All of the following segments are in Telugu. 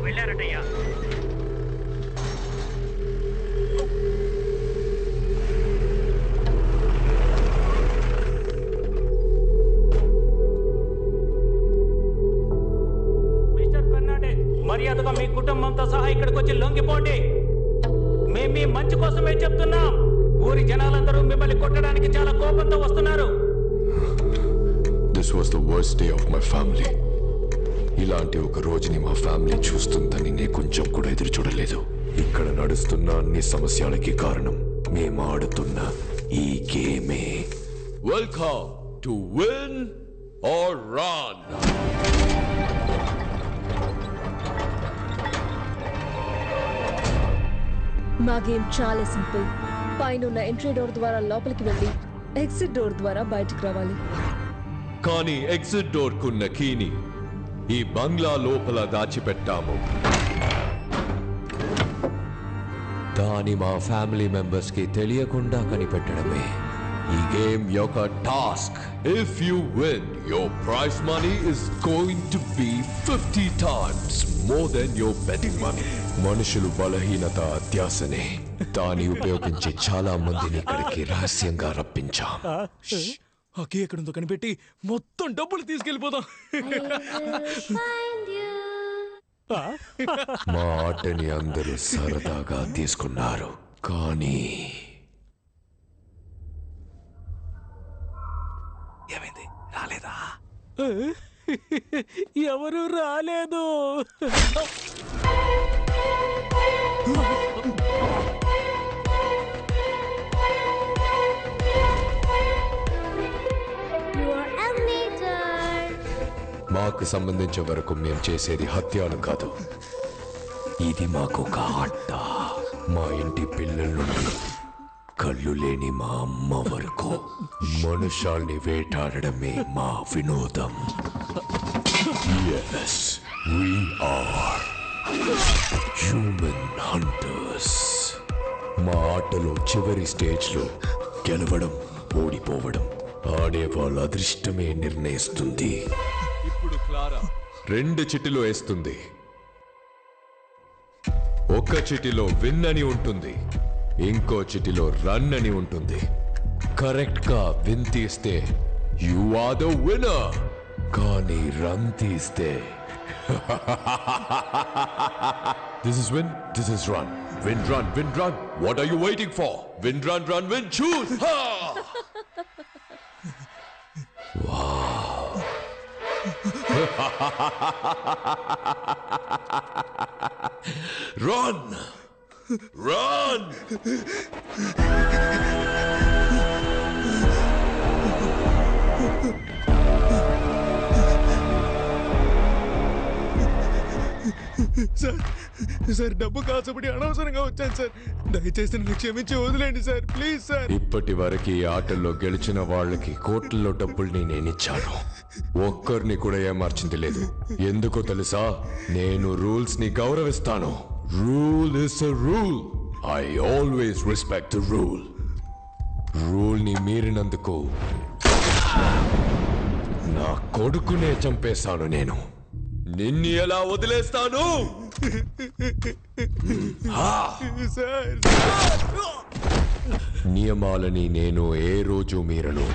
వెళ్ళారటయ్యా. మిస్టర్ ఫెర్నాండెస్, మర్యాదగా మీ కుటుంబంతో సహా ఇక్కడికి వచ్చి లొంగిపోండి. మేము మీ మంచి కోసమే చెప్తున్నాం. ఊరి జనాలందరూ మిమ్మల్ని కొట్టడానికి చాలా కోపంతో వస్తున్నారు. This was the worst day of my family. ఇలాంటి ఒక రోజుని మా ఫ్యామిలీ చూస్తుందని నేను కొంచెం కూడా ఎదురు చూడలేదు. ఇక్కడ నడుస్తున్న అన్ని సమస్యలకి కారణం మేము ఆడుతున్న ఈ గేమే. Welcome to win or run. మా గేమ్ చాలా సింపుల్. పైన ఎంట్రీ డోర్ ద్వారా లోపలికి వెళ్ళి ఎగ్జిట్ డోర్ ద్వారా బయటకు రావాలి. కానీ ఎగ్జిట్ డోర్ కున్న కీని ఈ బంగ్లా లోపల దాచిపెట్టాము. దాని మా ఫ్యామిలీ మెంబర్స్ కి తెలియకుండా కనిపెట్టడమే ఈ గేమ్ యొక్క task. If you win, your prize money is going to be 50 times more than your betting money. మనుషులు బలహీనత అత్యాసనే. దాన్ని ఉపయోగించి చాలా మందిని ఇక్కడికి రహస్యంగా రప్పించాం. అకే ఎక్కడుందో కనిపెట్టి మొత్తం డబ్బులు తీసుకెళ్ళిపోదాం. మా ఆటని అందరూ సరదాగా తీసుకున్నారు, కానీ ఏమైంది? రాలేదా? ఎవరు రాలేదు. మాకు సంబంధించే వరకు మేము చేసేది హత్యలు కాదు. ఇది మాకు ఒక ఆట. మా ఇంటి పిల్లల నుండి కళ్ళు లేని మా అమ్మ వరకు మనుషాల్ని వేటాడడమే మా వినోదం. Yes, we are human hunters. మా ఆటలో చివరి స్టేజ్లో గెలవడం, ఓడిపోవడం ఆడే వాళ్ళ అదృష్టమే నిర్ణయిస్తుంది. ఇప్పుడు క్లారా 2 చిటిలో వేస్తుంది. ఒక చిటిలో విన్ అని ఉంటుంది, ఇంకో చిటిలో రన్ అని ఉంటుంది. కరెక్ట్ గా విన్ తీస్తే యు ఆర్ ద విన్నర్, కానీ రన్ తీస్తే this is win, this is run. Win run, win run. What are you waiting for? Win run, run win, choose. Wow. Run! Run! Sir డబ్బు కాసపడి అనవసరంగా వచ్చాను సార్. దయచేసి నన్ను క్షమించి వదిలేండి సార్, ప్లీజ్ సార్. ఇప్పటి వరకు ఈ ఆటల్లో గెలిచిన వాళ్ళకి కోట్లలో డబ్బుల్ని నేనిచ్చాను. ఒక్కరిని కూడా ఏమార్చింది లేదు. ఎందుకో తెలుసా? నేను రూల్స్ ని గౌరవిస్తాను. Rule is a rule. I always respect the rule. Rule ని మీరినందుకు నా కొడుకునే చంపేశాను నేను. నిన్ను ఎలా వదిలేస్తాను? నియమాలని నేను ఏ రోజు మీరను.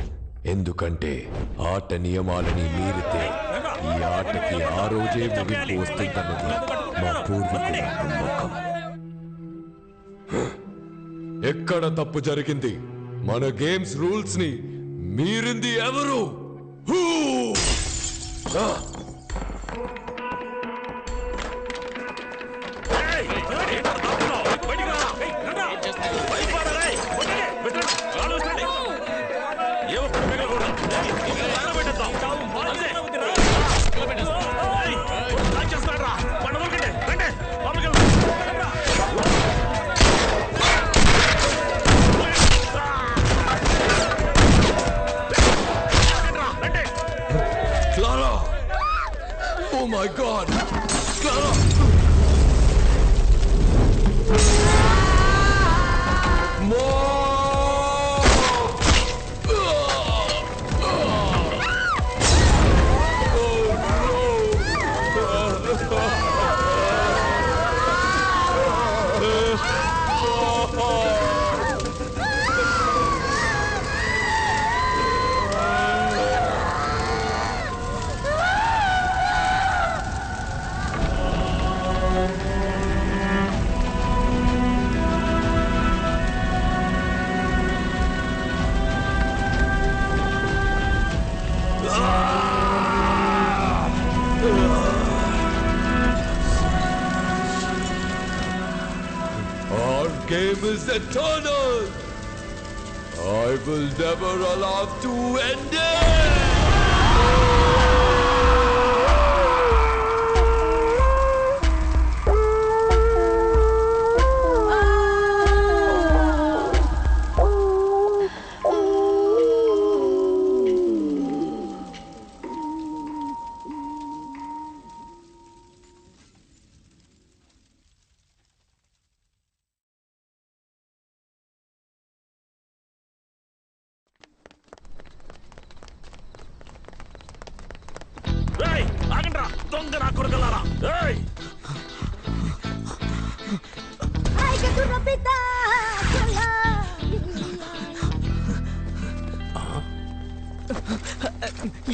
ఎందుకంటే ఆట నియమాలని మీరితే ఈ ఆటకి ఆ రోజే ముగింపు వస్తుందన్నది మా పూర్వీకుల నమ్మకం. ఎక్కడ తప్పు జరిగింది? మన గేమ్స్ రూల్స్ ని మీరింది ఎవరు? Clara! Oh my God! Clara! game is eternal. I will never allow to end it.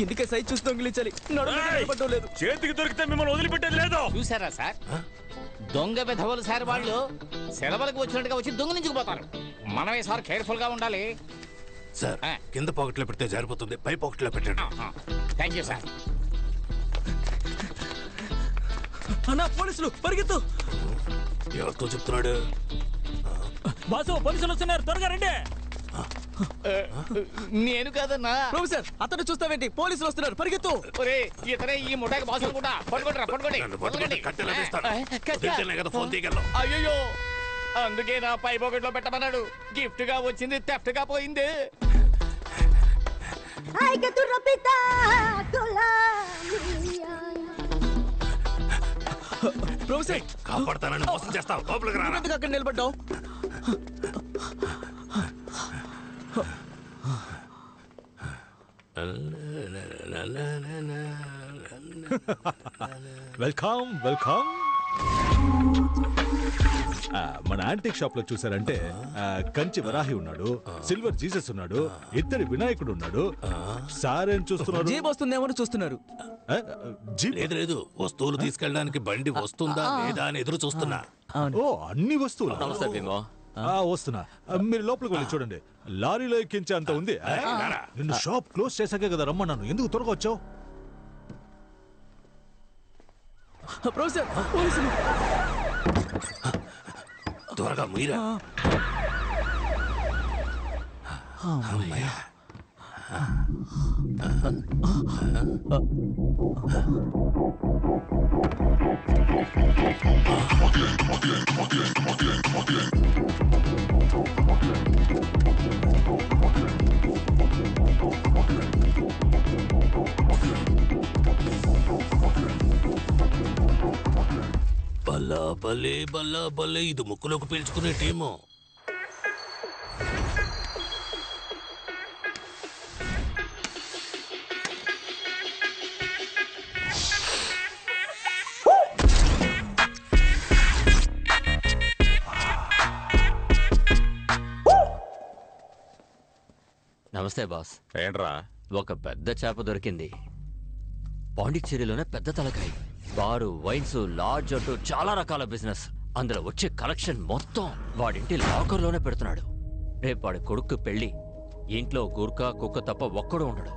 ఎందుకే సైజ్ చూసి దొంగిలించాలి లేదు చేతికి దొరికితే మిమ్మల్ని వదిలిపెట్టేది లేదు. చూసారా సార్, దొంగ విధవలు సార్ వాళ్ళు సెలవులకు వచ్చినట్టుగా వచ్చి దొంగిలించుకుపోతారు. మనమే సార్ కేర్ఫుల్ గా ఉండాలి సార్. కింద పాకెట్లో పెడితే జారిపోతుంది, పై పాకెట్లో పెట్టండి. Thank you sir. అన్నా పోలీసులు పరిగెత్తు. ఎవరితో చెప్తున్నాడు? బాసు పోలీసులు వస్తున్నారు, త్వరగా రండి. నేను కాదన్నా. ప్రొఫెసర్ అతను చూస్తావేంటి? పోలీసులు వస్తున్నారు, పరిగెత్తు. ఒరే ఇతనే ఈ ముఠాకి బాసు అనుకుంటా. పట్టుకోండి పట్టుకోండి. ఫోన్ తీయగలను. అయ్యో అందుకే నా పై పాకెట్ లో పెట్టమన్నాడు. గిఫ్ట్ గా వచ్చింది థెఫ్ట్ గా పోయింది. ప్రొఫెసర్ కాపాడతానని మోసం చేస్తావు, లోపలికి రా. అక్కడ నిలబడ్డావు. Welcome welcome. మన యాంటిక్ షాప్ లో చూసారంటే కంచి వరాహి ఉన్నాడు, సిల్వర్ జీసస్ ఉన్నాడు, ఇద్దరి వినాయకుడు ఉన్నాడు. సార్ ఏం చూస్తున్నారు? జీప్ వస్తుందేమో చూస్తున్నారు. లేదు లేదు, వస్తువులు తీసుకెళ్ళడానికి బండి వస్తుందా లేదా అని ఎదురు చూస్తున్నా. ఓ అన్ని వస్తువులు వస్తున్నా. మీరు లోపలికి వెళ్ళి చూడండి, లారీలో ఎక్కించే అంత ఉంది. నిన్ను షాప్ క్లోజ్ చేశాకే కదా రమ్మన్నాను, ఎందుకు త్వరగా వచ్చావు? ప్రొఫెసర్ పోలీసులు. త్వరగా మీరా. బల్లా బలే బల్లా బలే, ఇది ముక్కులోకి పీల్చుకునే టీము. నమస్తే బాస్. ఏంట్రా? ఒక పెద్ద చేప దొరికింది. పాండిచ్చేరిలోనే పెద్ద తలకాయ. బారు, వైన్స్, లాడ్జ్ అంటూ చాలా రకాల బిజినెస్. అందులో వచ్చే కలెక్షన్ మొత్తం వాడింటి లాకర్లోనే పెడుతున్నాడు. రేపు వాడి కొడుకు పెళ్లి. ఇంట్లో గుర్కా కుక్క తప్ప ఒక్కడు ఉండడు.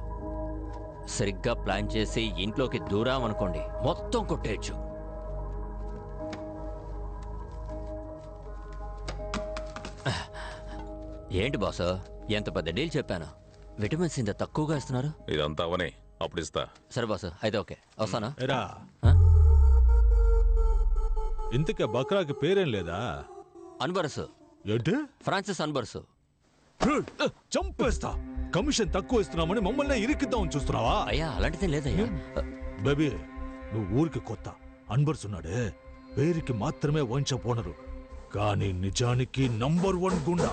సరిగ్గా ప్లాన్ చేసి ఇంట్లోకి దూరం అనుకోండి, మొత్తం కొట్టేయచ్చు. ఏంటి బాస్, ఎంత పెద్ద డీల్ చెప్పాను. విటమిన్స్ ఇంత తక్కువగా ఇస్తున్నారు. ఇదంతా అవనే, అప్పుడు ఇస్తా. సరే బాస్, అయితే ఓకే, వస్తానా? ఇంతకే బక్రాకి పేరేం లేదా? అన్బర్స్. ఏంటి? ఫ్రాన్సిస్ అన్బర్స్. చంపేస్తా. కమిషన్ తక్కువ ఇస్తున్నామని మమ్మల్ని ఇరికిద్దామని చూస్తున్నావా? అయ్యా అలాంటిదే లేదయ్యా. బేబీ నువ్వు ఊరికి కొత్త. అన్బర్స్ ఉన్నాడే, పేరుకి మాత్రమే వైన్ షాప్ ఓనరు, కానీ నిజానికి నంబర్ 1 గుండా.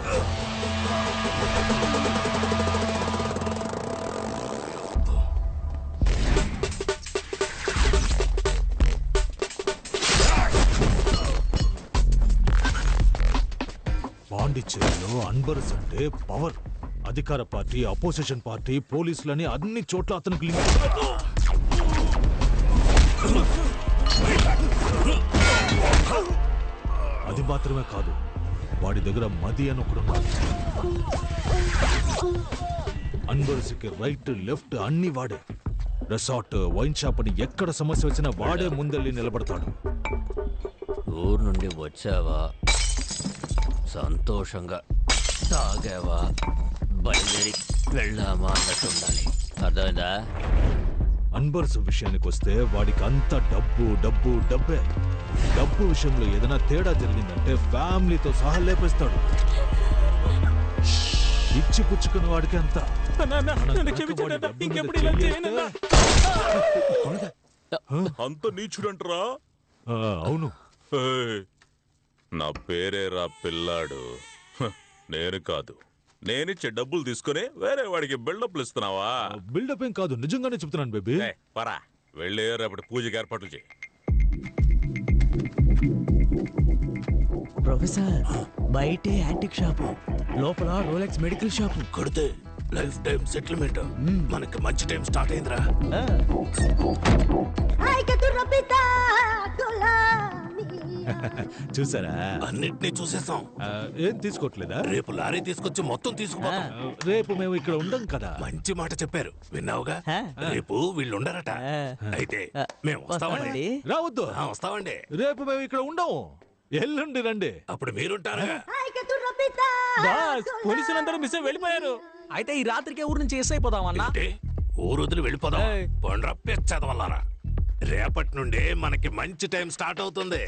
పాండిచ్చేరిలో అన్బర్స్ అంటే పవర్. అధికార పార్టీ, అపోజిషన్ పార్టీ, పోలీసులని అన్ని చోట్ల అతనికి అది మాత్రమే కాదు, వాడి దగ్గర మది అని ఒకడున్నాడు. అన్బర్స్కి రైట్ లెఫ్ట్ అన్ని వాడే. రిసార్ట్, వైన్ షాప్ అని ఎక్కడ సమస్య వచ్చినా వాడే ముందెళ్ళి నిలబడతాడు. ఊరు నుండి వచ్చావా? సంతోషంగా తాగావా బయలుదేరి వెళ్ళామా అన్నట్టు ఉండాలి. అర్థమైందా? అన్బర్స్ విషయానికి వస్తే వాడికి అంత డబ్బు డబ్బు డబ్బే. డబ్బు విషయంలో ఏదైనా తేడా జరిగిందంటే ఫ్యామిలీతో సహా లేపేస్తాడు. ఇచ్చి పుచ్చుకున్న వాడికి అంత. అంత నీచుడంటరా? అవును. నా పేరేరా పిల్లాడు. నేను కాదు. నేనిచ్చే డబ్బులు తీసుకుని వేరే వాడికి బిల్డప్లు ఇస్తున్నావా? బిల్డప్ ఏం కాదు, నిజంగానే చెప్తున్నాను బేబీ. పరా వెళ్ళి రేపటి పూజకి ఏర్పాట్లు చేయి. ప్రొఫెసర్ బయటే యాంటిక్ షాపు, లోపల రోలెక్స్ మెడికల్ షాపు. కొడితే లైఫ్ టైం సెటిల్మెంట్. మనకి మంచి టైం స్టార్ట్ అయిందిరా. చూసారా? అన్నిటినీ చూసేసాం. ఏం తీసుకోవట్లేదా? రేపు లారీ తీసుకొచ్చి మొత్తం తీసుకుపోతాం. రేపు మేము ఇక్కడ ఉండం కదా. మంచి మాట చెప్పారు, విన్నావుగా? రేపు వీళ్ళు ఉండరట. అయితే మేము వస్తామండి. రావద్దు. వస్తామండి. రేపు మేము ఇక్కడ ఉండము. ఎల్లుండి రండి. అప్పుడు మీరుంటారా? పోలీసులందరూ మిస్ వెళ్ళిపోయారు. అయితే ఈ రాత్రికే ఊరు నుంచి ఎస్ అయిపోదామన్నా. ఊరు వదిలి వెళ్ళిపోదాం. పండ్ర చదవాలరా. రేపటి నుండే మనకి మంచి టైం స్టార్ట్ అవుతుంది.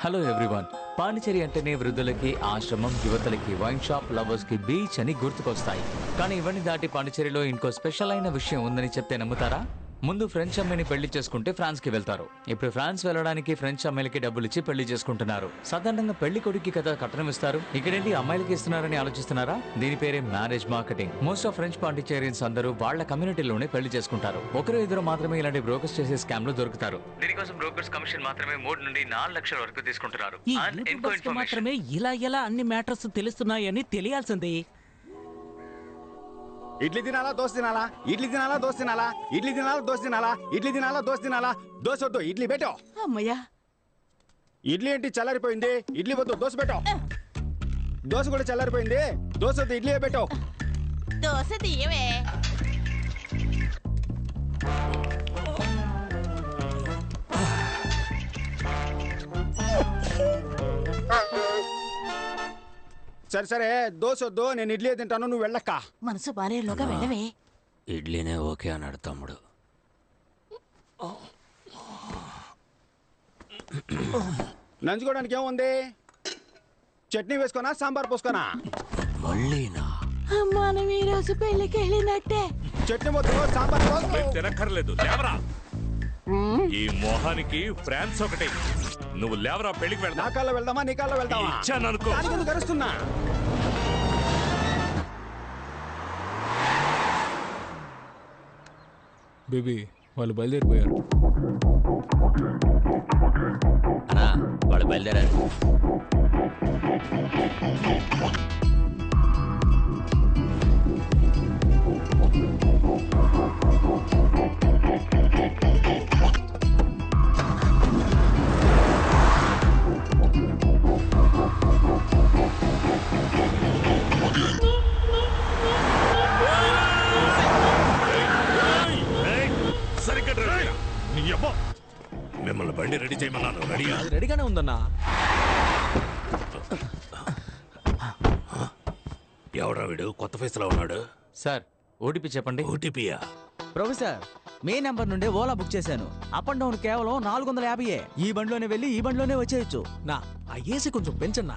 Hello everyone. పాండిచేరి అంటేనే వృద్ధులకి ఆశ్రమం, యువతలకి వైన్ షాప్, లవర్స్ కి బీచ్ అని గుర్తుకొస్తాయి. కానీ ఇవన్నీ దాటి పాండిచేరిలో ఇంకో స్పెషల్ అయిన విషయం ఉందని చెప్తే నమ్ముతారా? ముందు ఫ్రెంచ్ అమ్మాయిని పెళ్లి చేసుకుంటే ఫ్రాన్స్ కి వెళ్తారు. ఇప్పుడు ఫ్రాన్స్ వెళ్ళడానికి ఫ్రెంచ్ అమ్మాయిలకి డబ్బులు ఇచ్చి పెళ్లి చేసుకుంటున్నారు. సాధారణంగా పెళ్లి కొడుకు కదా కట్నం ఇస్తారు, ఇక్కడేంటి అమ్మాయిలకి ఇస్తున్నారని ఆలోచిస్తున్నారా? దీని పేరే marriage marketing. Most of French Pondicherrians అందరూ వాళ్ళ కమ్యూనిటీలోనే పెళ్లి చేసుకుంటారు. ఒకరు ఇద్దరు మాత్రమే ఇలాంటి బ్రోకర్స్ చేసే స్కామ్ లో దొరుకుతారు. దీనికోసం బ్రోకర్స్ కమిషన్ మాత్రమే 3 నుండి 4 లక్షల వరకు తీసుకుంటున్నారు. మాత్రమే ఇలా ఎలా అన్ని మ్యాటర్స్ తెలుస్తున్నాయని తెలియాల్సింది. ఇడ్లీ తినాలా దోశ తినాలా? ఇడ్లీ తినాలా దోశ తినాలా? ఇడ్లీ తినాలా దోశ తినాలా? ఇడ్లీ తినాలా దోశ తినాలా? దోశ వద్దు, ఇడ్లీ పెట్టో. అమ్మయ్యా, ఇడ్లీ ఏంటి చల్లారిపోయింది? ఇడ్లీ వద్దు, దోశ పెట్టో. దోశ కూడా చల్లారిపోయింది, దోశ వద్దు, ఇడ్లీ పెట్టో. దోశ తీయవే. సరే సరే, దోశ వద్దు, నేను ఇడ్లీ తింటాను, నువ్వు వెళ్ళక్క. మనసు బారేలోగా వెళ్ళవే. ఇడ్లీనే ఓకే అన్నాడు తమ్ముడు. నంచుకోవడానికి ఏముంది? చట్నీ వేసుకోనా, సాంబార్ పోసుకోనా? మళ్ళీనా? మనం ఈ రోజు పెళ్లికి వెళ్ళినట్టే. చట్నీ వద్దు, సాంబార్ తినక్కర్లేదు, లేవరా. ఈ మొహానికి ఫ్రాన్స్ ఒకటి. నువ్వు లేవరా, పెళ్లికి వెళ్తా. నా కాల్లో వెళ్దామా, నీ కాల్లో వెళ్దామా? ఇచ్చాననుకో. కరుస్తున్నా. బేబీ వాళ్ళు బయలుదేరిపోయారు. అన్నా వాళ్ళు బయలుదేరారు. మిమ్మల్ని బండి రెడీ చేయమన్నాను. రెడీగా? రెడీగానే ఉందన్నా. ఎవడా వీడు కొత్త ఫేస్ లో ఉన్నాడు? సార్ ఓటీపీ చెప్పండి. ఓటీపీయా? ప్రొఫెసర్ మే నెంబర్ నుండి ఓలా బుక్ చేశాను. అప్ అండ్ డౌన్ కేవలం 450. ఈ బండిలోనే వెళ్ళి ఈ బండిలోనే వచ్చేయచ్చు. నా ఆ ఏసీ కొంచెం పెంచన్నా.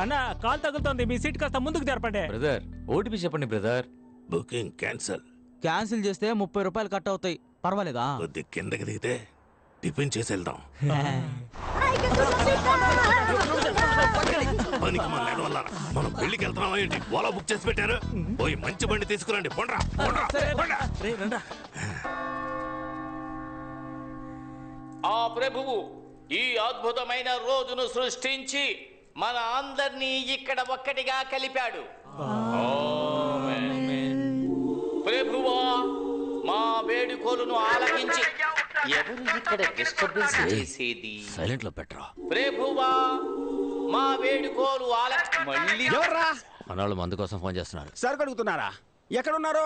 అన్న కాల్ తగులుతోంది, మీ సీట్ కాస్త ముందుకు జరపండి. బ్రదర్ ఓటీపీ చెప్పండి బ్రదర్. Booking cancel. క్యాన్సిల్ చేస్తే 30 రూపాయలు కట్ అవుతాయి. పర్వాలేదా? కొద్ది కిందకి దిగితే టిఫిన్ చేసి వెళ్దాం. పనికి మనం పెళ్లికి వెళ్తున్నాం ఏంటి? ఓలా బుక్ చేసి పెట్టారు. పోయి మంచి బండి తీసుకురండి. పొండ్రా ఆ ప్రభువు ఈ అద్భుతమైన రోజును సృష్టించి మన అందరినీ ఇక్కడ ఒక్కటిగా కలిపాడు. ప్రభువా మా వేడుకోలును ఆలకించి ఎవరు ఇక్కడ డిస్టర్బెన్స్ చేసేది? సైలెంట్ లో పెట్టరా. ప్రభువా మా వేడుకోలు మళ్ళీ ఎవర్రా? మనవాళ్ళు మందు కోసం ఫోన్ చేస్తున్నారు. సరుకు అడుగుతున్నారా? ఎక్కడున్నారు?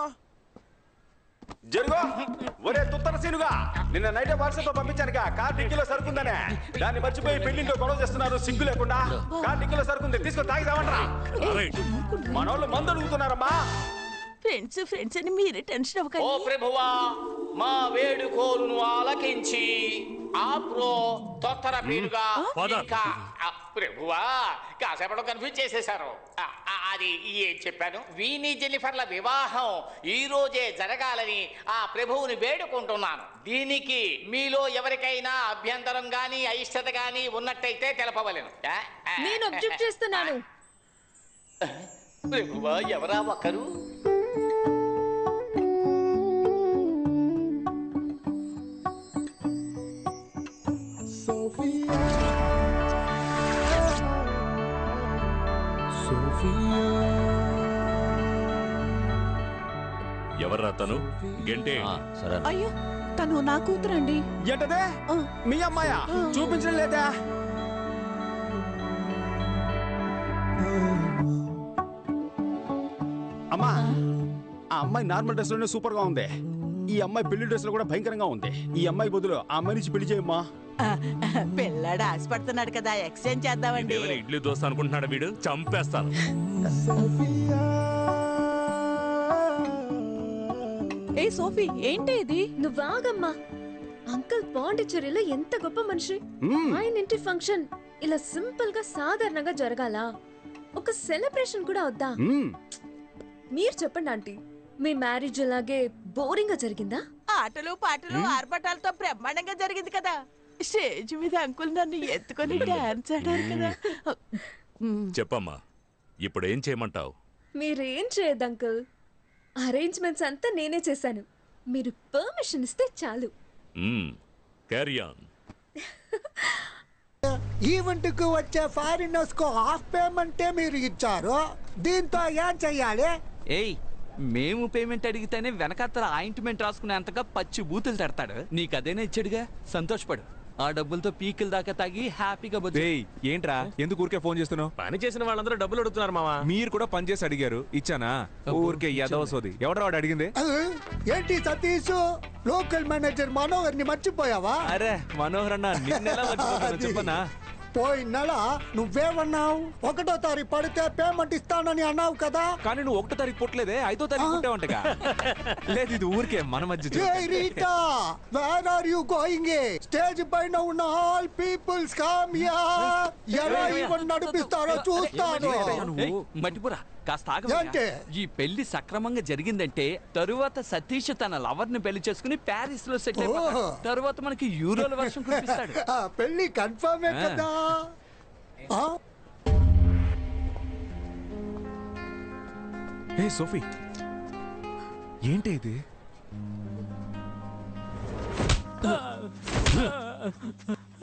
జరుగు. ఒరే తుత్తర సీనుగా, నిన్న నైట్ వాట్సాప్ లో పంపించానుగా కార్ డిక్కీలో సరుకుందనే. దాన్ని మర్చిపోయి పెళ్లింట్లో గొడవ చేస్తున్నారు సిగ్గు లేకుండా. కార్ డిక్కీలో సరుకుంది, తీసుకొని తాగిదామంటారా? మనోళ్ళు మందు అడుగుతున్నారమ్మా. ఫ్రెండ్స్ అని మీరే టెన్షన్ ఓ అవ్వకండి. ప్రభువా, మా వేడుకోలును ఆలకించి ఆప్రో తొత్తర పేరుగా ఇంకా ప్రభువా కాసేపట్లో కన్ఫ్యూజ్ చేసేశారు. అది ఏం చెప్పాను, వీణి జెన్నిఫర్ల వివాహం ఈ రోజే జరగాలని ఆ ప్రభువుని వేడుకుంటున్నాను. దీనికి మీలో ఎవరికైనా అభ్యంతరం గాని అయిష్టత గాని ఉన్నట్టయితే తెలపవలెను. నేను అబ్జెక్ట్ చేస్తున్నాను. ప్రభువా ఎవరా ఒకరు? ఎవర్రా తను? గంటే అయ్యో తను నా కూతురండి. ఏంటదే మీ అమ్మాయా? చూపించడం లేదా? అమ్మా, ఆ అమ్మాయి నార్మల్ డ్రెస్ లోనే సూపర్ గా ఉంది. ఈ అమ్మాయి పెళ్లి డ్రెస్ లో కూడా భయంకరంగా ఉంది. ఈ అమ్మాయి బదులు ఆ అమ్మాయి నుంచి పెళ్లి చేయమ్మా. పిల్లాడు ఆశపడుతున్నాడు కదా, ఎక్స్చేంజ్ చేద్దామండి. ఇడ్లీ దోశ అనుకుంటున్నాడు వీడు, చంపేస్తాను. ఏ సోఫీ, ఏంటి ఇది? నువ్వాగమ్మా. అంకుల్ పాండిచ్చేరిలో ఎంత గొప్ప మనిషి. ఆయన ఇంటి ఫంక్షన్ ఇలా సింపుల్ గా సాధారణంగా జరగాల? ఒక సెలబ్రేషన్ కూడా వద్దా? మీరు చెప్పండి ఆంటీ, మీ మ్యారేజ్ అలాగే బోరింగ్ గా జరిగిందా? ఆటలు పాటలు ఆర్భటాలతో బ్రహ్మాండంగా జరిగింది కదా. స్టేజ్ మీద అంకుల్ నన్ను ఎత్తుకొని డాన్స్ ఆడారు కదా. చెప్పమ్మా, ఇప్పుడు ఏం చేయమంటావు? మీరేం చేయదు అంకుల్, అరేంజ్మెంట్స్ అంతా నేనే చేశాను. మీరు పర్మిషన్ ఇస్తే చాలు. Carry on. ఈవెంట్ కు వచ్చే ఫారినర్స్ కు హాఫ్ పేమెంటే మీరు ఇచ్చారు. దీంతో ఏం చెయ్యాలి? ఏయ్, మేము పేమెంట్ అడిగితేనే వెనకాతల ఆయింట్మెంట్ రాసుకునేంతగా పచ్చి బూతులు తడతాడు. నీకు అదేనే ఇచ్చాడుగా, సంతోషపడు. ఆ డబ్బులతో పీకిల్ దాకా తాగి హ్యాపీగా బతుకు. ఏంట్రా ఎందుకు ఊరికే ఫోన్ చేస్తున్నావు? పని చేసిన వాళ్ళందరూ డబ్బులు అడుగుతున్నారు మావా. మీరు కూడా పని చేసి అడిగారు, ఇచ్చానా? ఊరికే యాదవ సోది. ఎవరు వాడు అడిగింది? ఏంటి సతీష్, లోకల్ మేనేజర్ మనోహర్ ని మర్చిపోయావా? అరే మనోహర్ అన్న, నిన్నెలా మర్చిపోతాను చెప్పనా? పోయిన నెల నువ్వేమన్నావు? 1వ తారీఖు పడితే పేమెంట్ ఇస్తానని అన్నావు కదా. కానీ నువ్వు 1వ తారీఖు పుట్టలేదే, 5వ తారీఖు పుట్టావంటగా. లేదు, ఇది ఊరికే మన మధ్య. Where are you going? Stage పైన ఉన్న ఆల్ పీపుల్స్ కమ్ హియర్. ఎలా ఈవెంట్ నడిపిస్తారో చూస్తాను. మట్టిపురా కాస్త ఆగండి. ఈ పెళ్లి సక్రమంగా జరిగిందంటే తరువాత సతీష్ తన లవర్ ని పెళ్లి చేసుకుని ప్యారిస్ లో సెటిల్ అయిపోతాడు. తరువాత మనకి యూరోల వర్షం కురిపిస్తాడు. పెళ్లి కన్ఫర్మ్ కదా. ఏ సోఫీ, ఏంటి ఇది?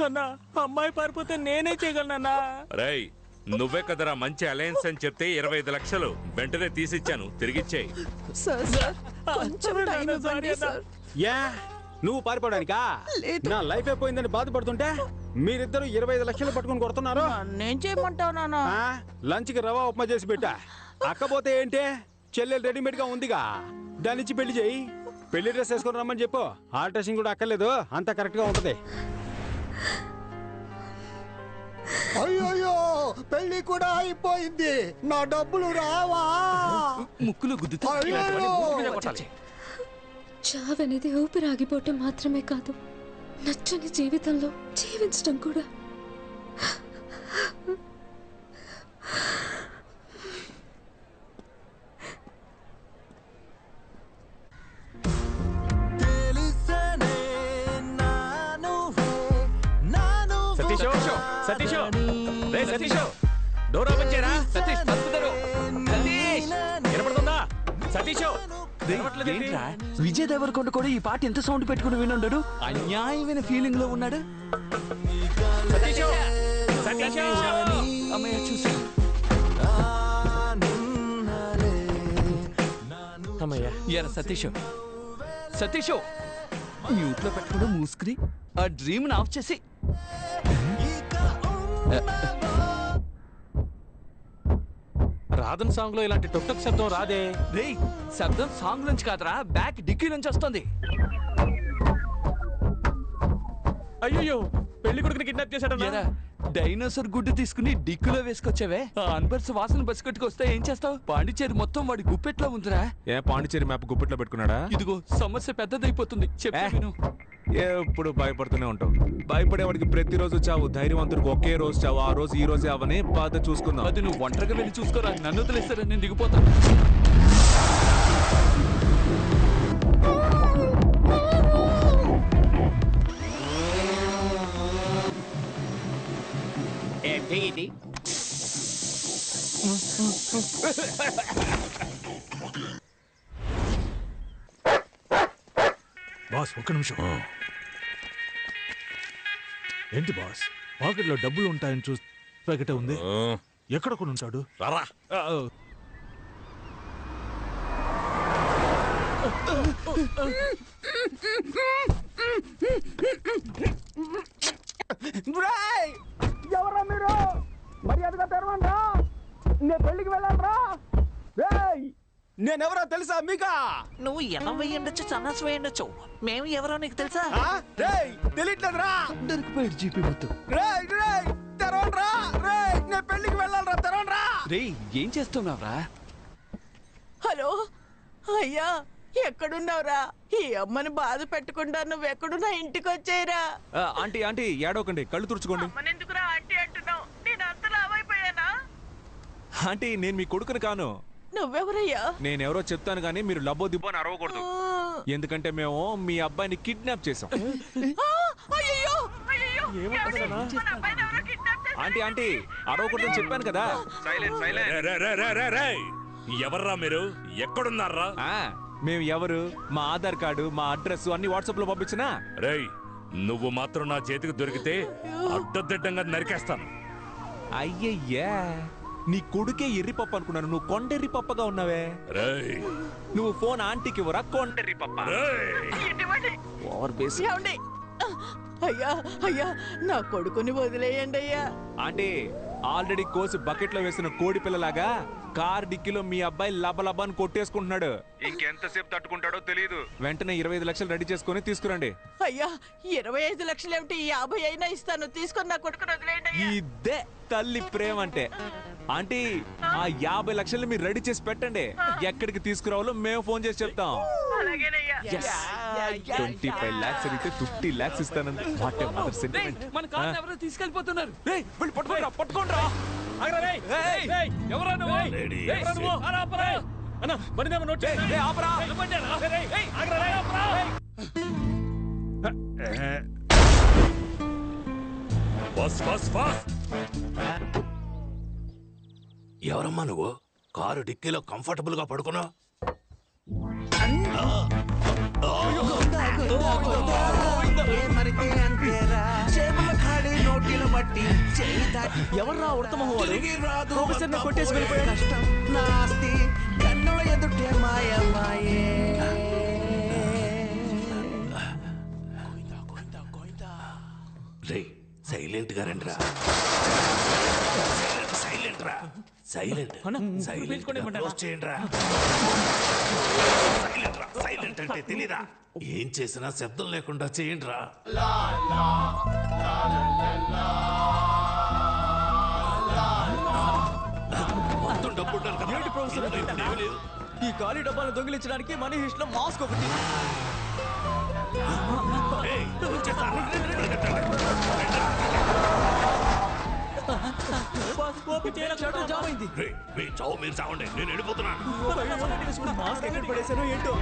అన్నా, అమ్మాయి పారిపోతే నేనే చేయగలనన్నా. రేయ్, నువ్వే కదరా మంచి అలయన్స్ అని చెప్తే 25 లక్షలు వెంటనే తీసిచ్చాను, తిరిగిచ్చేయి. యా, నువ్వు పారిపోవడానికా? నా లైఫ్ అయిపోయిందని బాధపడుతుంటే మీరిద్దరు 25 లక్షలు పట్టుకుని కొడుతున్నారు. నేను చేయమంటావు నాన్న? లంచ్ కి రవా ఉప్మా చేసి పెట్టా. అక్కపోతే ఏంటే, చెల్లెలు రెడీమేడ్ గా ఉందిగా, దానిచ్చి పెళ్లి చేయి. పెళ్లి డ్రెస్ వేసుకొని రమ్మని చెప్పు. ఆల్ట్రేషన్ కూడా అక్కర్లేదు, అంతా కరెక్ట్ గా ఉంటది. అయ్యో, పెళ్లి కూడా అయిపోయింది. నా డబ్బులు రావా? ముక్కులు గుద్దుతా. చావనేది ఊపిరాగిపోవటం మాత్రమే కాదు, నచ్చని జీవితంలో జీవించడం కూడా. సతీష్, రే సతీష్, డోర్ ఓపెన్ చేయరా. సతీష్, తలుపుతారు. సతీష్, వినపడుతుందా? సతీష్, విజయ్ దేవరకొండ కూడా ఈ పాట ఎంత సౌండ్ పెట్టుకుని వినుండడు. అన్యాయమైన ఫీలింగ్ లో ఉన్నాడు. సతీష్, సతీష్, అమ్మయ్య చూసి ఎరా సతీష్, సతీష్ మ్యూట్ లో పెట్టుకుని మూసుకుని ఆ డ్రీమ్ ఆఫ్ చేసి రాధన్ సాంగ్ లో ఇలాంటి టొక్టక్ శబ్దం రాదే. రేయ్ శబ్దం సాంగ్ నుంచి కాదురా, బ్యాక్ డిక్కీ నుంచి వస్తుంది. అయ్యో పెళ్లి కొడుకుని కిడ్నాప్ చేశాడన్నా. డైనోసార్ గుడ్డు తీసుకుని డిక్కులో వేసుకొచ్చావే, ఆ అన్బర్స్ వాసన బసికట్టుకొస్తే ఏం చేస్తావు? పాండిచేరి మొత్తం వాడి గుప్పెట్లో ఉందిరా. ఏ పాండిచేరి మ్యాప్ గుప్పెట్లో పెట్టుకున్నాడా? ఇదిగో సమస్య పెద్దదైపోతుంది, చెప్పు. ఎప్పుడు భయపడుతూనే ఉంటావు. భయపడేవాడికి ప్రతిరోజు చావు, ధైర్యవంతుడికి ఒకే రోజు చావు. ఆ రోజు ఈ రోజే అవని బాధ చూసుకుందాం. అది నువ్వు ఒంటరిగా వెళ్ళి చూసుకోరా, నన్ను వదిలేస్తారా, నేను దిగిపోతాను. ఏంటి బాస్ ఒక్క నిమిషం. ఏంటి బాస్, పాకెట్లో డబ్బులు ఉంటాయని చూసి ప్యాకెట్ ఉంది. ఎక్కడ కొని ఉంటాడు? రారా. ఎవరా మీరు? మర్యాదగా తెరవండి. నేను పెళ్లికి వెళ్ళాలరా. నేనెవరో తెలుసా మీకా? నువ్వు ఎనం వేయండొచ్చు, సన్నాసి వేయండొచ్చు, మేము ఎవరో నీకు తెలుసా? తెలియట్లేదురా. దొరికిపోయాడు జీపీ మొత్తం. తెరవండ్రా. నేను పెళ్లికి వెళ్ళాలరా, తెరవండ్రా. రేయ్ ఏం చేస్తున్నావురా? హలో అయ్యా, ఎక్కడున్నావురా? ఈ అమ్మని బాధ పెట్టకుండా నువ్వు ఎక్కడున్నా ఇంటికి వచ్చేయరా. ఆంటీ ఆంటీ ఏడవకండి, కళ్ళు తుడుచుకోండి. అమ్మనెందుకురా ఆంటీ అంటున్నావు? నేను అంత లావైపోయానా? ఆంటీ నేను మీ కొడుకుని కాను. నువ్వెవరయ్యా? నేనెవరో చెప్తాను కానీ మీరు లబ్బో దిబ్బో అని అరవకూడదు. ఎందుకంటే మేము మీ అబ్బాయిని కిడ్నాప్ చేసాం. ఆంటీ ఆంటీ అరవకూడదని చెప్పాను కదా. ఎవర్రా మీరు? ఎక్కడున్నారా? మేము ఎవరు, మా ఆధార్ కార్డు, మా అడ్రస్ అన్ని వాట్సాప్ లో పంపించినా. రేయ్ నువ్వు మాత్రం నా చేతికి దొరికితే అడ్డదిడ్డంగా నరికేస్తాను. అయ్యయ్యా, నీ కొడుకే ఎర్రి పప్పు అనుకున్నాను, నువ్వు కొండెర్రి పప్పగా ఉన్నావే. నువ్వు ఫోన్ ఆంటీకి ఇవ్వరా, కొండెర్రి పప్ప. Over base. అయ్యా అయ్యా, నా కొడుకుని వదిలేయండి అయ్యా. ఆంటీ ఆల్రెడీ కోసి బకెట్ లో వేసిన కోడి పిల్లలాగా కార్ డిక్కీలో మీ అబ్బాయి లబలబాన్ని కొట్టేసుకుంటున్నాడు. ఇంకెంతసేపు తట్టుకుంటాడో తెలియదు. వెంటనే 25 లక్షలు రెడీ చేసుకుని తీసుకురండి. అయ్యా 25 లక్షలు ఏమిటి, 50 అయినా ఇస్తాను, తీసుకొని నా కొడుకుని వదిలేయండి. ఇదే తల్లి ప్రేమ అంటే. ఆంటీ ఆ 50 లక్షలు మీరు రెడీ చేసి పెట్టండి. ఎక్కడికి తీసుకురావాలో మేము ఫోన్ చేసి చెప్తాం. 25 lakhs అడిగితే 50 lakhs ఇస్తానండి. మన కార్ ఎవరో తీసుకెళ్ళిపోతున్నారు. పట్టుకోండ్రా. ఎవరా నువ్వు? అన్న బండి నోట్ చేయి. ఆపరా. ఎవరమ్మా నువ్వు? కారు డిక్కీలో కంఫర్టబుల్ గా పడుకున్నావు. ఎవర్రా ఉడతమ ప్రొఫెసర్ కొట్టేసి వెళ్ళిపోయాడు. కష్టం నాస్తి కన్నుల ఎదుటే మాయమాయే. రే సైలెంట్ గా రండిరా. సైలెంట్ రా. సైలెంట్ సైలెంట్ అంటే తెలీదా? ఏం చేసినా శబ్దం లేకుండా చేయండి రా. మొత్తం డబ్బు ఈ ఖాళీ డబ్బాలను దొంగిలించడానికి మనీ హిస్ట్ లో మాస్క్ ఒకటి. మీరు చావండి, నేను వెళ్ళిపోతున్నాను. మాస్క్ ఎక్కడ పడేశానో ఏంటో.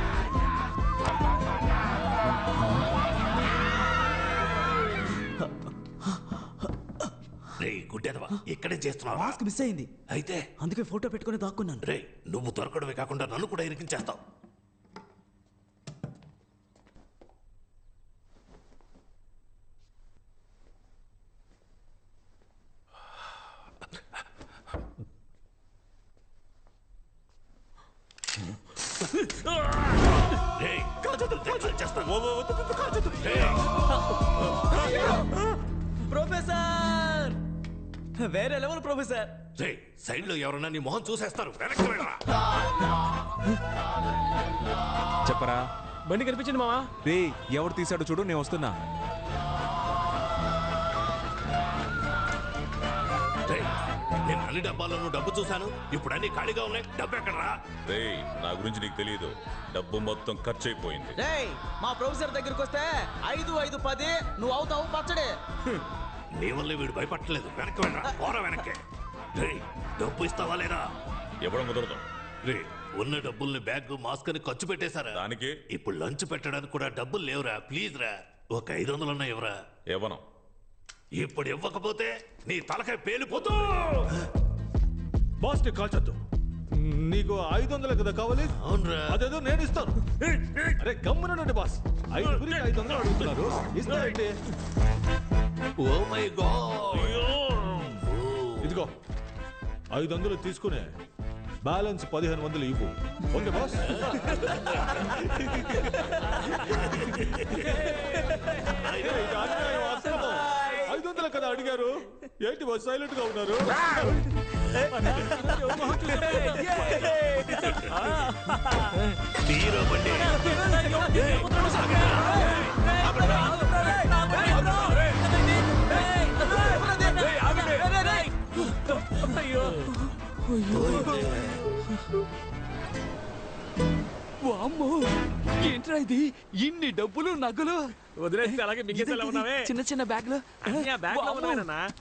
గుడ్డెదవా ఇక్కడే చేస్తున్నావు. మాస్క్ మిస్ అయింది, అయితే అందుకే ఫోటో పెట్టుకుని దాక్కున్నాను. రే నువ్వు దొరకడమే కాకుండా నన్ను కూడా ఇరికించేస్తావు. ప్రొఫెసర్ వేరే లెవెల్ ప్రొఫెసర్. సైడ్ లో ఎవరన్నా నీ మొహం చూసేస్తారు వెనక్కి వెళ్ళరా. చెప్పరా బండి కనిపించింది మావా. రే ఎవరు తీసాడో చూడు, నేను వస్తున్నా. నేను అన్ని డబ్బాల్లోనూ డబ్బు చూశాను, ఇప్పుడు అన్ని ఖాళీగా ఉన్నాయి. డబ్బు ఎక్కడరా? రేయ్ నా గురించి నీకు తెలియదు, డబ్బు మొత్తం ఖర్చు అయిపోయింది. మా ప్రొఫెసర్ దగ్గరికి వస్తే 5, 5, 10 నువ్వు అవుతావు పచ్చడే. నీ వల్ల వీడు భయపట్టలేదు. వెనక్కి వెళ్ళరా, పోరా వెనక్కి. రే డబ్బు ఇస్తావా లేదా? ఇవ్వడం కుదరదు. రే ఉన్న డబ్బుల్ని బ్యాగ్ మాస్క్ అని ఖర్చు పెట్టేశారా? దానికి ఇప్పుడు లంచ్ పెట్టడానికి కూడా డబ్బులు లేవురా. ప్లీజ్ రా, ఒక 500 ఉన్నాయి ఎవరా? ఇవ్వను. ఇప్పుడు ఇవ్వకపోతే నీ తలకాయ పేలిపోతూ. బాస్ ని కాల్చొద్దు. నీకు 500 కదా కావాలి? అదేదో నేను ఇస్తాను. అరే గమ్మునండి బాస్, 5 500 అడుగుతున్నారు, ఇస్తానండి. Oh my god. ఇదిగో 500 తీసుకునే బ్యాలెన్స్ 1500 ఇవ్వు. Okay boss? 500 కదా అడిగారు, ఏంటి బాస్ సైలెంట్ గా ఉన్నారు? వామ్మో, ఏంట్రా ఇది? ఇన్ని డబ్బులు నగలు వదిలేస్తే అలాగే మింగేసేలా ఉన్నావే. చిన్న చిన్న బ్యాగ్లు.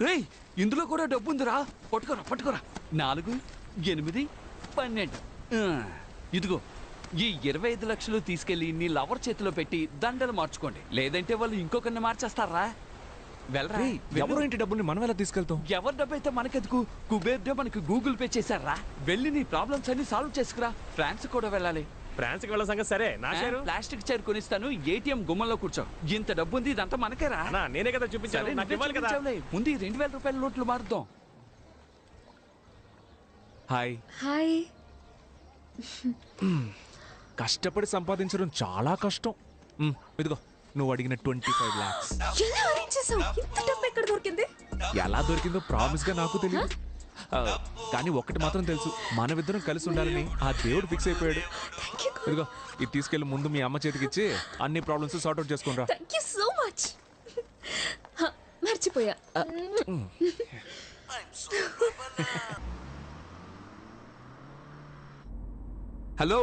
రేయ్ ఇందులో కూడా డబ్బు ఉందిరా. పట్టుకోరా పట్టుకోరా. 4, 8, 12. ఇదిగో ఈ 25 లక్షలు తీసుకెళ్లి నీ లవర్ చేతిలో పెట్టి దండలు మార్చుకోండి, లేదంటే వాళ్ళు ఇంకొకరిని మార్చేస్తారా. వెళ్ళరా. ఎవరు ఇంటి డబ్బుని మనం ఎలా తీసుకెళ్తాం? ఎవరి డబ్బు అయితే మనకెందుకు? కుబేర్ మనకి గూగుల్ పే చేశారా. వెళ్ళి నీ ప్రాబ్లమ్స్ అన్ని సాల్వ్ చేసుకురా. ఫ్రాన్స్ కూడా వెళ్ళాలి. ఫ్రాన్స్ కి వెళ్ళ సంగతి సరే, నా షేరు ప్లాస్టిక్ చైర్ కొనిస్తాను, ఏటీఎం గుమ్మంలో కూర్చో. ఇంత డబ్బు ఉంది, ఇదంతా మనకేరా. నేనే కదా చూపించాను, నాకు ఇవ్వాలి కదా. ముందు 2000 రూపాయల నోట్లు మారుద్దాం. Hi hi. కష్టపడి సంపాదించడం చాలా కష్టం. ఇదిగో నువ్వు అడిగిన 25 lakhs. ఎలా అరేంజ్ చేసావు? ఇంత డబ్బు ఎక్కడ దొరికింది? ఎలా దొరికిందో ప్రామిస్ గా నాకు తెలియదు, కానీ ఒక్కటి మాత్రం తెలుసు, మనమిద్దరం కలిసి ఉండాలని ఆ దేవుడు ఫిక్స్ అయిపోయాడు. ఇదిగో ఇది తీసుకెళ్లి ముందు మీ అమ్మ చేతికి ఇచ్చి అన్ని ప్రాబ్లమ్స్ సార్ట్ అవుట్ చేసుకుని రా. Thank you so much. మర్చిపోయా. హలో,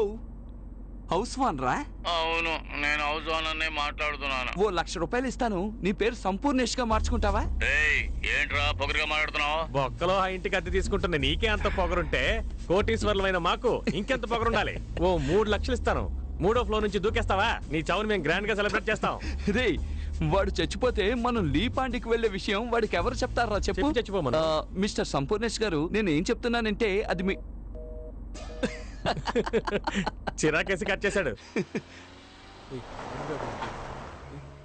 హౌస్ వాన్ రా? అవును, నేను హౌస్ ఓనర్నే మాట్లాడుతున్నాను. ఓ 1,00,000 రూపాయలు ఇస్తాను, నీ పేరు సంపూర్ణేష్ గా మార్చుకుంటావా? ఏంట్రా పొగరుగా మాట్లాడుతున్నావు? బొక్కలో ఆ ఇంటికి అద్దె తీసుకుంటున్న నీకే అంత పొగరుంటే కోటీశ్వర్లమైన మాకు ఇంకెంత పొగరుండాలి. ఓ 3 లక్షలు ఇస్తాను, 3వ ఫ్లోర్ నుంచి దూకేస్తావా? నీ చావుని మేము గ్రాండ్ గా సెలబ్రేట్ చేస్తాం. రే వాడు చచ్చిపోతే మనం లీపాండికి వెళ్లే విషయం వాడికి ఎవరు చెప్తారా చెప్పు? చచ్చిపోమను. మిస్టర్ సంపూర్ణేష్ గారు, నేను ఏం చెప్తున్నానంటే అది మీ చిరాకేసి కట్ చేశాడు.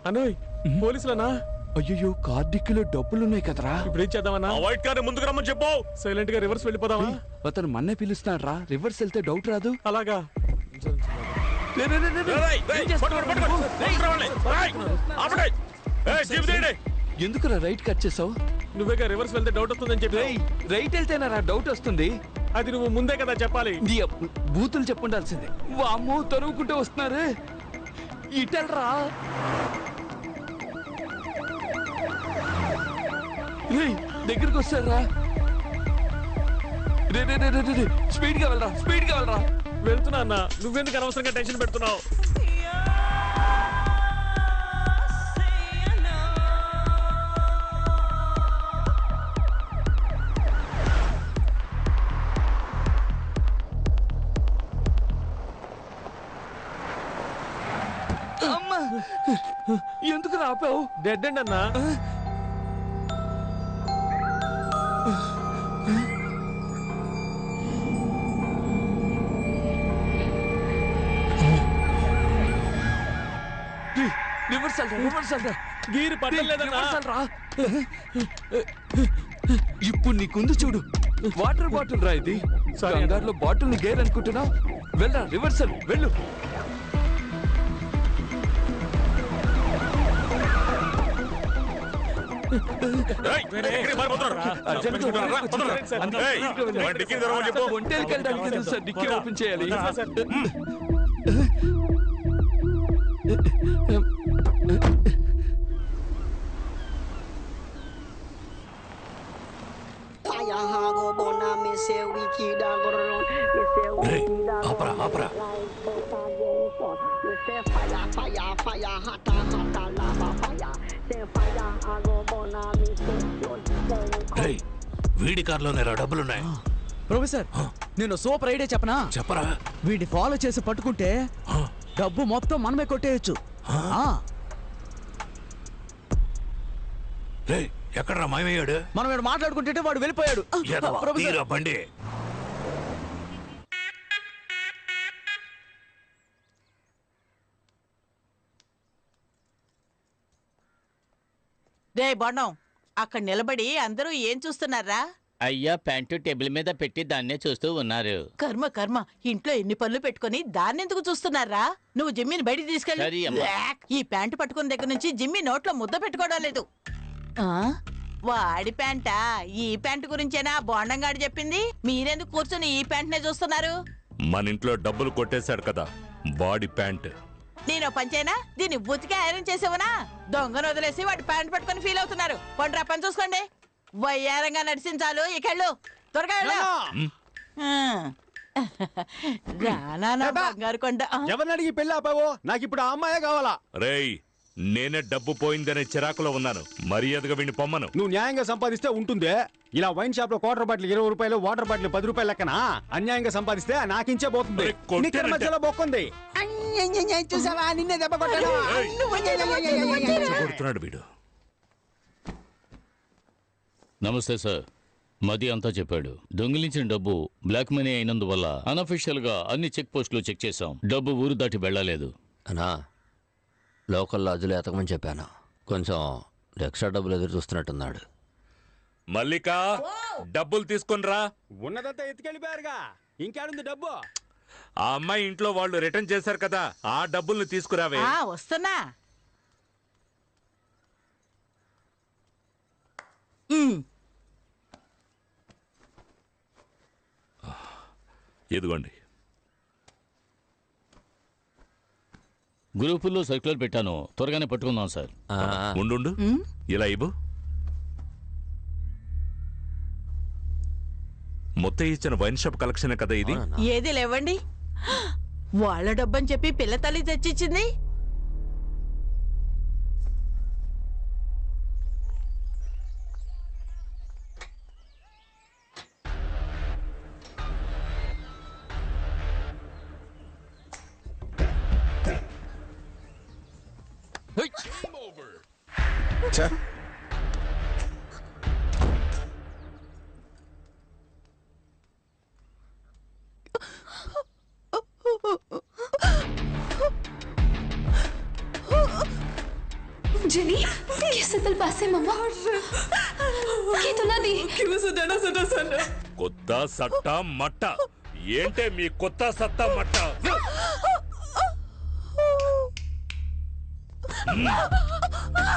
అనోయ్ పోలీసులనా? అయ్యో కార్డిక్కిలో డబ్బులున్నాయి కదరా. ఇప్పుడు ఏం చేద్దామన్నా? వైట్ కార్ ముందుకు రమ్మని చెప్పు. సైలెంట్ గా రివర్స్ వెళ్ళిపోదామా? అతను మన్నే పిలుస్తున్నాడు రా, రివర్స్ వెళ్తే డౌట్ రాదు. అలాగా? ఎందుకురా రైట్ కట్ చేసావు? నువ్వేగా రివర్స్ వెళ్తే డౌట్ వస్తుందని చెప్పి. రైట్ వెళ్తేనా డౌట్ వస్తుంది? అది నువ్వు ముందే కదా చెప్పాలి. బూతులు చెప్పుండాల్సిందే. వామ్మో తరువుకుంటూ వస్తున్నారు, ఇటెల్రా. దగ్గరికి వస్తారా? స్పీడ్ గా వెళ్ళరా, స్పీడ్ గా వెళ్ళరా. వెళ్తున్నా అన్న, నువ్వెందుకు అనవసరంగా టెన్షన్ పెడుతున్నావు? అమ్మా ఎందుకు రాపావు? డెడ్ అండ్ అన్నా. గీరు పట్టలేదన్నా. ఇప్పుడు నీకుంది చూడు, వాటర్ బాటిల్ రా ఇది. కంగారులో బాటిల్ ని గేర్ అనుకుంటున్నావు. వెళ్ళరా, రివర్సల్ వెళ్ళు. ఒంటేకి వెళ్ళడానికి సార్ డిక్కీ ఓపెన్ చేయాలి. వీడి కార్లోనే డబ్బులున్నాయి. ప్రొఫెసర్ నేను సూపర్ ఐడియా చెప్పనా? చెప్పరా. వీడిని ఫాలో చేసి పట్టుకుంటే డబ్బు మొత్తం మనమే కొట్టేయచ్చు. ఎక్కడరా మాయమయ్యాడు? మనం వీడు మాట్లాడుకుంటే వాడు వెళ్ళిపోయాడు. బండి రే బొండం, అక్కడ నిలబడి అందరూ ఏం చూస్తున్నారా? అయ్యా ప్యాంటు టేబుల్ మీద పెట్టి దాన్నే చూస్తూ ఉన్నారు. కర్మ కర్మ, ఇంట్లో ఎన్ని పనులు పెట్టుకుని దాన్నెందుకు చూస్తున్నారా? నువ్వు జిమ్మిని బయటికి సరే తీసుకెళ్ళి. అమ్మా. ఈ ప్యాంటు పట్టుకున్న దగ్గర నుంచి జిమ్మి నోట్లో ముద్ద పెట్టుకోవడం లేదు. వాడి ప్యాంటా? ఈ ప్యాంటు గురించేనా బోండంగాడు చెప్పింది? మీరెందుకు కూర్చొని ఈ ప్యాంట్నే చూస్తున్నారు? మన ఇంట్లో డబ్బులు కొట్టేశాడు కదా వాడి ప్యాంట్. నేను పంచేనా? దీన్ని బుతికి ఐరన్ చేసేవనా? దొంగను వదిలేసి వాడి ప్యాంట్ పట్టుకుని ఫీల్ అవుతున్నారు. పండ్రా పని చూసుకోండి. వయ్యారంగా నడిచించాలు ఇకెళ్ళు, త్వరగా వెళ్ళు. రానా బంగారు కొండ. ఎవరిని అడిగి పెళ్ళి ఆపావో? నాకు ఇప్పుడు ఆ అమ్మాయే కావాలా. రేయ్, నేనే డబ్బు పోయిందనే చిరాకులో ఉన్నాను. మర్యాదగా వీడిని పొమ్మను. నువ్వు న్యాయంగా సంపాదిస్తే ఉంటుందే. ఇలా వైన్ షాప్ లో క్వార్టర్ బాటిల్ 20 రూపాయలు, వాటర్ బాటిల్ 10 రూపాయలు లెక్కన అన్యాయంగా సంపాదిస్తే నాకించే పోతుంది. నిక్కర మధ్యలో బొక్కుంది. చూసావా, నిన్నే దెబ్బ కొడుతున్నాడు వీడు. నమస్తే సార్. మది అంతా చెప్పాడు. దొంగిలించిన డబ్బు బ్లాక్ మనీ అయినందువల్ల అనఫిషియల్ గా అన్ని చెక్ పోస్టులు చెక్ చేశాం. డబ్బు ఊరు దాటి వెళ్ళలేదు. అనా లోకల్ లాడ్జ్లో ఎతకమని చెప్పాను. కొంచెం ఎక్స్ట్రా డబ్బులు ఎదురు చూస్తున్నట్టున్నాడు. మల్లిక, డబ్బులు తీసుకునిరా. ఉన్నదంతా ఎత్తుకెళ్ళిపోయారుగా, ఇంకేడుంది డబ్బు? ఆ అమ్మాయి ఇంట్లో వాళ్ళు రిటర్న్ చేశారు కదా, ఆ డబ్బుల్ని తీసుకురావే. వస్తున్నా. ఇదిగోండి. గ్రూపుల్లో సర్క్యులర్ పెట్టాను, త్వరగానే పట్టుకుందాం సార్. ఉండు, ఇలా ఇవ్వు. మొత్తం ఇచ్చిన వైన్ షాప్ కలెక్షన్ కదా ఇది. ఏది లేవండి, వాళ్ళ డబ్బని చెప్పి పిల్ల తల్లి తెచ్చిచ్చింది. जेनी, कैसे दिल पासे मम्मा? की तुला दी? क्यों सुना सुना? కొత్త సట్ట మట్ట ఏంటే మీ కొత్త సత్తా మట్ట?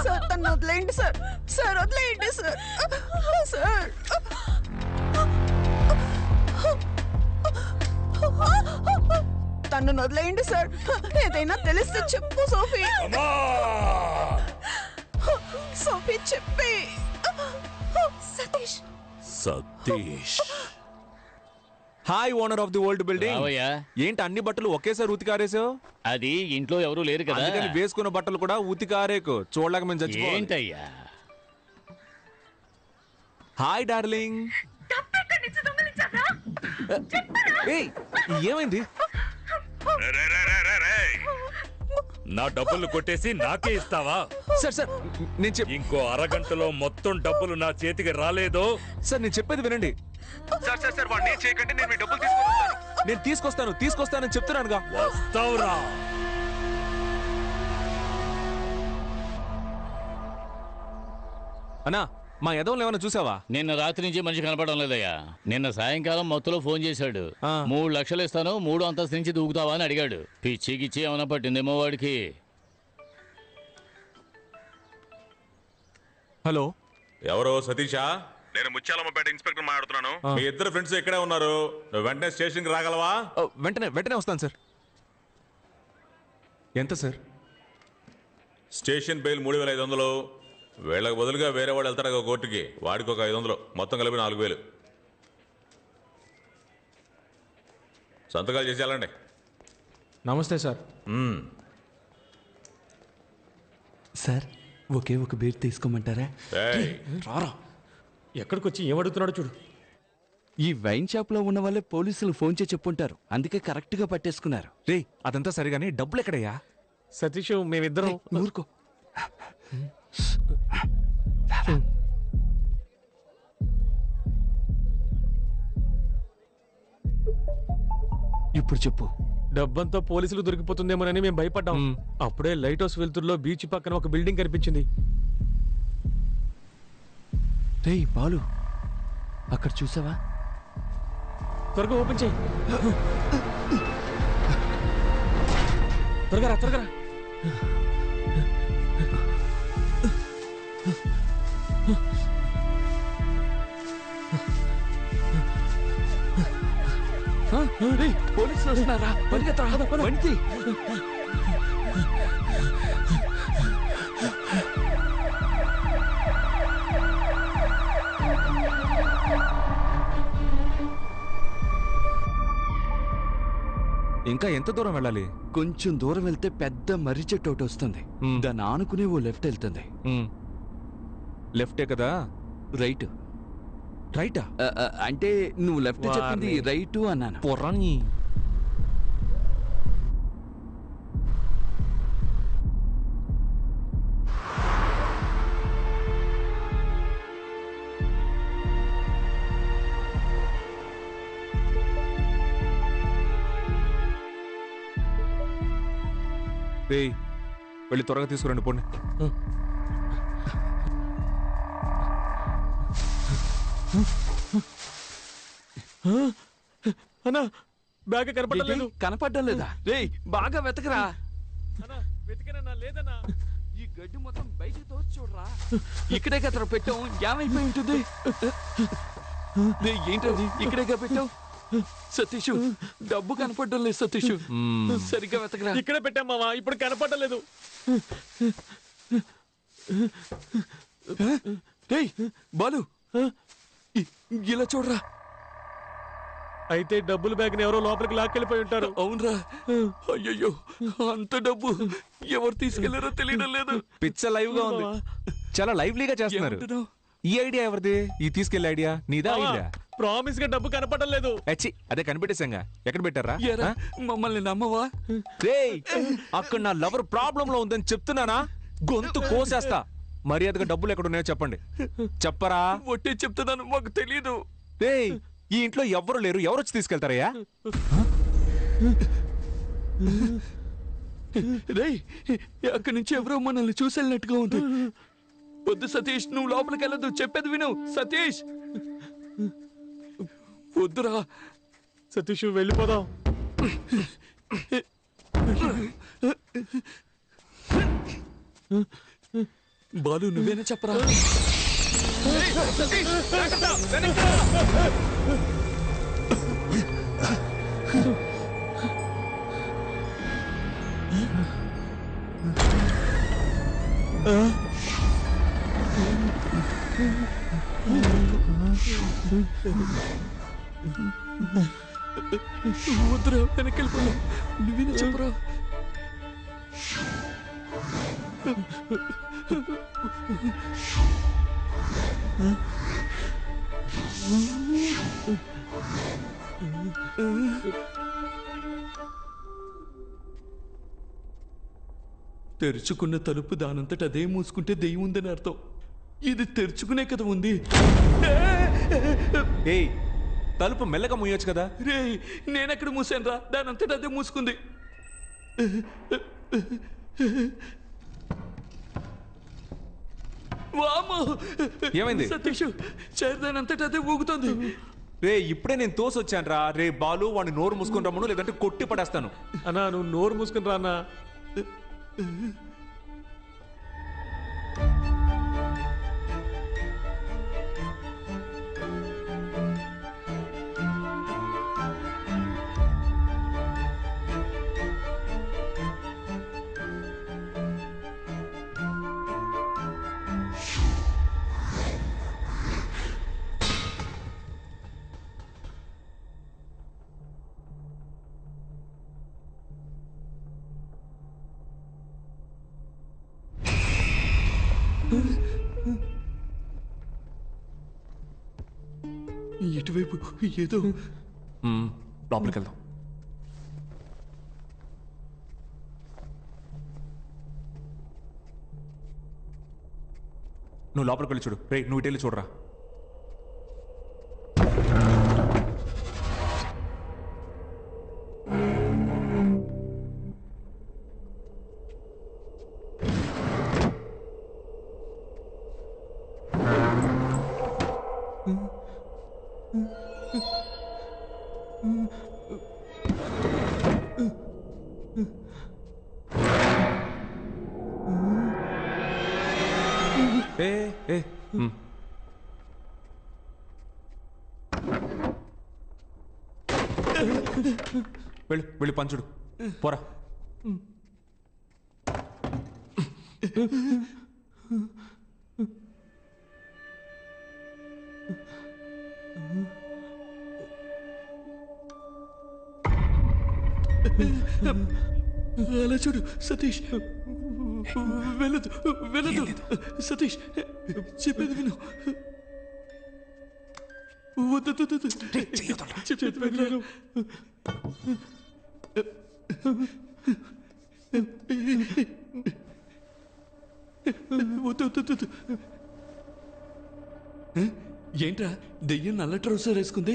సార్ తను వదిలేయండి సార్. సార్ వదిలేయండి సార్. సార్ తను వదిలేయండి సార్. ఏదైనా తెలిస్తే చెప్పు సోఫీ. సోఫీ చెప్పి. Satish. Satish. Hi owner of the old building. రావయ్యా. ఏంటి అన్ని బట్టలు ఒకేసారి ఉతికారేసావు? అది ఇంట్లో ఎవరు లేరు కదా, అందుకని వేసుకున్న బట్టలు కూడా ఉతికారేకు. చూడలేక మేము చచ్చిపోవాలి. ఏంటయ్యా? Hi darling. ఏయ్, ఏమైంది? నా డబ్బులు కొట్టేసి నాకే ఇస్తావా? సార్ సార్ నేను ఇంకో అరగంటలో మొత్తం డబ్బులు నా చేతికి రాలేదో? సార్ నేను చెప్పేది వినండి. సార్ సార్ సార్ వాడిని చేయకండి, నేను మీ డబ్బులు తీసుకొస్తాను. నేను తీసుకొస్తానని చెప్తున్నానుగా. వస్తావురా. అన్నా, మా యదవులు ఏమైనా చూసావా? నిన్న రాత్రి నుంచి మనిషి కనపడడం లేదయ్యా. నిన్న సాయంకాలం మొత్తంలో ఫోన్ చేశాడు. 3 లక్షలు ఇస్తాను, 3వ అంతస్తు నుంచి దూకుతావా అని అడిగాడు. పిచ్చికిచ్చి ఏమైనా పట్టిందేమో వాడికి. హలో ఎవరో సతీషా? నేను ముత్యాలమ్మపేట ఇన్స్పెక్టర్ మాట్లాడుతున్నాను. మీ ఇద్దరు ఫ్రెండ్స్ ఇక్కడే ఉన్నారు. నువ్వు వెంటనే స్టేషన్కి రాగలవా? వెంటనే వస్తాను సార్. ఎంత సార్? Station bail 3500. వీళ్ళకి బదులుగా వేరే వాడు వెళ్తాడు కోర్టుకి, వాడికి ఒక 500, మొత్తం కలిపి 4000. సంతకాలు చేసి వెళ్ళండి. నమస్తే సార్. సార్ ఒకే ఒక బీర్ తీసుకోమంటారా? రారా, ఎక్కడికి వచ్చి ఏమడుగుతున్నాడు చూడు. ఈ వైన్ షాప్ లో ఉన్న వాళ్ళే పోలీసులు ఫోన్ చేసి చెప్పుంటారు, అందుకే కరెక్ట్ గా పట్టేసుకున్నారు. రే అదంతా సరిగానే డబ్బులు ఎక్కడయ్యా? సతీష్ మేమిద్దరం ఊరుకో. ఇప్పుడు చెప్పు. డబ్బంతా పోలీసులు దొరికిపోతుందేమోనని మేము భయపడ్డాం. అప్పుడే లైట్ హౌస్ వెలుతురులో బీచ్ పక్కన ఒక బిల్డింగ్ కనిపించింది. రేయ్ బాలు, అక్కడ చూసావా? త్వరగా ఓపెన్ చేయి. త్వరగా రా. పోలీసులు వస్తున్నారా? పరిగెత్తరా. ఇంకా ఎంత దూరం వెళ్ళాలి? కొంచెం దూరం వెళ్తే పెద్ద మర్రి చెట్టు ఒకటి వస్తుంది. దాన్ని ఆనుకునే ఓ లెఫ్ట్ వెళ్తుంది. లెఫ్టే కదా? రైట్. రైటా? అంటే నువ్వు లెఫ్ట్ చెప్పింది రైట్ అన్నాను. పొర్రాని. వెళ్ళి త్వరగా తీసుకురండి పోండి. అన్నా బ్యాగ్ కనపడలేదు. కనపడడం లేదా? రేయ్ బాగా వెతకరా. వెతికనన్నా లేదన్నా. ఈ గడ్డి మొత్తం బయటికి తోసి చూడరా. ఇక్కడే కదా పెట్టాం, ఏమైపోయి ఉంటుంది? ఏంటది ఇక్కడేగా పెట్టావు? సతీష్ డబ్బు కనపడడం లేదు. సతీష్ సరిగ్గా వెతకరా. ఇక్కడే పెట్టాం మావా, ఇప్పుడు కనపడలేదు. రేయ్ బాలు, ఇలా చూడరా. అయితే డబ్బులు బ్యాగ్ ని ఎవరో లోపలికి లాక్కెళ్ళిపోయి ఉంటారు. అవునరా. అయ్యయ్యో, అంత డబ్బు ఎవరు తీసుకెళ్లారో తెలియడం లేదు. పిచ్చ లైవ్ గా ఉంది. చాలా లైవ్లీగా చేస్తున్నారు. ఈ ఐడియా ఎవరిది? ఈ తీసుకెళ్లే ఐడియా నీదా? ఐడియా ప్రామిస్ గా డబ్బు కనపడడం లేదు. అదే కనిపెట్టేశాంగా. ఎక్కడ పెట్టారా? మమ్మల్ని నమ్మవా? రేయ్ అక్కడ నా లవర్ ప్రాబ్లం లో ఉందని చెప్తున్నానా? గొంతు కోసేస్తా. మర్యాదగా డబ్బులు ఎక్కడ ఉన్నాయో చెప్పండి. చెప్పరా? ఒట్టే చెప్తున్నాను, మాకు తెలీదు. రేయ్ ఈ ఇంట్లో ఎవరు లేరు, ఎవరు వచ్చి తీసుకెళ్తారయ్యా? రేయ్ అక్కడి నుంచి ఎవరో మనల్ని చూసెళ్ళినట్టుగా ఉంది. వద్దు సతీష్, నువ్వు లోపలికి వెళ్ళదు. చెప్పేది విను సతీష్. వద్దురా సతీష్, వెళ్ళిపోదాం. బాలు నువ్వేనా చెప్పరా? వద్దురా, వెనక్కి వెళ్ళిపోదాం. నువ్వేనా చెప్పరా? తెరుచుకున్న తలుపు దానంతట అదే మూసుకుంటే దెయ్యం ఉందని అర్థం. ఇది తెరుచుకునే కదా ఉంది. ఏయ్ తలుపు మెల్లగా మూయొచ్చు కదా. రే నేనెక్కడ మూసాను రా, దానంతట అదే మూసుకుంది. ఏమైంది? సతీష్ చైర్ దానంతట అదే ఊగుతుంది. రే ఇప్పుడే నేను తోసొచ్చాను రా. రే బాలు వాడిని నోరు మూసుకొని రమ్మను, లేదంటే కొట్టి పడేస్తాను. అన్నా నువ్వు నోరు మూసుకొని రా అన్నా. ఇటువైపు ఏదో లోపలికి వెళ్దాం. నువ్వు లోపలికి వెళ్ళి చూడు. రే నువ్వు ఇటు వెళ్ళి చూడరా. వెళ్ళి పంచుడు పోరా. అలా చూడు సతీష్, వెళ్ళదు వెళ్ళదు సతీష్, చెప్పేది విను. చెప్పేది ఏంట్రా దెయ్యం నల్ల ట్రౌసర్ వేసుకుంది?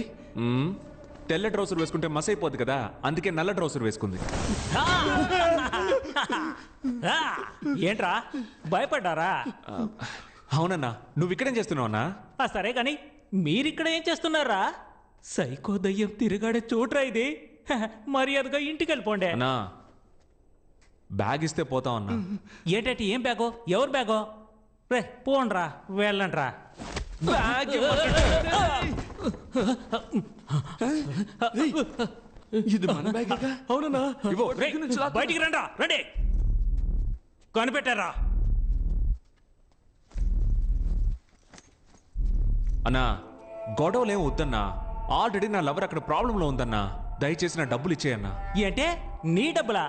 తెల్ల ట్రౌసర్ వేసుకుంటే మస్ అయిపోద్ది కదా, అందుకే నల్ల ట్రౌసర్ వేసుకుంది. ఏంట్రా భయపడ్డారా? అవునన్నా. నువ్వు ఇక్కడేం చేస్తున్నావు అన్నా? సరే కానీ మీరిక్కడ ఏం చేస్తున్నారా? సైకో దయ్యం తిరిగాడే చోట్రా ఇది. మర్యాదగా ఇంటికి వెళ్ళిపోండి. అన్నా బ్యాగ్ ఇస్తే పోతాం అన్నా. ఏంటంటే ఏం బ్యాగో? ఎవరు బ్యాగో? రే పోండ్రా, వెళ్ళండ్రా. ఇది మన బ్యాగ్. అవునన్నా. బయటికి రండి, రండి. కనిపెట్టారా? అన్నా గొడవలేం వద్దన్నా. ఆల్రెడీ నా లవర్ అక్కడ ప్రాబ్లంలో ఉందన్నా. దయచేసి నా డబ్బులు ఇచ్చేయన్నా. ఏంటే నీ డబ్బులా?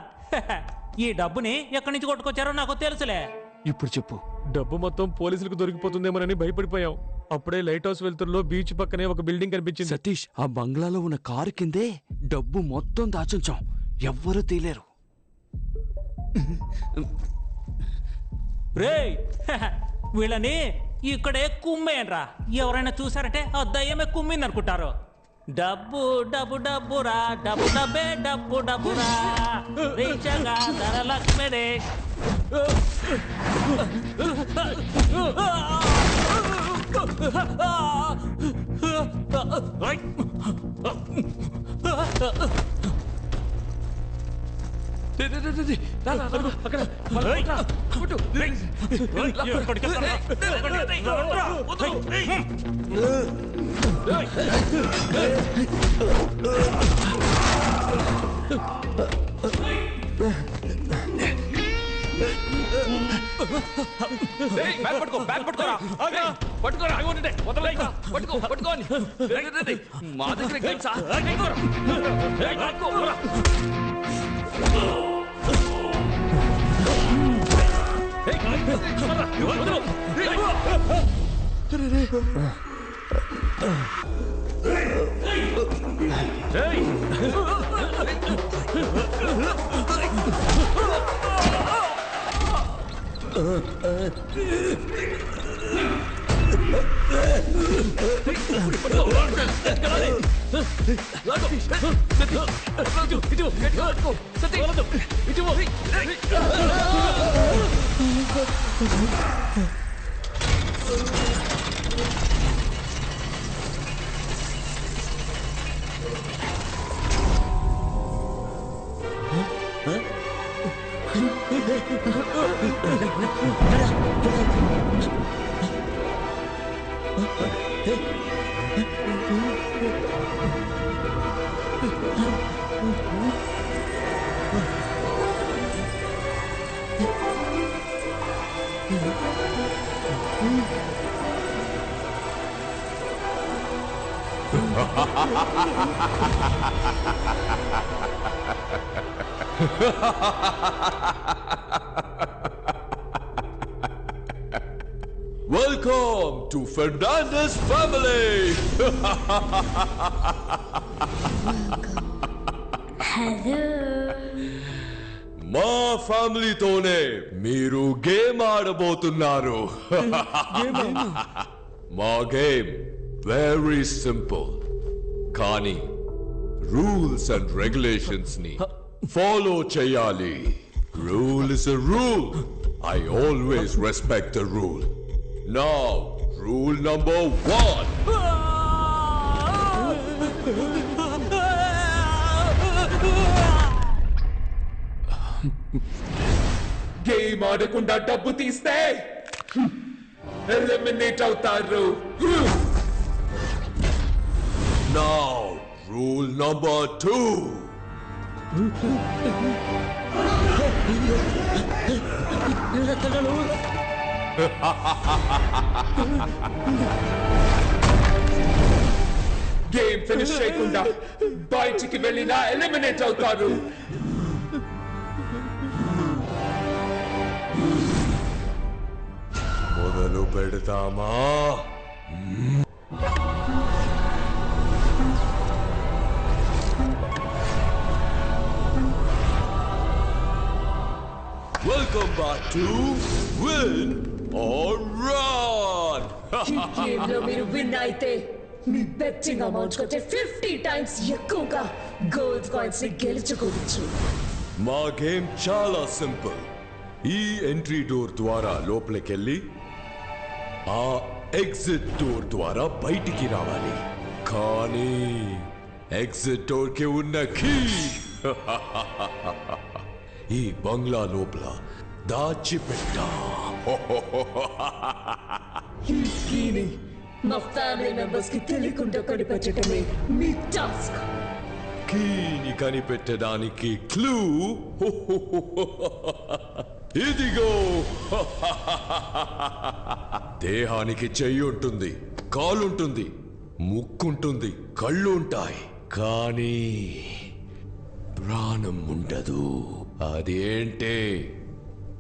ఈ డబ్బుని ఎక్కడి నుంచి కొట్టుకొచ్చారో నాకు తెలుసులే. ఇప్పుడు చెప్పు. డబ్బు మొత్తం పోలీసులకు దొరికిపోతుందేమోనని భయపడిపోయాం. అప్పుడే లైట్ హౌస్ వెళ్తుల్లో బీచ్ పక్కనే ఒక బిల్డింగ్ కనిపించింది. సతీష్, ఆ బంగ్లాలో ఉన్న కారు కిందే డబ్బు మొత్తం దాచుంచాం. ఎవ్వరూ తీలేరు. రేయ్ వీళ్ళని ఇక్కడే కుమ్మేయనరా. ఎవరైనా చూసారంటే ఆ దయ్యమే కుమ్మింది అనుకుంటారు. డబ్బు డబ్బు డబ్బురా, డబ్బు డబ్బే డబ్బు డబ్బురా, రీచగా ధరలక్ష్మిరే. మా దగ్గర Welcome to Fernandez family. Hello. మా ఫ్యామిలీతోనే మీరు గేమ్ ఆడబోతున్నారు. మా గేమ్ వెరీ సింపుల్, కానీ రూల్స్ అండ్ రెగ్యులేషన్స్ ని ఫాలో చేయాలి. Rule is a rule. I always respect the rule. Now, rule number 1. Game ఆడకుండా డబ్బు తీస్తే ఎలిమినేట్ అవుతారు. Now, rule number 2. Game finish చేయకుండా బయటికి వెళ్ళినా ఎలిమినేట్ అవుతారు. మొదలు పెడతామా? Welcome back to Win or Run. ఈ గేమ్ లో మీరు విన్ అయితే మీ బెట్టింగ్ అమౌంట్ కంటే 50 టైమ్స్ ఎక్కువగా గోల్డ్ కాయిన్స్ ని గెలుచుకోవచ్చు. మా గేమ్ చాలా సింపుల్. ఈ ఎంట్రీ డోర్ ద్వారా లోపలికెళ్ళి ఆ ఎగ్జిట్ డోర్ ద్వారా బయటికి రావాలి. కానీ ఎగ్జిట్ డోర్ కి ఉన్న కీ ఈ బంగ్లా లోపల దాచిపెట్టా. ఈ కీని మా ఫ్యామిలీ మెంబర్స్ కి తెలియకుండా కనిపెట్టడమే మీ టాస్క్. కీని కనిపెట్టడానికి క్లూ ఇదిగో. దేహానికి చెయ్యి ఉంటుంది, కాలుంటుంది, ముక్కుంటుంది, కళ్ళు ఉంటాయి, కానీ ప్రాణం ఉండదు. అదేంటే?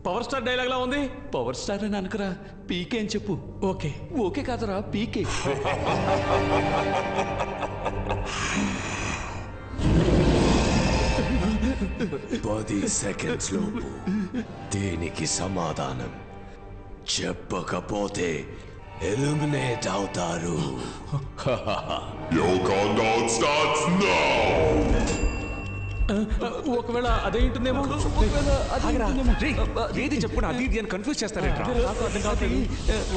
పవర్ స్టార్ డైలాగ్ లా ఉంది. పవర్ స్టార్ అని అనుకురా, పీకే అని చెప్పు. ఓకే ఓకే కాదరా, పీకే. 10 సెకండ్స్ లోపు దీనికి సమాధానం చెప్పకపోతే ఎలిమినేట్ అవుతారు. Your countdown starts now. ఒకవేళ అదే ఉంటుందేమో. ఏది చెప్పు, అది ఇది అని కన్ఫ్యూజ్ చేస్తారేంట్రా?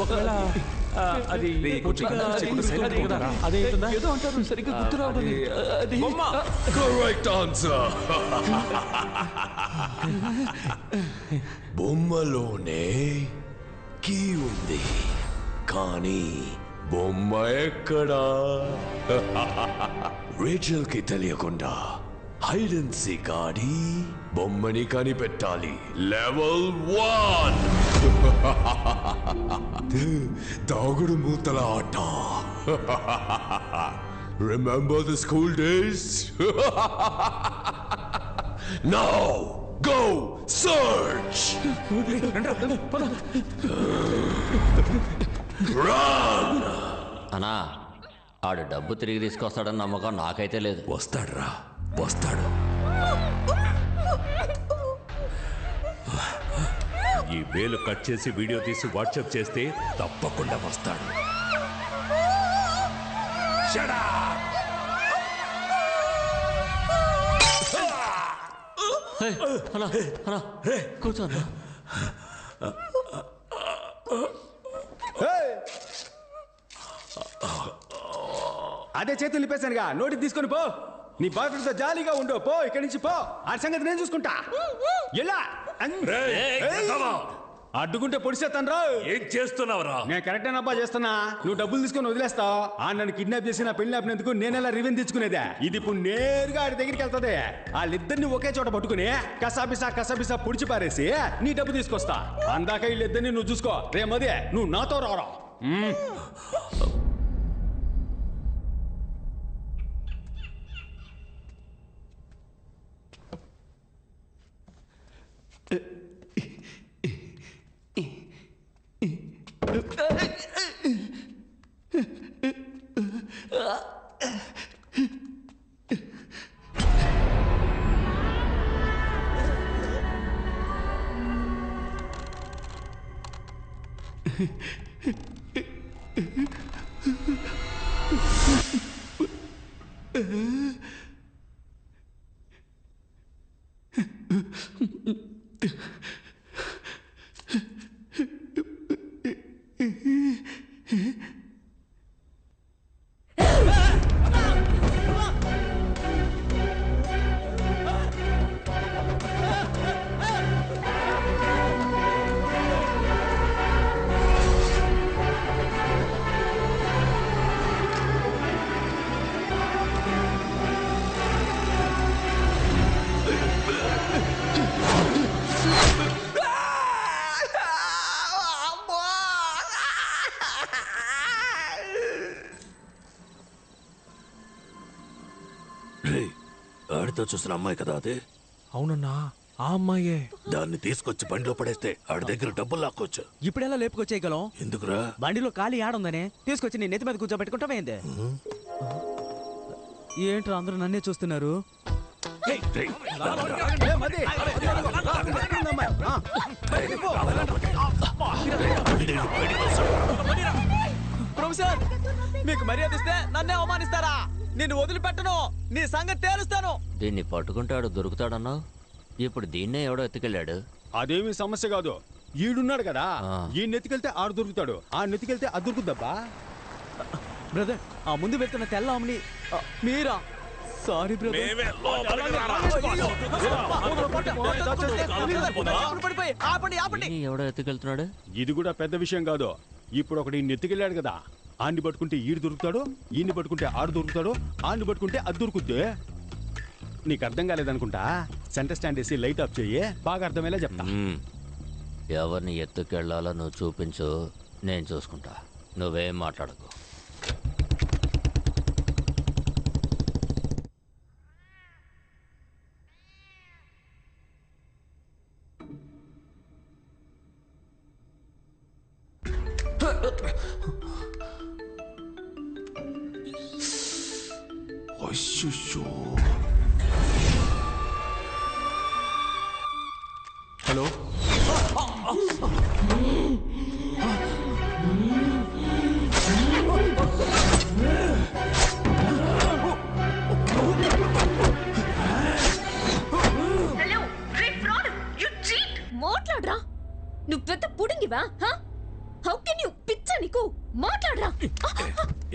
ఒకవేళ అది అదే ఏదో అంటారు, సరిగ్గా గుర్తు రావడం. Correct answer. బొమ్మలోనే కీ ఉంది, కానీ బొమ్మ ఎక్కడా? రేచల్ కి తెలియకుండా హైడ్ అండ్ సీక్ ఆడి బొమ్మని కనిపెట్టాలి. లెవెల్ 1 దాగుడు మూతల ఆట. Remember the school days? Now go search. Run. అన్నా, ఆడు డబ్బు తిరిగి తీసుకొస్తాడని నమ్మకం నాకైతే లేదు. వస్తాడురా, వస్తాడు. ఈ వేలు కట్ చేసి వీడియో తీసి వాట్సాప్ చేస్తే తప్పకుండా వస్తాడు. కూర్చోన్నా. అదే చేతులు నింపేశానుగా, నోటికి తీసుకొని పో. నీ బాయ్ ఫ్రెండ్ తో జాలీగా ఉండు. పో ఇక్కడి నుంచి పో. ఆ సంగతి నేను చూసుకుంటా. ఎలా అడ్డుకుంటే పొడిసేస్తాను రా. ఏం చేస్తున్నావురా? నేను కరెక్ట్ అబ్బా చేస్తున్నా. నువ్వు డబ్బులు తీసుకొని వదిలేస్తావు. ఆ నన్ను కిడ్నాప్ చేసి నా పెళ్లి ఆపినందుకు నేనెలా రివెంజ్ తెచ్చుకునేదే. ఇది ఇప్పుడు నేరుగా ఆడి దగ్గరికి వెళ్తుంది. వాళ్ళిద్దరిని ఒకే చోట పట్టుకుని కసాపిసా పొడిచి పారేసి నీ డబ్బు తీసుకొస్తా. అందాక వీళ్ళిద్దరిని నువ్వు చూసుకో. రే మదే, నువ్వు నాతో రారా. ఆడితో చూసిన అమ్మాయి కదా అదే? అవునన్నా, ఆ అమ్మాయే. దాన్ని తీసుకొచ్చి బండిలో పడేస్తే ఆడి దగ్గర డబ్బులు లాక్కోవచ్చు. ఇప్పుడెలా లేపుకొచ్చేయగలం? ఎందుకురా? బండిలో ఖాళీ ఆడుందనే తీసుకొచ్చి నీ నెత్తి మీద కూర్చోబెట్టుకుంటావేందే? ఏంట్రా అందరూ నన్నే చూస్తున్నారు? ప్రొఫెసర్, మీకు మర్యాద ఇస్తే నన్నే అవమానిస్తారా? నిన్ను వదిలిపెట్టను, నీ సంగతి తేలుస్తాను. దీన్ని పట్టుకుంటాడు దొరుకుతాడన్నావు, ఇప్పుడు దీన్నే ఎవడో ఎత్తుకెళ్ళాడు. అదేమి సమస్య కాదు, ఈడున్నాడు కదా, ఈ నెత్తికెళ్తే ఆడు దొరుకుతాడు, ఆ నెత్తికెళ్తే అది దొరుకుద్దబ్బా. బ్రదర్, ఆ ముందు వెళ్తున్న తెల్ల అమ్మని మీరా? Sorry brother. ఎవడో ఎత్తుకెళ్తున్నాడు? ఇది కూడా పెద్ద విషయం కాదు. ఇప్పుడు ఒకటి నెత్తికెళ్ళాడు కదా, ఆడిని పట్టుకుంటే ఈడు దొరుకుతాడు, ఈయన్ని పట్టుకుంటే ఆడు దొరుకుతాడు, ఆడిని పట్టుకుంటే అది దొరుకుద్ది. నీకు అర్థం కాలేదనుకుంటా, సెంటర్ స్టాండ్ వేసి లైట్ ఆఫ్ చెయ్యి, బాగా అర్థమయ్యేలా చెప్తా. ఎవరిని ఎత్తుకెళ్లాలో నువ్వు చూపించు, నేను చూసుకుంటా. నువ్వేం మాట్లాడకు. హలో, మాట్లాడరా, నువ్వు పెద్ద పుడింగివా? How can you? పిచ్చా నీకు? మాట్లాడరా.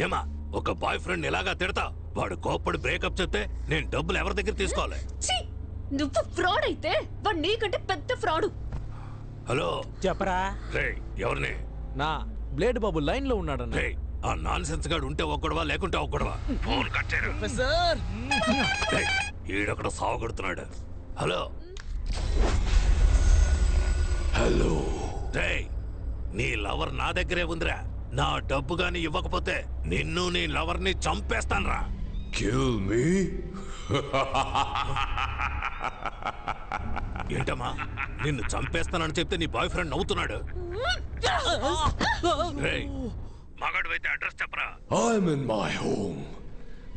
ఏమా, ఒక బాయ్ ఫ్రెండ్ ఇలాగా తిడతా? వాడు కోప్పడి బ్రేకప్ చెప్తే నేను డబ్బులు ఎవరి దగ్గర తీసుకోవాలి? నువ్వు ఫ్రాడ్ అయితే వాడు నీకంటే పెద్ద ఫ్రాడు. హలో, చెప్పరా. ఎవరిని? నా బ్లేడ్ బాబు లైన్ లో ఉన్నాడన్న. ఆ నాన్ సెన్స్ గాడు ఉంటే ఒక్కడవా, లేకుంటే ఒక్కడవా? ఫోన్ కట్ చేయరు. ఈడొక్కడ సావగొడుతున్నాడు. హలో హలో, నీ లవర్ నా దగ్గరే ఉందిరా. నా డబ్బు గాని ఇవ్వకపోతే నిన్ను నీ లవర్ ని చంపేస్తాన్రా. Kill me? ఏంటమ్మా, నిన్ను చంపేస్తానని చెప్తే నీ బాయ్ ఫ్రెండ్ నవ్వుతున్నాడు. మగాడు అయితే అడ్రస్ చెప్పరా. I'm in my home,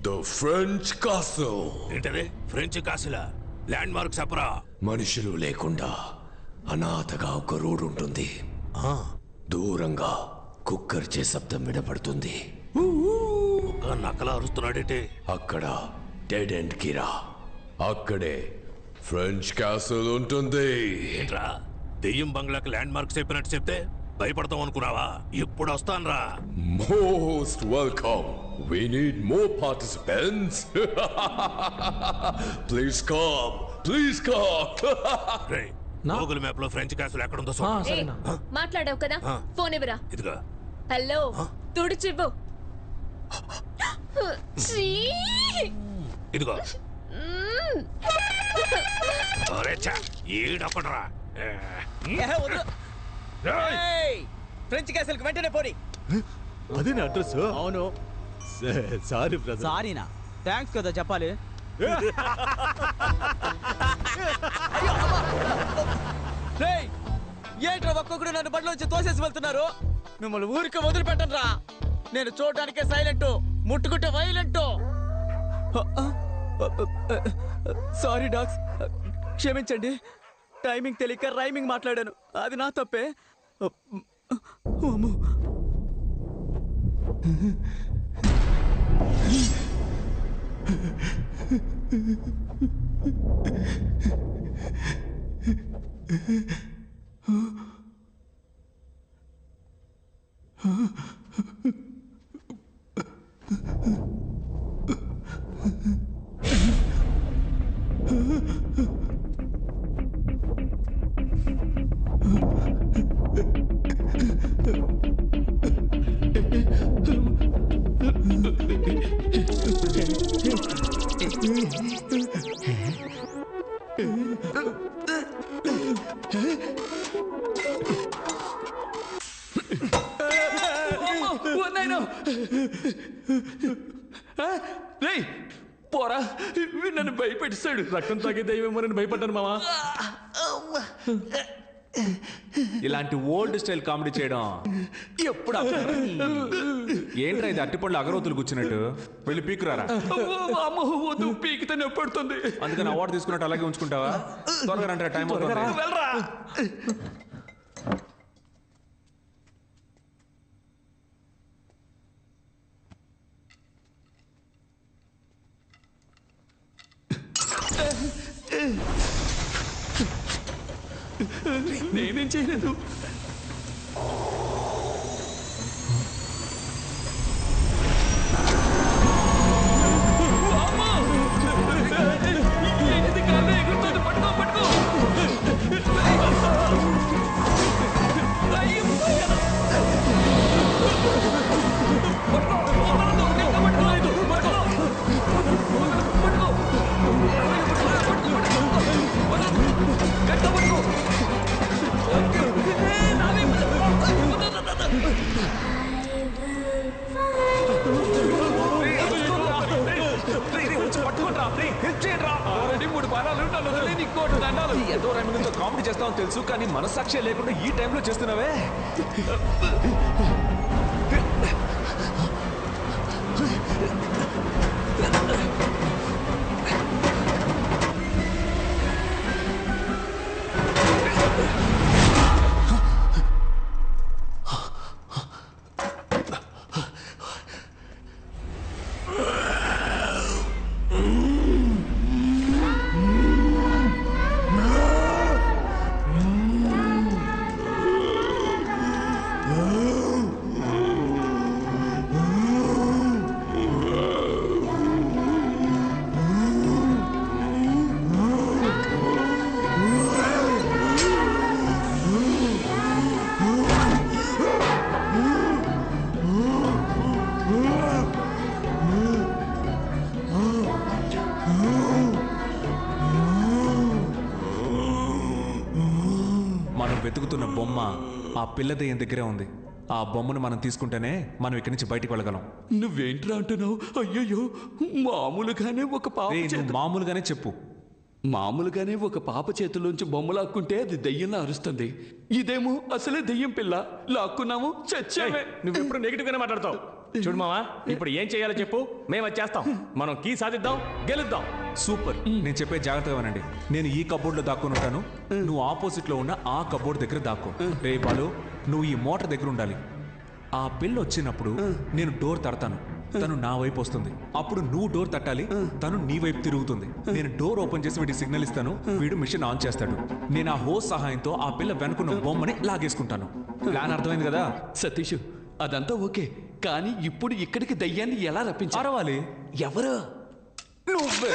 the French castle. ఏంటది? ఫ్రెంచ్ కాసిలా? ల్యాండ్ మార్క్ చెప్పరా. మనుషులు లేకుండా అనాథగా ఒక రోడ్ ఉంటుంది. దూరంగా కుక్కర్చే శబ్దం వినపడుతుంది. ఒక నక్కలా అరుస్తున్నాడేంటి? అక్కడ డెడ్ ఎండ్ కిరా, అక్కడే ఫ్రెంచ్ క్యాసిల్ ఉంటుంది. ఏంట్రా, దెయ్యం బంగ్లాకి ల్యాండ్ మార్క్ చెప్పినట్టు చెప్తే భయపడతాం అనుకున్నావా? ఇప్పుడు వస్తాన్రా. Most welcome. We need more participants. Please come. Please come. Google map లో ఫ్రెంచ్ క్యాసిల్ ఎక్కడుందో మాట్లాడావు కదా, ఫోన్ ఇవ్వరా. ఇదిగా. హలో, తుడిచివ్వు. ఇదిగో. ఈడొకడరా. ఫ్రెంచ్ క్యాసిల్ కి వెంటనే పోనీ. అదే నా అడ్రస్. అవును. Sorry brother. సారీనా? థ్యాంక్స్ కదా చెప్పాలి. ఏంట్రా ఒక్కొక్కడు నన్ను బండిలోంచి తోసేసి వెళ్తున్నారు? మిమ్మల్ని ఊరికి వదిలిపెట్టను రా. నేను చూడటానికే సైలెంట్, ముట్టుకుంటే వైలెంట్. సారీ డాగ్స్, క్షమించండి. టైమింగ్ తెలియక రైమింగ్ మాట్లాడాను, అది నా తప్పే. పోరా నన్ను భయపెట్టిస్తాడు. రక్తం తాగే దయ్యమేమో నన్ను భయపడ్డాను మావా. ఇలాంటి ఓల్డ్ స్టైల్ కామెడీ చేయడం ఎప్పుడు ఏంట్రా ఇది అట్టిపళ్ళు అగరవతులు కూర్చున్నట్టు వెళ్ళి పీకురారా. పీకితే నొప్పడుతుంది. అందుకని అవార్డు తీసుకున్నట్టు అలాగే ఉంచుకుంటావా? త్వరగా అంటే టైం వెళ్ళరా. నేనేం చేయలేదు. కామెడీ చేస్తామని తెలుసు కానీ మనసాక్షి లేకుండా ఈ టైంలో చేస్తున్నావే. వెతుకుతున్న బొమ్మ ఆ పిల్ల దయ్యం దగ్గరే ఉంది. ఆ బొమ్మను మనం తీసుకుంటేనే మనం ఇక్కడి నుంచి బయటికి వెళ్ళగలం. నువ్వేంట్రా అంటున్నావు? అయ్యయ్యో, మామూలుగానే ఒక పాప మామూలుగానే చెప్పు. మామూలుగానే ఒక పాప చేతుల్లోంచి బొమ్మ లాక్కుంటే అది దయ్యంలా అరుస్తుంది. ఇదేమో అసలే దయ్యం పిల్ల. లాక్కున్నాము, చచ్చామే. నువ్వెప్పుడు నెగిటివ్ గానే మాట్లాడతావు. చూడు మావా, ఇప్పుడు ఏం చేయాలో చెప్పు, మేము వచ్చేస్తాం. మనం కీ సాధిద్దాం, గెలుద్దాం. సూపర్. నేను చెప్పే జాగ్రత్తగా వినండి. నేను ఈ కబోర్డ్ లో దాక్కుని ఉంటాను, నువ్వు ఆపోజిట్ లో ఉన్న ఆ కబోర్డ్ దగ్గర దాక్కో. రే బాలు, నువ్వు ఈ మోటార్ దగ్గర ఉండాలి. ఆ పిల్ల వచ్చినప్పుడు నేను డోర్ తడతాను, తను నా వైపు వస్తుంది. అప్పుడు నువ్వు డోర్ తట్టాలి, తను నీ వైపు తిరుగుతుంది. నేను డోర్ ఓపెన్ చేసి వీడికి సిగ్నల్ ఇస్తాను, వీడు మిషన్ ఆన్ చేస్తాడు. నేను ఆ హోస్ సహాయంతో ఆ పిల్ల వెనుకున్న బొమ్మని లాగేసుకుంటాను. ప్లాన్ అర్థమైంది కదా సతీష్? అదంతా ఓకే, కానీ ఇప్పుడు ఇక్కడికి దయ్యాన్ని ఎలా రప్పించాలి? ఎవరు? నువ్వే.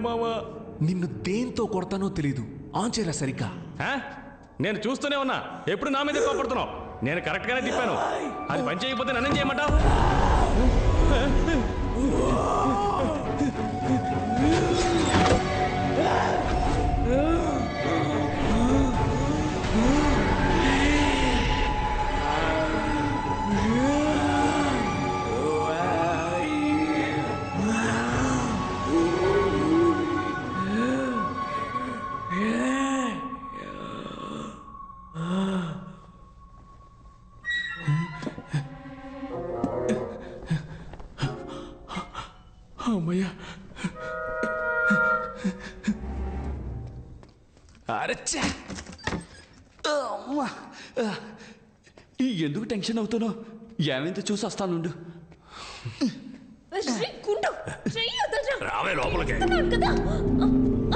మావా నిన్ను దేంతో కొడతానో తెలీదు ఆన్ చేయరా సరిగ్గా. నేను చూస్తూనే ఉన్నా, ఎప్పుడు నా మీదే కోపడుతున్నావు. నేను కరెక్ట్ గానే తిప్పాను, అది పని చేయకపోతే నన్నేం చేయమంటావు? అమ్మయ్యా, అరచ్చా, ఎందుకు టెన్షన్ అవుతున్నావు? ఏమైందో చూసి వస్తానుండు. రావే లోపలికి.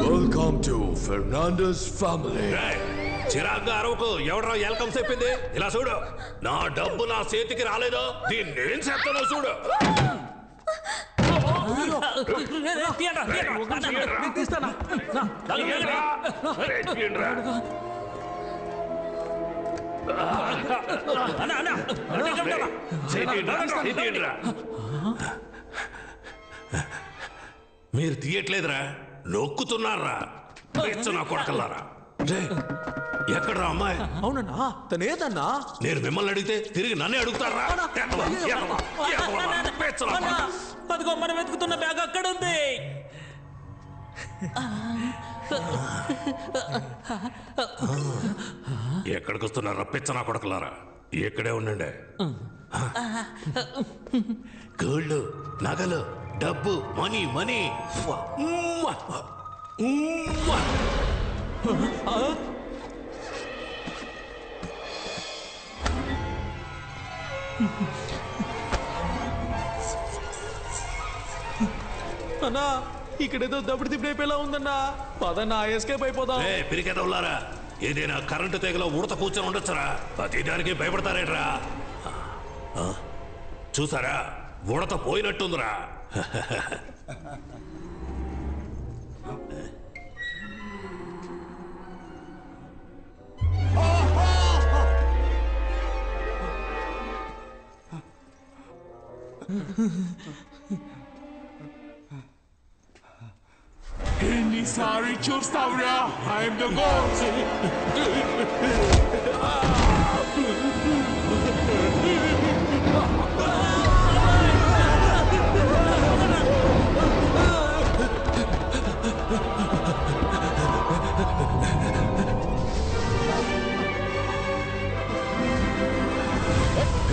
Welcome to Fernandes family. చిరాగ్గా అరవకు. ఎవడరా వెల్కమ్ చెప్పింది? ఇలా చూడు, నా డబ్బు నా చేతికి రాలేదో దీన్ని నేను చేస్తానో చూడు. మీరు తీయట్లేదురా, నొక్కుతున్నారా? నా కొడకల్లారా, ఎక్కడ్రా అమ్మాయి? అవునన్నా, తనేదన్నా? నేను మిమ్మల్ని అడిగితే తిరిగి నన్నే అడుగుతారా? అదిగో మనం వెతుకుతున్న బ్యాగ్ అక్కడ ఉంది. ఎక్కడికి వస్తున్నారా పిచ్చనా కొడకలారా? ఇక్కడే ఉండండి. గోల్డ్, నగలు, డబ్బు, మనీ మనీ. అన్నా, ఇక్కడేదో దప్పుడు తిప్పిపోయేలా ఉందన్నా. పదన్నా, ఎస్కేప్ అయిపోదాం. పిరికెదవులారా, ఏదైనా కరెంటు తెగలో ఉడత కూర్చొని ఉండొచ్చురా. ప్రతి దానికి భయపడతారేట్రా? చూసారా, ఉడత పోయినట్టుందిరా. ఎన్నిసారి చూస్తావురా? I'm the god.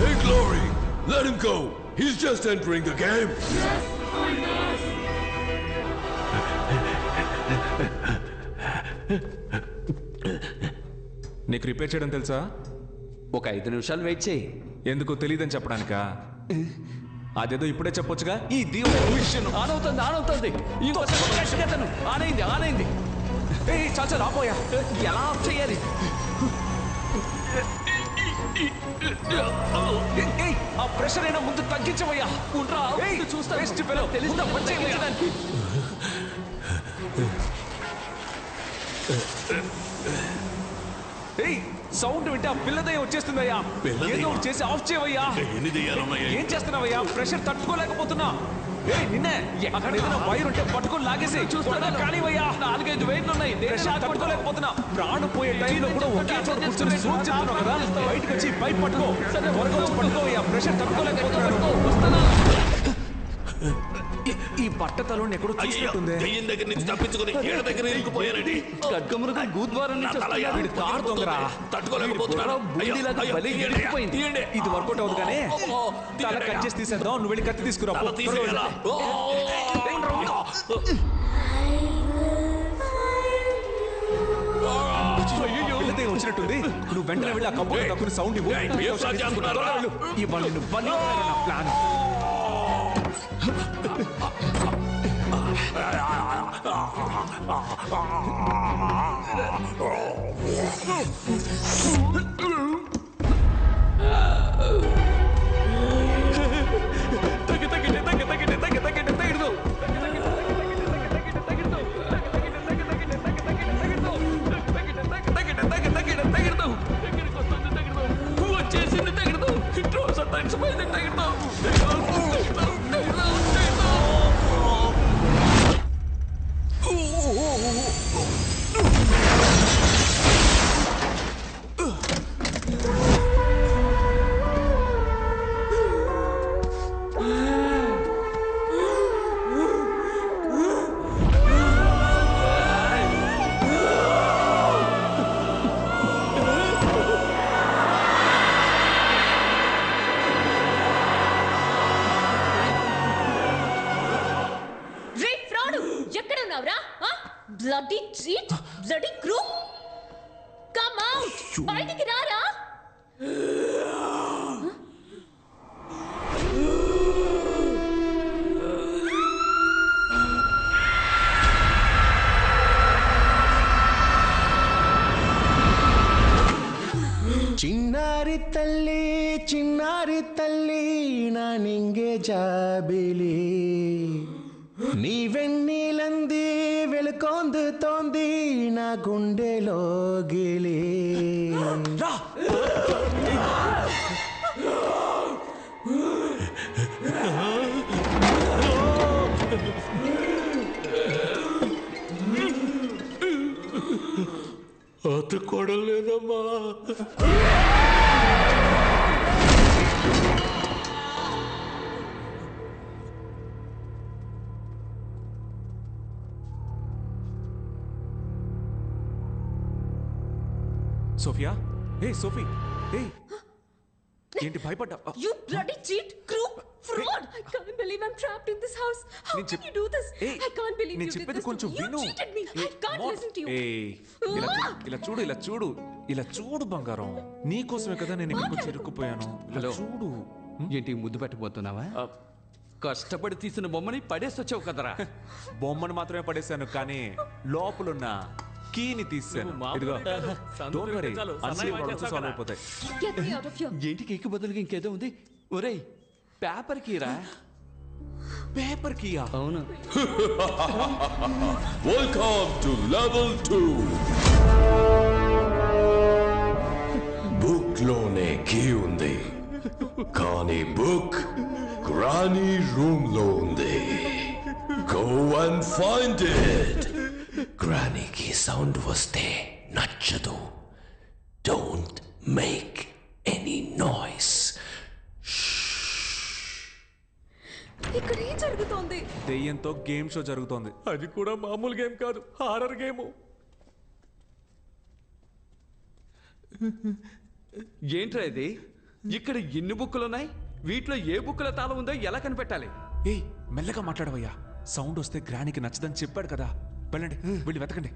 Hey, Glory! Let him go! He's just entering the game! Yes, I must! నీకు రిపేర్ చేయడం తెలుసా? ఒక 5 నిమిషాలు వెయిట్ చేయి. ఎందుకు తెలియదని చెప్పడానికా? అదేదో ఇప్పుడే చెప్పొచ్చుగా. ఈ దేవుడు మిషన్ ఆన్ అవుతుంది. ఆనైంది. చాలు ఆపోయా. ఎలా ఆఫ్ చేయాలి? ఆ ప్రెషర్ అయినా ముందు తగ్గించవయ్యా. చూస్తా తెలుస్తా పనిచేయడానికి. సౌండ్ వింటే ఆ పిల్లదయ్య వచ్చేస్తుందయ్యా. ఏదో చేసి ఆఫ్ చేయవయ్యా. ఏం చేస్తున్నావయ్యా? ప్రెషర్ తట్టుకోలేకపోతున్నా. నిన్నే అక్కడ ఏదైనా వైర్ ఉంటే పట్టుకొని లాగేసి చూస్తున్నా. కానివయ్యా, 4-5 వైర్లు ఉన్నాయి. తట్టుకోలేకపోతున్నా. ప్రాణం పోయే టైంలో కూడా ఒకే చోట కూర్చొని సూట్ చేస్తున్నావు కదా. బయటకు వచ్చి పైప్ పట్టుకో. త్వరగా వచ్చి పట్టుకోవయ్యా. ప్రెషర్ తట్టుకోలేకపోతున్నా. ఈ బట్టతలో ఎక్కడో చూసినట్టుంది. దగ్గర నుంచి తప్పించుకుని ఏడ దగ్గర ఇరుక్కుపోయానండి. ఖడ్గమృగం గూద్వారం నుంచి కారు దొంగరా. తట్టుకోలేకపోతున్నాను. ఇది వర్కౌట్ అవుతుంది కానీ తల కట్ చేసి తీసేద్దాం. నువ్వు వెళ్ళి కత్తి తీసుకురా. వచ్చినట్టుంది. నువ్వు వెంటనే వెళ్ళి ఆ కంపౌండ్ తక్కువ సౌండ్ ఇవ్వు. ఇవాళ ప్లాన్. బయటికి రారా. ಚಿನ್ನಾರಿ ತಲ್ಲಿ ನಾನಿಂಗೆ ಜಾಬಿಲಿ నీవెన్నీలంది వెలుకొందు తోంది నా గుండెలో గిలి అతుకోడలేదమ్మా. సోఫియా, ఏ సోఫీ, ఏ ఏంటి భయపడ్డా? You bloody cheat, crook, fraud! I can't believe I'm trapped in this house. How can you do this? I can't believe you did this to me. You cheated me. I can't listen to you. ఇలా చూడు బంగారం, నీకోసమే కదా నేను ఇక్కడికి చిరుక్కుపోయాను. హలో చూడు. ఏంటి ముద్దు పెట్టబోతున్నావా? కష్టపడి తీసిన బొమ్మని పడేసి వచ్చావు కదరా. బొమ్మను మాత్రమే పడేశాను, కానీ లోపలున్న కీని తీసాను. ఇదిగో, don't worry, అన్ని problems solve అయిపోతాయి. Get me out of here. ఏంటి కేక్ బదులుగా ఇంకేదో ఉంది? ఒరేయ్, పేపర్ కీరా. Paper Kia? అవును. Welcome to level 2. బుక్ లోనే కీ ఉంది, కానీ బుక్ గ్రానీ రూమ్ లో ఉంది. Go and find it. గ్రానీకి సౌండ్ వస్తే నచ్చదు. Don't make any noise. ఇక్కడ ఏం జరుగుతోంది? దెయ్యంతో గేమ్ షో జరుగుతోంది. అది కూడా మామూలు గేమ్ కాదు, హారర్ గేమ్. ఏంట్రా ఇది? ఇక్కడ ఎన్ని బుక్కులు ఉన్నాయి? వీటిలో ఏ బుక్కుల తాళం ఉందో ఎలా కనిపెట్టాలి? ఏయ్, మెల్లగా మాట్లాడవయ్యా. సౌండ్ వస్తే గ్రానీకి నచ్చదని చెప్పాడు కదా. వెళ్ళండి, వెళ్ళి వెతకండి.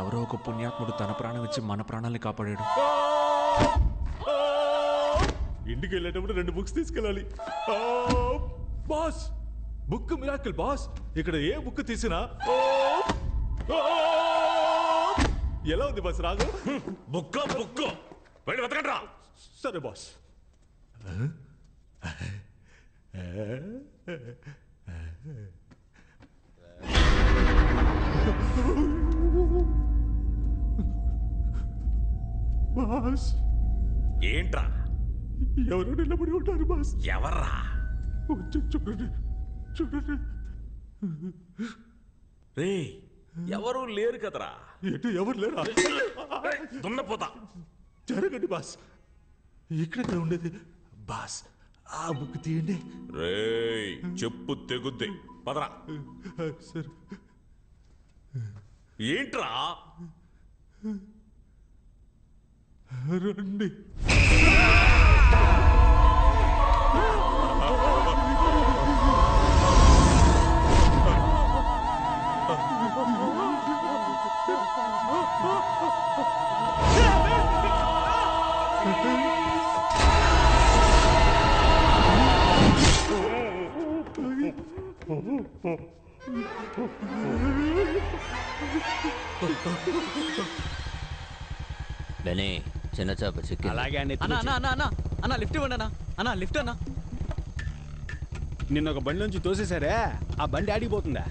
ఎవరో ఒక పుణ్యాత్ముడు తన ప్రాణం ఇచ్చి మన ప్రాణాలని కాపాడాడు. ఇంటికి వెళ్ళేటప్పుడు 2 బుక్స్ తీసుకెళ్ళాలి. Boss, book miracle boss. ఇక్కడ ఏ బుక్ తీసినా ఎలా ఉంది బాస్ రాగు? బుక్ వెళ్ళి వెతకండి. సరే బాస్. బాస్ ఏంట్రా? ఎవరు నిలబడి ఉంటారు బాస్? ఎవర్రా? చూడండి చూడండి. రే ఎవరు లేరు కదరా. ఏంటి ఎవరు లేరా? దున్నపోతా. జరగండి బాస్. ఇక్కడ ఉండేది బాస్. ఆ బుక్ తీయండి. రే చెప్పు తెగుద్ది. పదరా. సరే. ఏంట్రా? రండి. బెనీ చిన్న చేప చిక్కి. అలాగే అన్న లిఫ్ట్ ఇవ్వండి అన్న లిఫ్ట్ అన్న. నిన్న ఒక బండి నుంచి తోసేశారే, ఆ బండి ఆడిపోతుందా?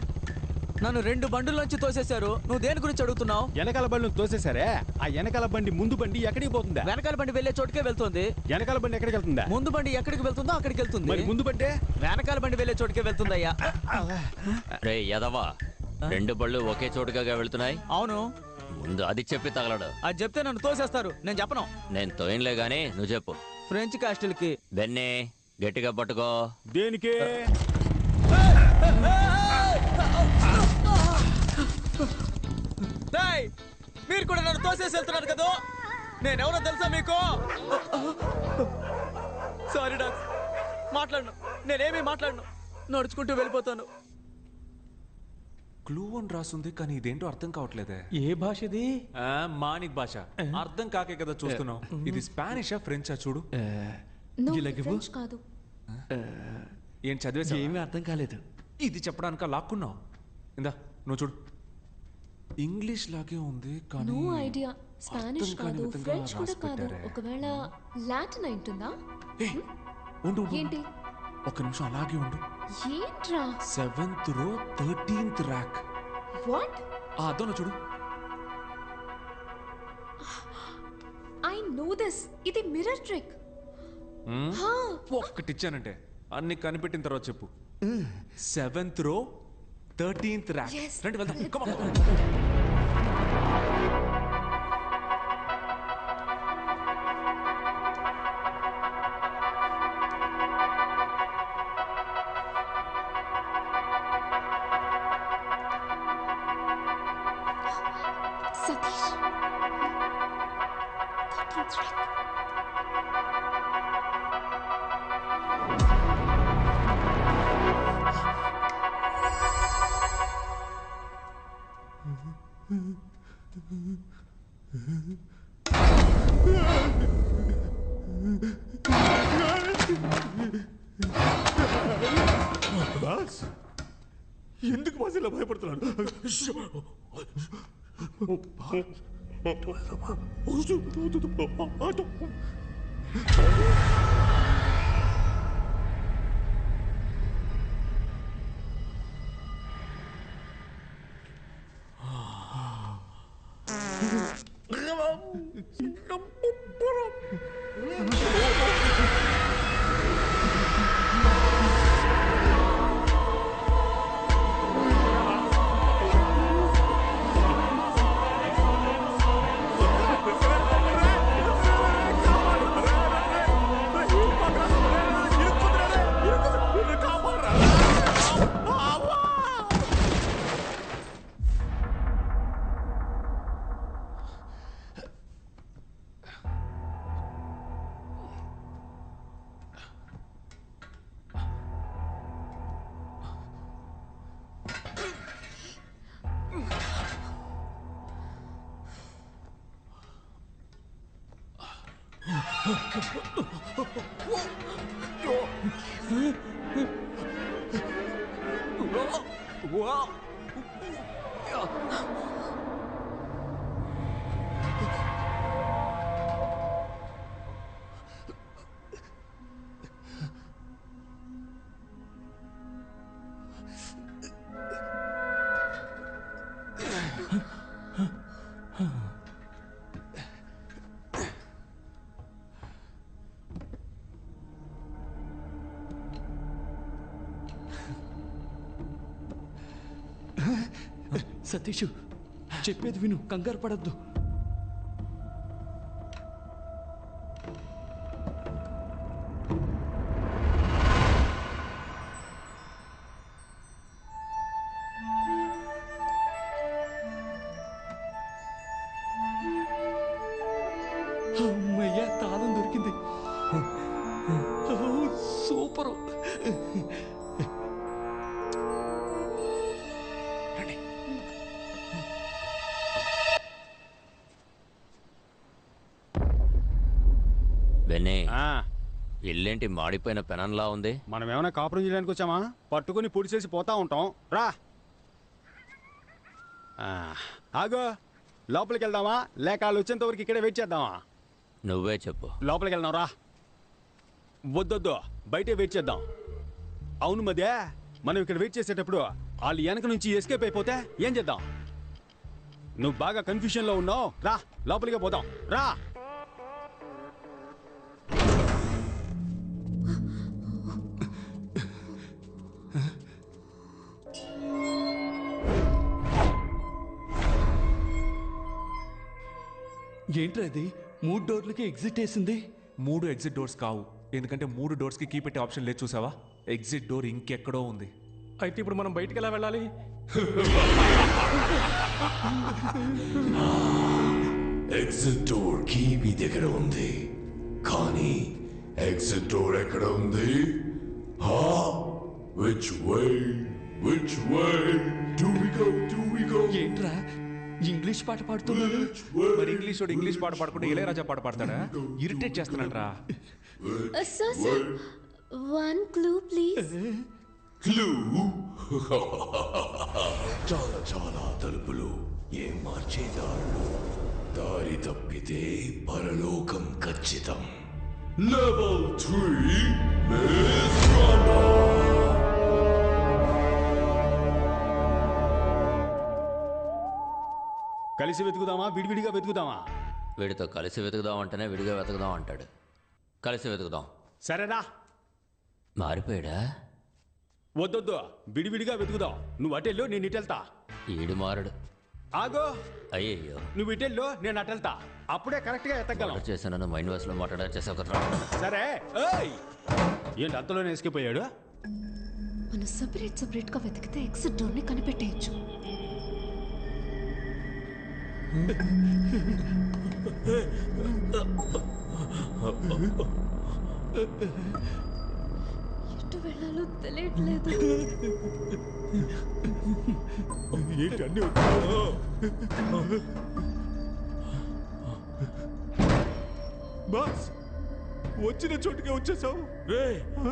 నన్ను 2 బండుల్లోంచి తోసేశారు. నువ్వు దేని గురించి అడుగుతున్నావు? వెనకాల బండి తోసేశారే, ఆ వెనకాల బండి ముందు బండి ఎక్కడికి పోతుందా? వెనకాల బండి వెళ్లే చోటుకే వెళ్తుంది. వెనకాల బండి ఎక్కడికి వెళ్తుందా? ముందు బండి ఎక్కడికి వెళ్తుందో అక్కడికి వెళ్తుంది. మరి ముందు బండి వెనకాల బండి వెళ్లే చోటుకే వెళ్తుందయ్యా. రే యదవా, 2 బళ్ళు ఒకే చోటుగా వెళ్తున్నాయి. అవును. ముందు అది చెప్పి తగలడు. అది చెప్తే నన్ను తోసేస్తారు. నేను చెప్పను. నేను తోయన్లే గానీ నువ్వు చెప్పు. ఫ్రెంచ్ కాస్టిల్ కి. బెన్నీ గట్టిగా పట్టుకో. దేనికి? మీరు కూడా నన్ను తోసేసి వెళ్తున్నారు కదా. నేనెవరో తెలుసా మీకు? సారీ డాక్స్, మాట్లాడను. నేనేమీ మాట్లాడను. నడుచుకుంటూ వెళ్ళిపోతాను. క్లూ అని రాస్తుంది కానీ ఇదేంటో అర్థం కావట్లేదే. ఏ భాష ఇది? మానిక్ భాష. అర్థం కాకే కదా చూస్తున్నావు. ఇది స్పానిషా ఫ్రెంచా చూడు. ఫ్రెంచ్ కాదు. ఏం చదివేసా? ఏమీ అర్థం కాలేదు. ఇది చెప్పడానిక లాక్కున్నావు. ఇందా నువ్వు చూడు. ఇంగ్లీష్ లాగే ఉంది కానీ నో ఐడియా. స్పానిష్ కాదు, ఫ్రెంచ్ కూడా కాదు. ఒకవేళ లాటిన్ అయింటుందా? ఉండు ఏంటి? ఒక నిమిషం అలాగే ఉండు. ఏంట్రా? 7th row 13th rack. What? ఆ అద్దం చూడు. I know this. ఇది మిర్రర్ ట్రిక్. ఒక్కటిచ్చానంటే అన్ని కనిపెట్టిన తర్వాత చెప్పు. 7th row 13th rack. రండి వెళ్దాం. Come on. Satish. 13th rack. ఎందుకు బాస్ ఇలా భయపడుతున్నాడు? సతీష్ చెప్పేది విను, కంగారు పడద్దు. అమ్మయ్యా, తాళం దొరికింది. సూపరు. ఇల్లేంటి మాడిపోయిన పెనంలా ఉంది? మనం ఏమైనా కాపురం చేయడానికి వచ్చామా? పట్టుకుని పొడిచేసి పోతా ఉంటాం. రా ఆగో, లోపలికి వెళ్దామా లేక వాళ్ళు వచ్చేంత వరకు ఇక్కడే వెయిట్ చేద్దామా? నువ్వే చెప్పు. లోపలికి వెళ్దాం రా. వద్దొద్దు, బయటే వెయిట్ చేద్దాం. అవును మధ్య మనం ఇక్కడ వెయిట్ చేసేటప్పుడు వాళ్ళు వెనక నుంచి ఎస్కేప్ అయిపోతే ఏం చేద్దాం? నువ్వు బాగా కన్ఫ్యూజన్లో ఉన్నావు. రా లోపలికే పోదాం. రా. ఏంట్రా ఇది? 3 డోర్లకి ఎగ్జిట్ వేసింది. 3 ఎగ్జిట్ డోర్స్ కావు, ఎందుకంటే 3 డోర్స్ కి కీ పెట్టే ఆప్షన్ లేదు. చూసావా? ఎగ్జిట్ డోర్ ఇంకెక్కడో ఉంది. అయితే ఇప్పుడు మనం బయటికి ఎలా వెళ్ళాలి? ఎగ్జిట్ డోర్ కీ మీ దగ్గర ఉంది, కానీ ఎగ్జిట్ డోర్ ఎక్కడ ఉంది? Which way do we go? ఏంట్రా ఇంగ్లీష్ పాట పాడుతున్నాడు? మరి ఇంగ్లీష్ పాట పాడకుండా ఇళయరాజా పాట పాడతాడా? ఇరిటేట్ చేస్తున్నాడ్రా. Sir, 1 clue please. క్లూ? చాలా తలుపులు, ఏం మార్చేదారులు, దారి తప్పితే పరలోకం ఖచ్చితం. లెవెల్ 3 మిస్ రాండా. కలిసి వెతుకుదామా విడివిడిగా వెతుకుదామా? వీడితో కలిసి వెతుకుదాం అంటేనే విడిగా వెతుకుదాం అంటాడు. కలిసి వెతుకుదాం. సరేనా? మారిపోయాడా? వద్దొద్దు, విడివిడిగా వెతుకుదాం. నువ్వు అటెల్లో, నేను ఇటెళ్తా. ఈడు మారడు. ఆగో, అయ్యయ్యో, నువ్వు ఇటెల్లో, నేను అటెళ్తా. అప్పుడే కరెక్ట్ గా ఎత్తగలం. చేశాను మైండ్ వాయిస్ లో మాట్లాడారు కదరా. సరే. ఏంటి అంతలోనే ఎస్కేపోయాడు? మనం సపరేట్ గా వెతికితే ఎగ్జిట్ డోర్ ని కనిపెట్టేయచ్చు. ఎటు వెళ్ళాలో తెలియట్లేదు. ఏంటి అన్ని బాస్, వచ్చిన చోటుకే వచ్చేసావు. రే,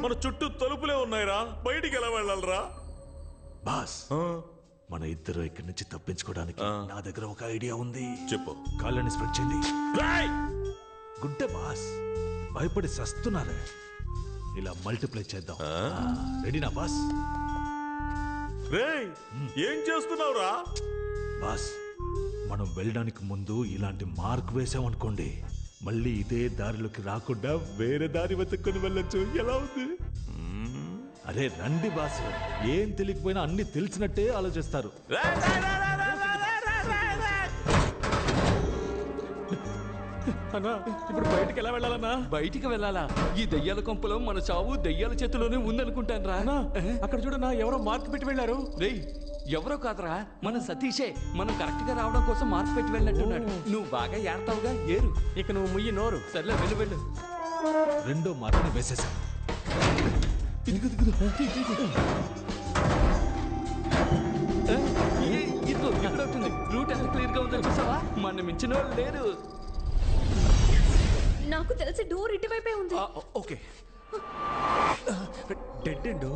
మన చుట్టూ తలుపులే ఉన్నాయిరా, బయటికి ఎలా వెళ్ళాలరా? బాస్, మన ఇద్దరు ఇక్కడి నుంచి తప్పించుకోవడానికి నా దగ్గర ఒక ఐడియా ఉంది. చెప్పు. కాళ్ళని స్ప్రెడ్ చేయండి. గుడ్డ బాస్, భయపడి సస్తున్నారే. ఇలా మల్టిప్లై చేద్దాం. రెడీనా బాస్? రేయ్, ఏం చేస్తున్నావురా? బాస్, మనం వెళ్ళడానికి ముందు ఇలాంటి మార్క్ వేసామనుకోండి, మళ్ళీ ఇదే దారిలోకి రాకుండా వేరే దారి వెతుక్కొని వెళ్ళొచ్చు. ఎలా ఉంది? అరే రండి బాస్, ఏం తెలియకపోయినా అన్ని తెలిసినట్టే ఆలోచిస్తారు. అన్నా, ఇప్పుడు బయటికి ఎలా వెళ్ళాలన్నా? బయటికి వెళ్ళాలా? ఈ దెయ్యాల కొంపలో మన చావు దెయ్యాల చేతిలోనే ఉందనుకుంటాను రా. అక్కడ చూడన్నా, ఎవరో మార్క్ పెట్టి వెళ్ళారు. రేయ్, ఎవరో కాదురా, మన సతీషే. మనం కరెక్ట్ గా రావడం కోసం మార్క్ పెట్టి వెళ్ళినట్టున్నాడు. నువ్వు బాగా ఏడతావుగా, ఏరు. ఇక నువ్వు ముయ్యి నోరు. సర్లే, వెళ్ళు. రెండో మార్క్ని వేసేసాం. ఇదిగో ఇక్కడ అవుతుంది. రూట్ ఎంత క్లియర్ గా ఉందో చూసావా? మన మించిన వాళ్ళు లేరు. నాకు తెలిసి డోర్ ఇటువైపే ఉంది. ఓకే. Dead end.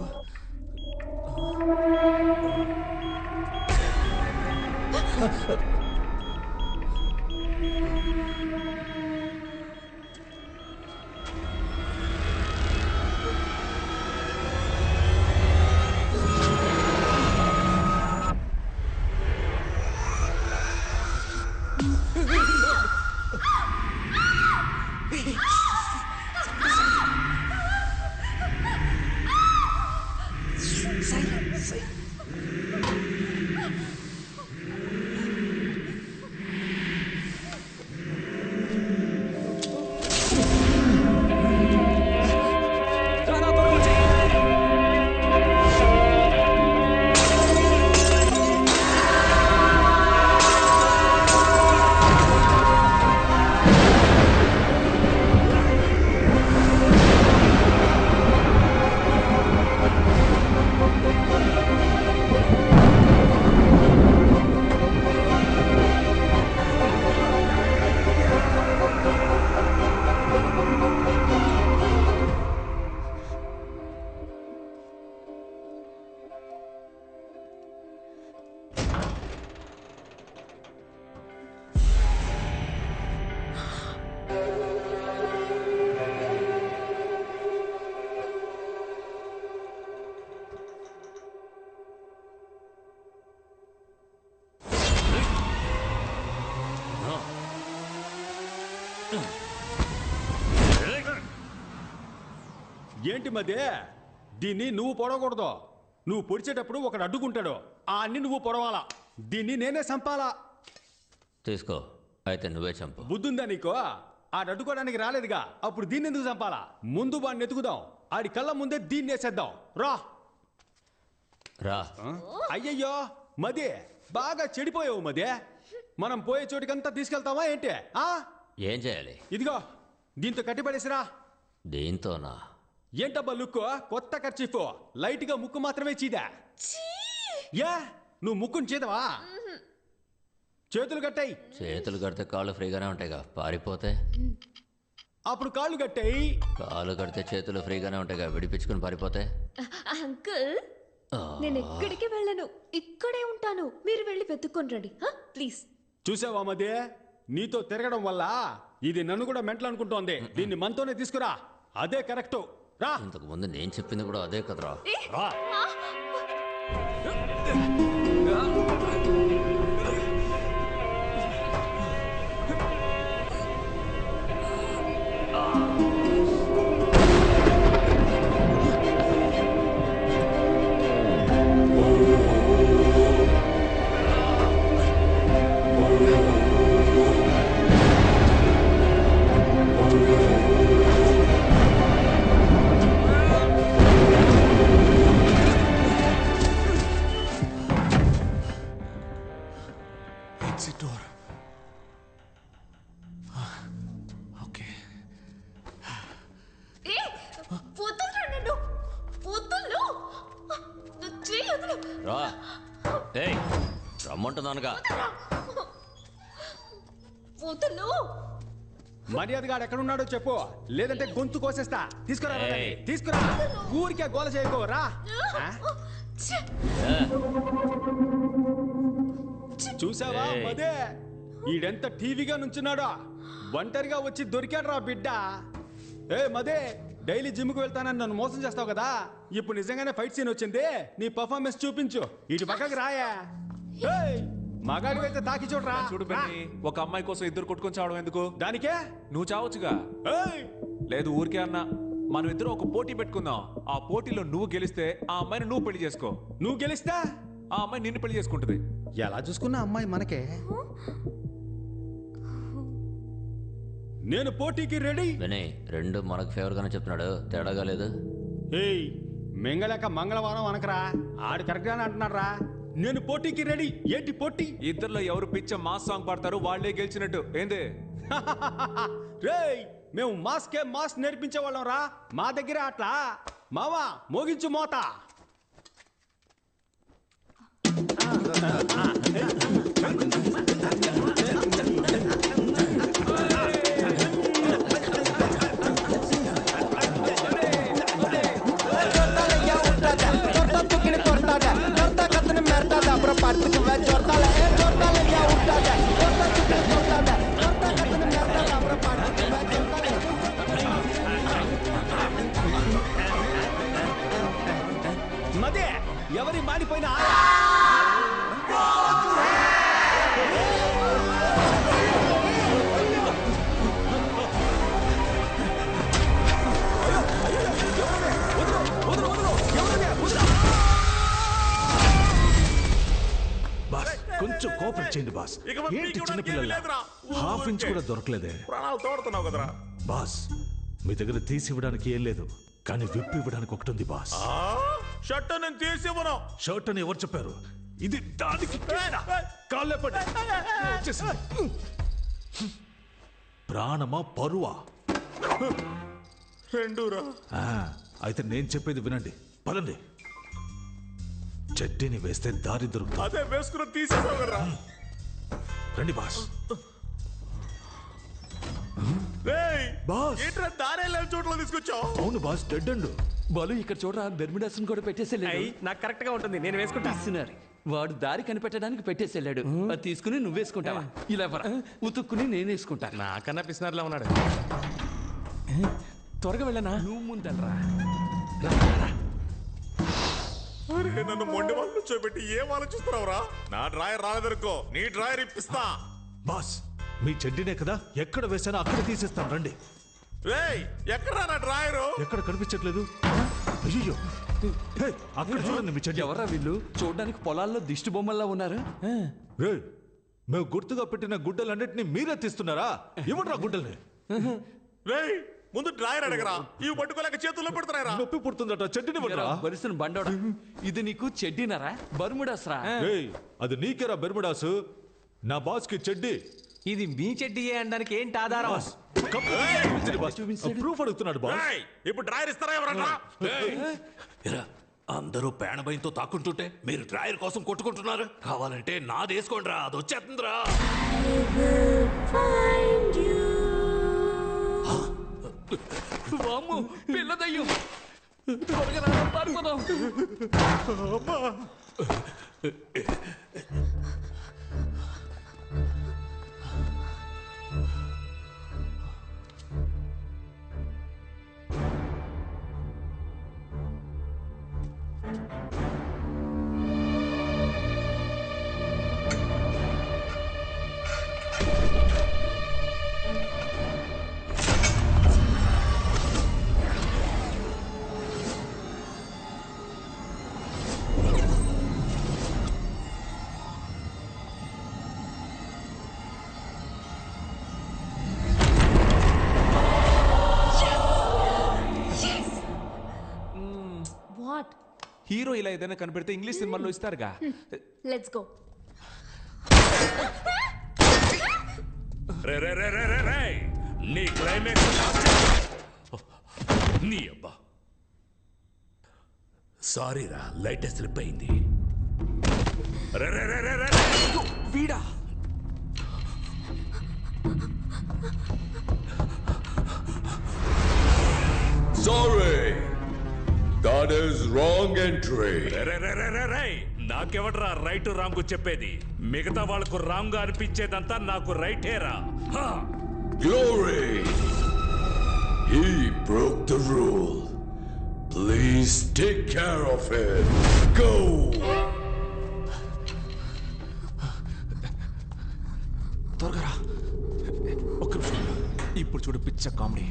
ఏంటి మధ్య దీన్ని నువ్వు పొడవకూడదు. నువ్వు పొడిచేటప్పుడు ఒకడు అడ్డుకుంటాడు, ఆ అన్ని నువ్వు పొడవాలా. దీన్ని నేనే చంపాలా. తీసుకో, అయితే నువ్వే చంపు. బుద్ధుందా నీకు? ఆడు అడ్డుకోవడానికి రాలేదుగా, అప్పుడు దీన్ని ఎందుకు చంపాలా? ముందు వాడిని ఎతుకుదాం, ఆడి కళ్ళ ముందే దీన్ని వేసేద్దాం. రా రా. అయ్యయ్యో మదే, బాగా చెడిపోయావు మదే. మనం పోయే చోటికంతా తీసుకెళ్తావా ఏంటి? ఏం చేయాలి? ఇదిగో దీంతో కట్టిపడేసిరా. దీంతోనా? ఏంటబ్బా లుక్కు? కొత్త ఖర్చీఫ్, లైట్ గా ముక్కు మాత్రమే చీదా. యా నువ్వు ముక్కుని చీదవా? చేతులు కట్టాయి. చేతులు కడితే కాళ్ళు ఫ్రీగానే ఉంటాయిగా, పారిపోతే అప్పుడు కాళ్ళు కట్టాయి. కాళ్ళు కడితే చేతులు ఫ్రీగానే ఉంటాయిగా, విడిపించుకుని పారిపోతే. అంకుల్ నేను ఎక్కడికి వెళ్ళను, ఇక్కడే ఉంటాను. మీరు వెళ్ళి వెతుక్కొని రండి ప్లీజ్. చూసావా మధ్య, నీతో తిరగడం వల్ల ఇది నన్ను కూడా మెంటల్ అనుకుంటోంది. దీన్ని మనతోనే తీసుకురా, అదే కరెక్ట్. రా. ఇంతకు ముందు నేను చెప్పింది కూడా అదే కదరా. రా. రమ్మంటున్నానుగా. మర్యాదగా ఎక్కడున్నాడో చెప్పు, లేదంటే గొంతు కోసేస్తా. తీసుకురా తీసుకురా, ఊరికే గోల చేయకోరా. చూసావా మదే, ఈడెంత టీవీగా నుంచున్నాడో. ఒంటరిగా వచ్చి దొరికాడు రా బిడ్డ. ఏ మదే, డైలీ జిమ్కి వెళ్తానని నన్ను మోసం చేస్తావు కదా, ఇప్పుడు నిజంగానే ఫైట్ సీన్ వచ్చింది. నీ పర్ఫార్మెన్స్ చూపించు. ఇటు పక్కకి రాయా. మగాడి అయితే తాకి చూడరా. చూడు బెన్నీ, ఒక అమ్మాయి కోసం ఇద్దరు కొట్టుకొని చావడం ఎందుకు? దానికే నువ్వు చావచ్చుగా. లేదు ఊరికే అన్నా, మనం ఇద్దరు ఒక పోటీ పెట్టుకుందాం. ఆ పోటీలో నువ్వు గెలిస్తే ఆ అమ్మాయిని నువ్వు పెళ్లి చేసుకో. నువ్వు గెలిస్తే ఆ అమ్మాయి నిన్ను పెళ్లి చేసుకుంటుంది. ఎలా చూసుకున్నా అమ్మాయి మనకే. నేను పోటీకి రెడీ. వినయ్, రెండు మనకు ఫేవర్ గానే చెప్తున్నాడు, తేడాగా లేదు. ఏయ్ మెంగళక మంగళవారం అనకరా, ఆడు కరెక్ట్ గానే అంటున్నాడు రా. నేను పోటీకి రెడీ. ఏంటి పోటీ? ఇద్దరులో ఎవరు పిచ్చ మాస్ సాంగ్ పాడతారు వాళ్ళే గెలిచినట్టు. ఏంది? రేయ్ మేము మాస్కే మాస్ నేర్పించే వాళ్ళం రా, మా దగ్గరే అట్లా. మావా మోగించు మోత. Porta tu che ne porta da, porta che te ne merda da, però parti che vai giornale, giornale ya మదే ఎవరి మాడిపోయిన బాస్ కొంచెం కోఆపరేట్ చేయండి బాస్. ఏంటి చిన్నపిల్లల హాఫ్ ఇంచ్ కూడా దొరకలేదే. ప్రాణాలు తోడుతున్నావు కదరా బాస్ మీ దగ్గర తీసి ఇవ్వడానికి ఏం లేదు, కానీ విప్పి ఇవ్వడానికి ఒకటి ఉంది బాస్. షర్ట్ నేను తీసి ఇవ్వను. షర్ట్ అని ఎవరు చెప్పారు? ఇది దానికి కాళ్ళే పడి వచ్చేసింది. ప్రాణమా పరువా? రెండురా. అయితే నేను చెప్పేది వినండి, పదండి. చెట్టిని వేస్తే దారి దొరుకుతుంది. అదే వేసుకుని తీసేసావు కదరా. రండి బాస్. ఏంట్రా దారేళ్ళ చోట్ల తీసుకొచ్చావు? అవును బాస్, డెడ్ అండ్ బాలు ఇక్కడ చూడరా, బెర్మిడాస్ కూడా పెట్టేసేళ్ళాడు. నాకు కరెక్ట్ గా ఉంటుంది, నేను వేసుకుంటా. వాడు దారి కనిపెట్టడానికి పెట్టేసేళ్ళాడు. అది తీసుకుని నువ్వు వేసుకుంటావా? ఇలా ఉతుక్కుని నేను వేసుకుంటా. నాకన్నా పిసినారులా ఉన్నాడు. త్వరగా వెళ్ళనా? నువ్వు ముందరా. అరే నన్ను మొండి వాళ్ళు చూపెట్టి ఏం ఆలోచిస్తున్నావురా? నా డ్రాయర్ రాలేదనుకో, నీ డ్రాయర్ ఇప్పిస్తా. బాస్ మీ చెడ్డీనే కదా, ఎక్కడ వేసానో అక్కడ తీసేస్తాను, రండి. ఎక్కడ నా డ్రాయరు? ఎక్కడ కనిపించట్లేదు. అయ్యో అక్కడ చూడండి మీ చెడ్డీ. ఎవరా వీళ్ళు? చూడడానికి పొలాల్లో దిష్టి బొమ్మల్లా ఉన్నారు. మేము గుర్తుగా పెట్టిన గుడ్డలన్నింటినీ మీరే తీస్తున్నారా? ఇవ్వట్రా గుడ్డల్ని. ముందు డ్రాయర్ అడగరా, ఇవి పట్టుకోలేక చేతుల్లో పెడుతున్నారా? నొప్పి పుడుతుందట, చెడ్డీని బరిసిన బండోడా. ఇది నీకు చెడ్డీనరా? బర్ముడాస్ రా. అది నీకేరా బెర్ముడాసు, నా బాస్ కి చెడ్డీ. ఇది మీ చెడ్డీయే అనడానికి ఏంటి ఆధారం? ప్రూఫ్ అడుగుతున్నాడు బాస్. ఇప్పుడు డ్రాయర్ ఇస్తారా ఎవరన్నా? అందరూ పేణభయంతో తాకుంటుంటే మీరు డ్రాయర్ కోసం కొట్టుకుంటున్నారు. కావాలంటే నాది వేసుకోండి రా, అది వచ్చేస్తుందిరా. పిల్లదయ్యం త్వరగా పారిపోదాం. హీరో ఇలా ఏదైనా కనిపెడితే ఇంగ్లీష్ సినిమాల్లో ఇస్తారుగా. Let's go. నీ క్లైమాక్స్ నీ అబ్బా. సారీ రా, లైట్ స్లిప్ అయింది. వీడా Sorry, that is wrong entry. నాకెవడరా రైట్ రాంగ్ చెప్పేది? మిగతా వాళ్ళకు రాంగ్ అనిపించేదంతా నాకు రైటేరా. Glory, he broke the rule. Please take care of him. Go. త్వరగా ఒక్క నిమిషం. ఇప్పుడు చూడు పిచ్చ కామెడీ.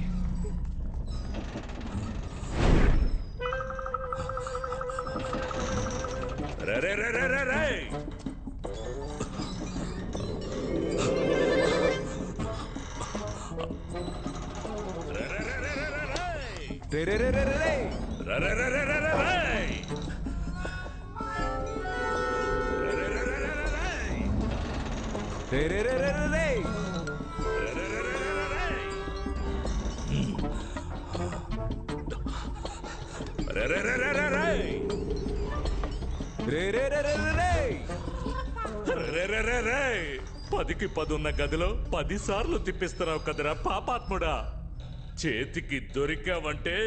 పదికి 10 ఉన్న గదిలో 10 సార్లు తిప్పిస్తున్నావు కదరా పాపాత్ముడా. చేతికి దొరికావంటే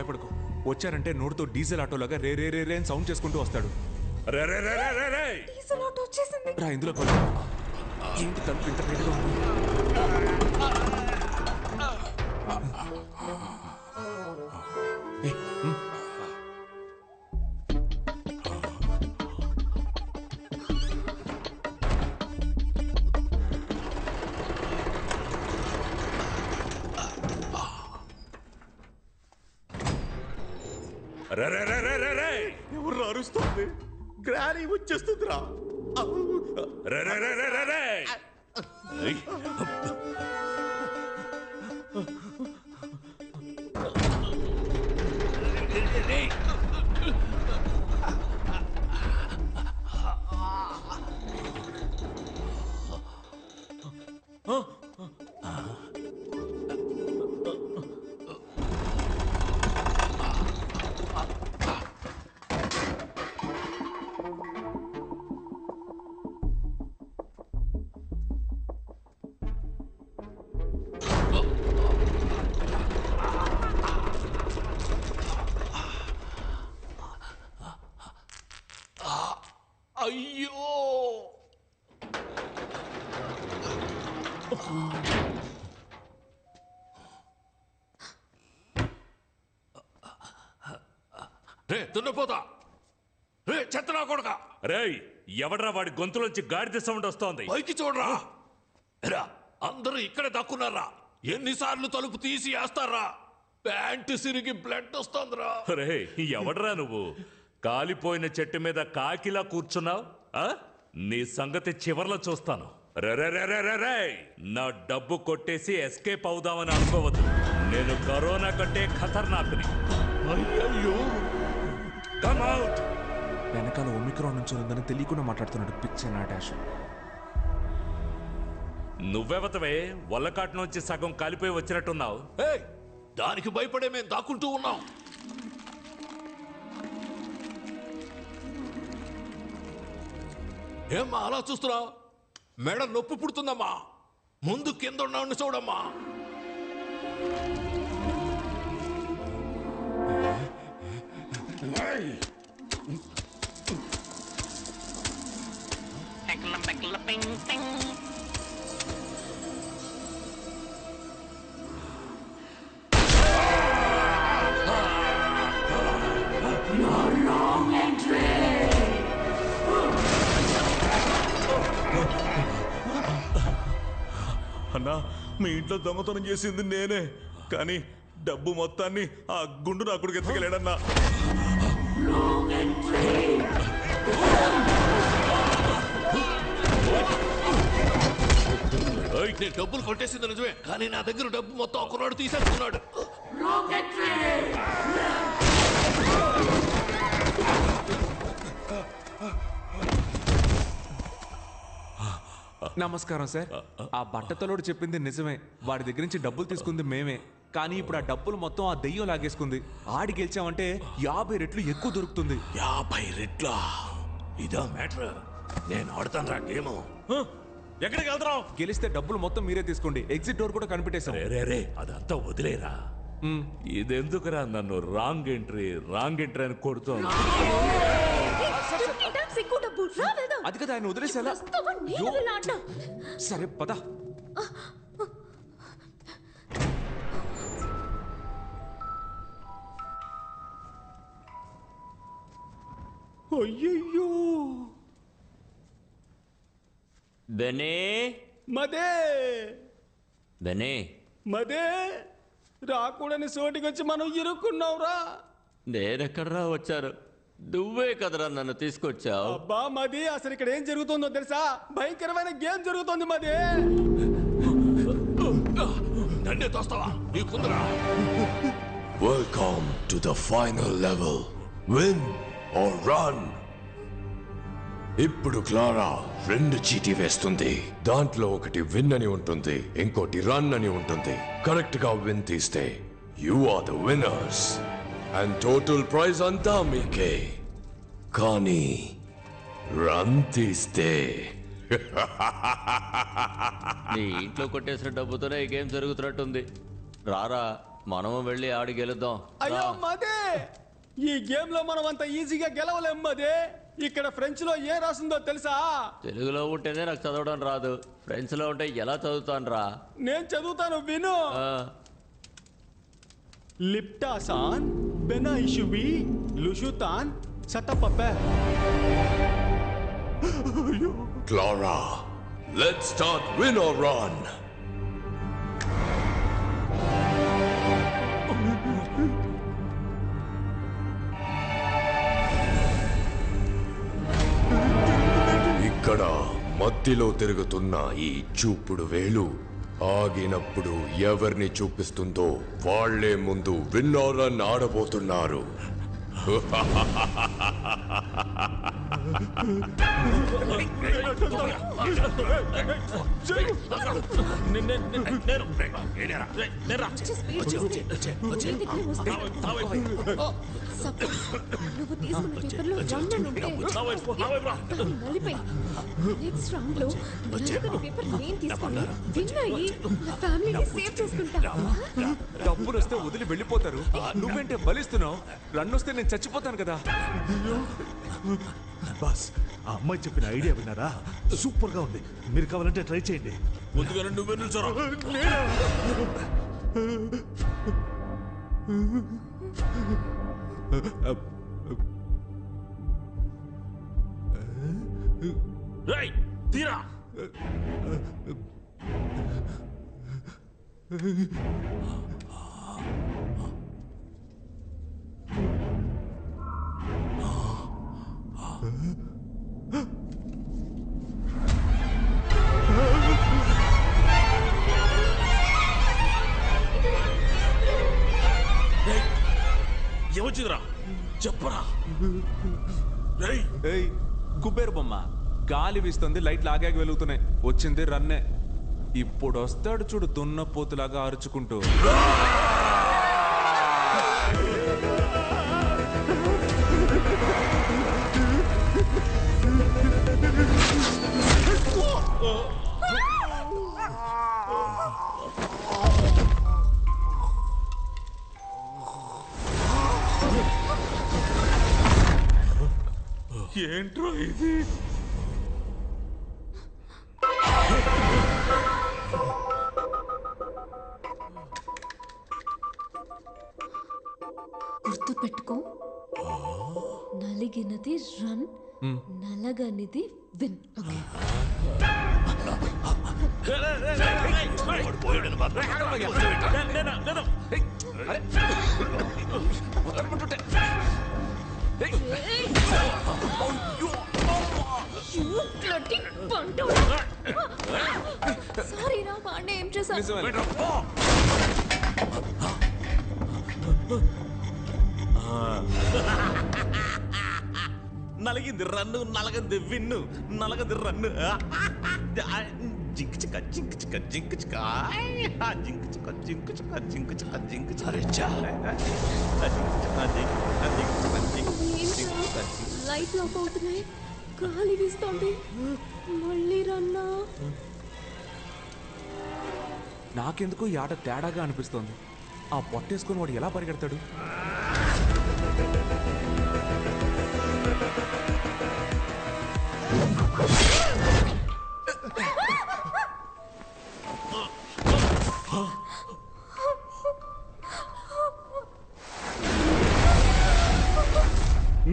భయపడకు. వచ్చారంటే నోటితో డీజిల్ ఆటోలాగా రే రే రే రే అని సౌండ్ చేసుకుంటూ వస్తాడు. డీజిల్ ఆటో వచ్చేసింది. రా ఇందులో పడు. ఏంటి తలుపు ఇంత రేటుగా ఉంది? ఎవరు అరుస్తుంది? గ్రానీ వచ్చేస్తుందిరా. అయ్యో రే దున్నపోతా రే చెత్తనా కొడక రేయ్ ఎవడ్రా వాడి గొంతులోంచి గాడిద సౌండ్ వస్తోంది? పైకి చూడరా. రా అందరూ ఇక్కడ దక్కున్నారా? ఎన్నిసార్లు తలుపు తీసి వేస్తారా? ప్యాంటు సిరిగి బ్లడ్ వస్తుందిరా. రే ఎవడ్రా నువ్వు? కాలిపోయిన చెట్టు మీద కాకిలా కూర్చున్నావు. నీ సంగతి చివర్లో చూస్తాను. రే నా డబ్బు కొట్టేసి ఎస్కేప్ అవుదామని అనుకోవద్దు. నేను కరోనా కంటే ఖతర్నాక్ని. అయ్యో కమ్ అవుట్. వెనకాల ఒమిక్రాన్ నుంచి ఉందని తెలియకుండా మాట్లాడుతున్నాడు పిచ్చ నాటాష్. నువ్వెవతవే వల్లకాటు నుంచి సగం కాలిపోయి వచ్చినట్టున్నావు. దానికి భయపడే మేము దాక్కుంటూ ఉన్నాం. ఏమ్మా అలా చూస్తున్నావు? మెడ నొప్పి పుడుతుందమ్మా. ముందు కింద ఉన్నాను చూడమ్మా. అన్నా మీ ఇంట్లో దొంగతనం చేసింది నేనే, కానీ డబ్బు మొత్తాన్ని ఆ గుండు నా కొడుకు ఎత్తుకెళ్ళాడన్నా. నేను డబ్బులు కొట్టేసింది నిజమే, కానీ నా దగ్గర డబ్బు మొత్తం ఒకనాడు తీసేసుకున్నాడు. నమస్కారం సార్. ఆ బట్టతలోడు చెప్పింది నిజమే. వాడి దగ్గర నుంచి డబ్బులు తీసుకుంది మేమే, కానీ ఇప్పుడు ఆ డబ్బులు మొత్తం ఆ దెయ్యం లాగేసుకుంది. ఆడి గెలిచామంటే 50 రెట్లు ఎక్కువ దొరుకుతుంది. 50 రెట్ల? ఇదా మ్యాటర్? నేను ఆడతాను రా గేమ్. ఎక్కడికి వెళ్తున్నావు? గెలిస్తే డబ్బులు మొత్తం మీరే తీసుకోండి. ఎగ్జిట్ డోర్ కూడా కనిపెట్టేశాం. రే అదంతా వదిలేరా. ఇదెందుకురా నన్ను రాంగ్ ఎంట్రీ అని కొడుతోంది? అది కదా ఆయన వదిలేసేలా. సరే పద. అయ్యయ్యో బెనే మదే బెనే మదే రాకూడని చోటికి వచ్చి మనం ఇరుక్కున్నావురా. నేనెక్కడరా వచ్చారు? నువ్వే కదరా నన్ను తీసుకొచ్చావు. అబ్బా మది, అసలు ఇక్కడ ఏం జరుగుతుందో తెలుసా? భయంకరమైన గేమ్ జరుగుతుంది మదే. నన్నే తోస్తావా? నీకుందరా? Welcome to the final level. Win or run. ఇప్పుడు క్లారా 2 చీటీ వేస్తుంది. దాంట్లో ఒకటి విన్ అని ఉంటుంది, ఇంకోటి రన్ అని ఉంటుంది. కరెక్ట్ గా విన్ తీస్తే you are the winners and total prize అంతా మీకే. కానీ రన్ తీస్తే నీ ఇంట్లో కొట్టేసిన డబ్బుతోనే ఈ గేమ్ జరుగుతున్నట్టుంది. రారా మనము వెళ్ళి ఆడి గెలుద్దాం. అయ్యో మదే, ఈ గేమ్ లో మనం అంత ఈజీగా గెలవలేం మదే. ఇక్కడ ఫ్రెంచ్ లో ఏ రాసిందో తెలుసా? తెలుగులో ఉంటేనే నాకు చదవడం రాదు, ఫ్రెంచ్ లో ఉంటే ఎలా చదువుతాను రా? నేను చదువుతాను విను. లిప్టాసాన్ బెనాయిషువి లుషుతాన్ సటపపే. Clara, let's start win or run. ఇక్కడ మధ్యలో తిరుగుతున్న ఈ చూపుడు వేలు ఆగినప్పుడు ఎవరిని చూపిస్తుందో వాళ్లే ముందు విన్ ఆర్ రన్ ఆడబోతున్నారు. నువ్వు తీసుకున్న పేపర్లో రన్ ఉంటే నలిపై నెక్స్ట్ రౌండ్ లో నలుగురి పేపర్ నేను తీసుకుని విన్ అయ్యి నా ఫ్యామిలీని సేవ్ చేసుకుంటా. డబ్బులు వస్తే వదిలి వెళ్ళిపోతారు, నువ్వేంటే బలిస్తున్నావు? రన్ వస్తే నేను చచ్చిపోతాను కదా. బాస్, ఆ అమ్మాయి చెప్పిన ఐడియా విన్నారా? సూపర్ గా ఉంది. మీరు కావాలంటే ట్రై చేయండి. ముందుగా నువ్వే నిల్చోరా. రేయ్, తీరా. ఏమొచ్చిందిరా చెప్పరా? కుబేర్ బొమ్మ గాలి వీస్తుంది, లైట్లు ఆగాగి వెలుగుతున్నాయి. వచ్చింది రన్నే. ఇప్పుడు వస్తాడు చూడు దున్నపోతులాగా అరుచుకుంటూ. ఏంట్రా ఇది? గుర్తు పెట్టుకో, నలిగినది రన్, నలగనిది విన్. ఓకే? సారీ రా పాండే, ఏం చేశాను? నలిగింది రన్ను, నలగంది విన్ను, నలగంది రన్ను. జింక్ చిక్క జింక్ చిక్క జింక్ చిక్క జింక్ చిక్క జింక్ చిక్క జింక్ చిక్క జింక్ చిక్క. లైట్లు ఆఫ్ అవుతున్నాయి, గాలి వీస్తోంది, మళ్ళీ రన్నా. నాకెందుకు ఈ ఆట తేడాగా అనిపిస్తోంది. ఆ పొట్టేసుకొని వాడు ఎలా పరిగెడతాడు?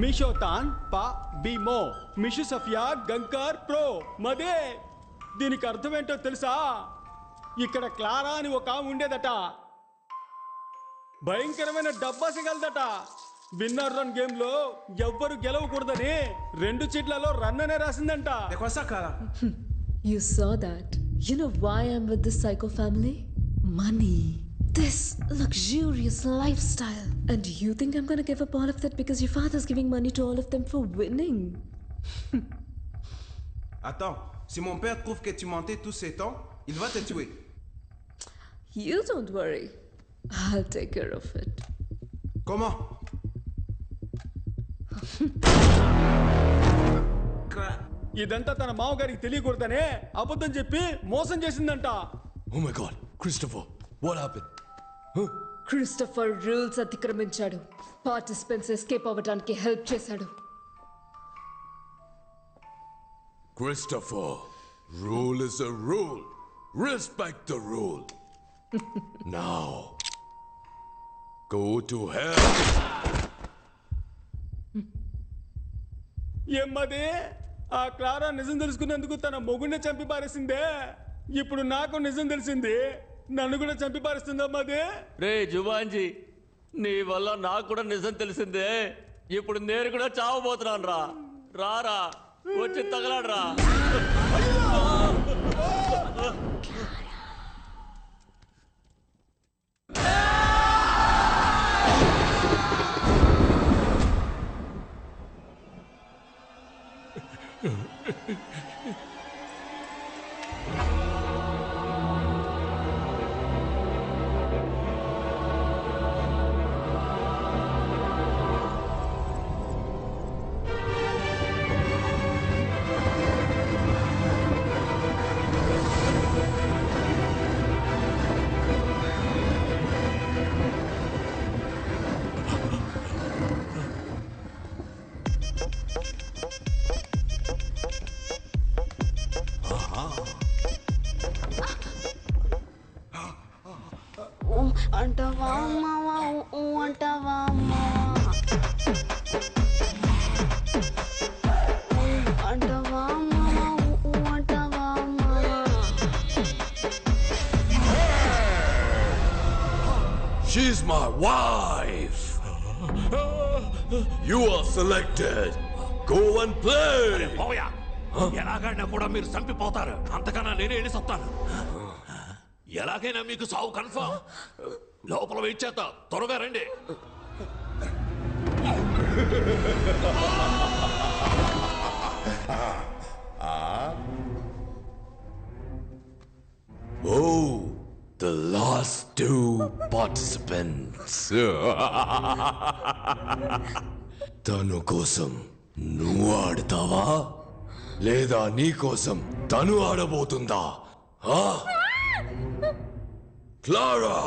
మిషోతాన్ పా బీమో మిషు సఫియా గంకార్ ప్రో మదే. దీనికి అర్థం ఏంటో తెలుసా? ఇక్కడ క్లారా అని ఒక ఉండేదట, భయంకరమైన డబ్బా సిగలదట. విన్నర్ రన్ గేమ్ లో ఎవ్వరు గెలవకూడదని 2 చీట్లలో రన్ అనే రాసిందంట. You saw that. You know why I'm with this psycho family? Money. This luxurious lifestyle. And you think I'm gonna give up all of that because your father's giving money to all of them for winning? Attends, si mon père trouve que tu mentais tous ces temps, il va te tuer. You don't worry. I'll take care of it. Comment? ఇదంతా తన మామగారికి తెలియకూడదనే అబద్ధం చెప్పి మోసం చేసిందంట. Oh my God, Christopher, what happened? Christopher rules అతిక్రమించాడు. పార్టిసిపెంట్స్ ఎస్కేప్ అవ్వడానికి హెల్ప్ చేశాడు. Christopher, rule is a rule. Respect the rule. Now, go to hell. ఏమ్మది ఆ క్లారా నిజం తెలుసుకున్నందుకు తన మొగుడిని చంపి పారేసిందే. ఇప్పుడు నాకు నిజం తెలిసింది, నన్ను కూడా చంపి పారేస్తుందమ్మది. రే జువాంజీ, నీ వల్ల నాకు కూడా నిజం తెలిసిందే. ఇప్పుడు నేను కూడా చావబోతున్నాను రా. రారా వచ్చి తగలాడరా. అంటవా అమ్మావా అంటవా అమ్మావా అంటవా అమ్మావా అంటవా అమ్మావా. She's my wife. You are selected. Go and play. పోయా ఎలాగైనా కూడా మీరు చంపిపోతారు. అంతకన్నా నేనే వెళ్ళి చెప్తాను. ఎలాగైనా మీకు సావు కన్ఫర్మ్. లోపల వెయిట్ చేస్తా, త్వరగా రండి. Oh, the last two participants. తను కోసం నువ్వు ఆడతావా లేదా నీ కోసం తను ఆడబోతుందా? Clara,